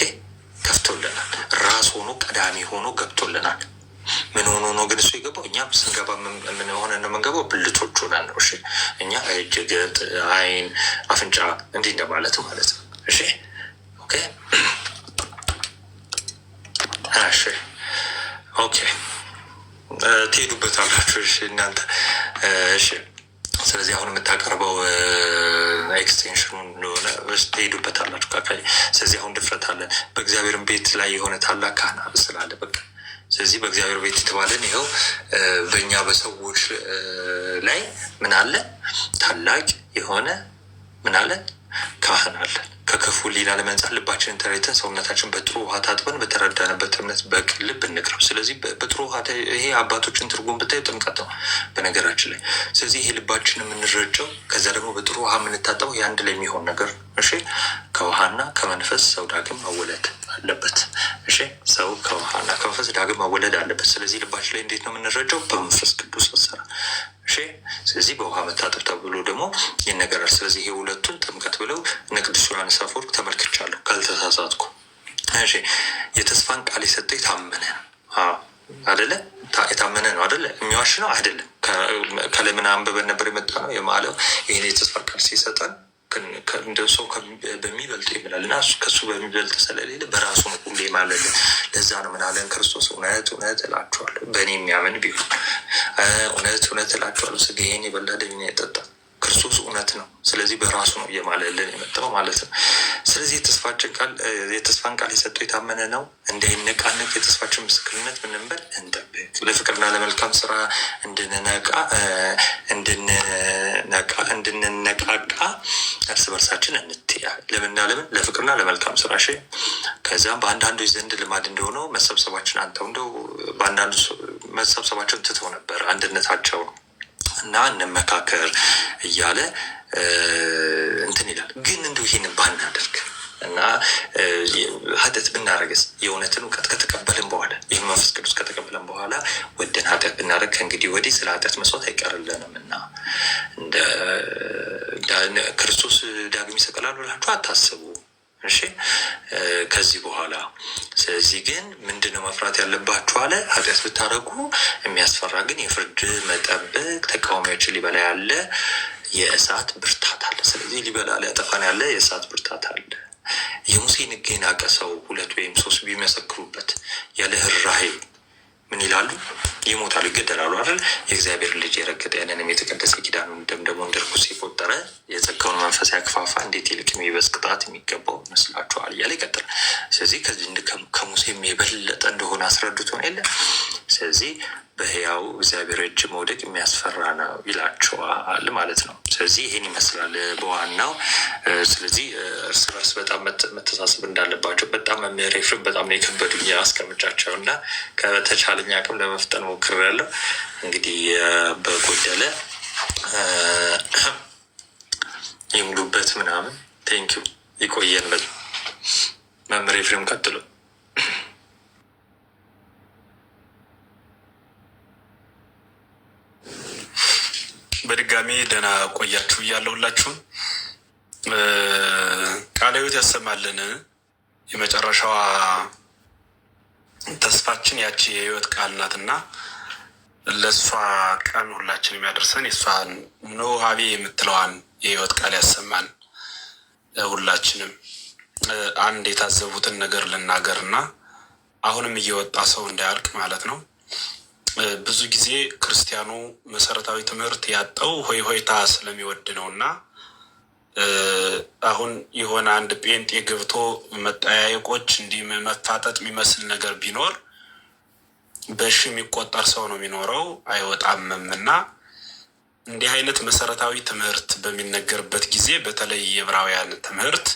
ከፍቶልናል። ራስ ሆኖ ቀዳሚ ሆኖ ገብቶልናል። ምን ሆኖ ነው ግን እሱ የገባው? እኛም ስንገባ ምን ሆነ ነው የምንገባው? ብልቶች ሆነን ነው። እሺ እኛ እጅ፣ እግር፣ ዓይን፣ አፍንጫ እንዲህ እንደማለት ማለት ነው። እሺ ኦኬ እሺ ኦኬ ትሄዱበታላችሁ። እሺ እናንተ እሺ። ስለዚህ አሁን የምታቀርበው ኤክስቴንሽኑ እንደሆነ ትሄዱበታላችሁ ካካይ። ስለዚህ አሁን ድፍረት አለን። በእግዚአብሔርን ቤት ላይ የሆነ ታላቅ ካህናት ስላለ በቃ ስለዚህ በእግዚአብሔር ቤት የተባለን ይኸው በእኛ በሰዎች ላይ ምን አለ? ታላቅ የሆነ ምን አለ? ካህን አለን። ከክፉ ሊና ለመንጻት ልባችንን ተረድተን ሰውነታችን በጥሩ ውሃ ታጥበን በተረዳንበት እምነት በቅን ልብ እንቅረብ። ስለዚህ በጥሩ ውሃ ይሄ አባቶችን ትርጉም ብታዩ ጥምቀት ነው በነገራችን ላይ። ስለዚህ ይሄ ልባችን የምንረጨው ከዛ ደግሞ በጥሩ ውሃ የምንታጠበው የአንድ ላይ የሚሆን ነገር። እሺ ከውሃና ከመንፈስ ሰው ዳግም መወለድ አለበት። እሺ ሰው ከውሃና ከመንፈስ ዳግም መወለድ አለበት። ስለዚህ ልባችን ላይ እንዴት ነው የምንረጨው? በመንፈስ ቅዱስ አሰራ። እሺ ስለዚህ በውሃ መታጠብ ተብሎ ደግሞ ይነገራል። ስለዚህ ይሄ ሁለቱን ጥምቀት ብለው እነ ቅዱስ ዮሐንስ አፈወርቅ ተመልክቻለሁ ካልተሳሳትኩ። እሺ የተስፋን ቃል የሰጠ የታመነ አደለ? የታመነ ነው አደለ? የሚዋሽ ነው አይደለም። ከላይ ምን አንብበን ነበር የመጣ ነው የማለው ይህን የተስፋ ቃል ሲሰጠን እንደ ሰው በሚበልጥ ይምላል እና ከሱ በሚበልጥ ስለሌለ በራሱ ነው ሁሌ ማለት። ለዛ ነው ምናለን ክርስቶስ እውነት እውነት እላችኋለሁ በእኔ የሚያምን ቢሆን እውነት እውነት እላችኋለሁ ስጋዬን የበላ ደሜን የጠጣ ክርስቶስ እውነት ነው። ስለዚህ በራሱ ነው እየማለልን የመጣው ማለት ነው። ስለዚህ የተስፋን ቃል የሰጠው የታመነ ነው። እንዳይነቃነቅ የተስፋችን ምስክርነት ምንንበል እንጠብቅ። ለፍቅርና ለመልካም ስራ እንድንነቃቃ እርስ በርሳችን እንትያ። ለምንና ለምን? ለፍቅርና ለመልካም ስራ። እሺ ከዚያም በአንዳንዶች ዘንድ ልማድ እንደሆነው መሰብሰባችን አንተው እንደው በአንዳንዱ መሰብሰባቸውን ትተው ነበር አንድነታቸው እና እንመካከር እያለ እንትን ይላል። ግን እንደው ይሄንን ባናደርግ እና ኃጢአት ብናደርግስ የእውነትን እውቀት ከተቀበልን በኋላ ይህን መንፈስ ቅዱስ ከተቀበልን በኋላ ወደን ኃጢአት ብናደርግ ከእንግዲህ ወዲህ ስለ ኃጢአት መስዋዕት አይቀርልንም እና እንደ ክርስቶስ ዳግም ይሰቀላል ብላችሁ አታስቡ። እሺ ከዚህ በኋላ ስለዚህ ግን ምንድነው መፍራት ያለባችሁ አለ? ኃጢአት ብታደርጉ የሚያስፈራ ግን የፍርድ መጠበቅ ተቃዋሚዎችን ሊበላ ያለ የእሳት ብርታት አለ። ስለዚህ ሊበላ ሊያጠፋን ያለ የእሳት ብርታት አለ። የሙሴን ሕግ የናቀ ሰው 2 ወይም 3 ቢመሰክሩበት ያለ ርኅራኄ ምን ይላሉ? ይሞታሉ፣ ይገደላሉ አይደል? የእግዚአብሔር ልጅ የረገጠ ያንንም የተቀደሰ ኪዳኑን ደም ደግሞ እንደ ርኩስ የቆጠረ የጸጋውን መንፈስ ያክፋፋ እንዴት ይልቅ የሚበዝ ቅጣት የሚገባው ይመስላችኋል? እያለ ይቀጥላል። ስለዚህ ከዚህ ከሙሴም የበለጠ እንደሆነ አስረድቶን የለ። ስለዚህ በሕያው እግዚአብሔር እጅ መውደቅ የሚያስፈራ ነው ይላቸዋል ማለት ነው። ስለዚህ ይህን ይመስላል በዋናው። ስለዚህ እርስ በርስ በጣም መተሳሰብ እንዳለባቸው በጣም መምህር ኤፍሬም በጣም ነው የከበዱኝ አስቀምጫቸው እና ከተቻለኝ አቅም ለመፍጠን ሞክሬያለሁ። እንግዲህ በጎደለ ይሙሉበት ምናምን። ቴንኪው ይቆየን። በል መምህር ኤፍሬም ቀጥሎ። በድጋሚ ደህና ቆያችሁ እያለሁላችሁን ቃለ ሕይወት ያሰማልን። የመጨረሻዋ ተስፋችን ያቺ የሕይወት ቃል ናትና ለእሷ ቀን ሁላችን የሚያደርሰን የእሷን ኖሃቤ የምትለዋን የሕይወት ቃል ያሰማን። ሁላችንም አንድ የታዘቡትን ነገር ልናገርና አሁንም እየወጣ ሰው እንዳያልቅ ማለት ነው። ብዙ ጊዜ ክርስቲያኑ መሰረታዊ ትምህርት ያጣው ሆይ ሆይታ ስለሚወድ ነው እና አሁን የሆነ አንድ ጴንጤ ገብቶ መጠያየቆች እንዲህ መፋጠጥ የሚመስል ነገር ቢኖር በሺ የሚቆጠር ሰው ነው የሚኖረው፣ አይወጣምም። እና እንዲህ አይነት መሰረታዊ ትምህርት በሚነገርበት ጊዜ በተለይ የዕብራውያን ትምህርት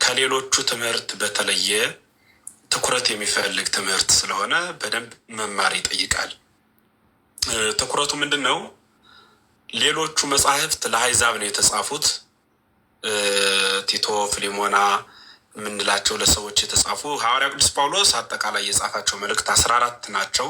ከሌሎቹ ትምህርት በተለየ ትኩረት የሚፈልግ ትምህርት ስለሆነ በደንብ መማር ይጠይቃል። ትኩረቱ ምንድን ነው? ሌሎቹ መጻሕፍት ለአሕዛብ ነው የተጻፉት። ቲቶ፣ ፊሊሞና የምንላቸው ለሰዎች የተጻፉ ሐዋርያ ቅዱስ ጳውሎስ አጠቃላይ የጻፋቸው መልእክት 14 ናቸው።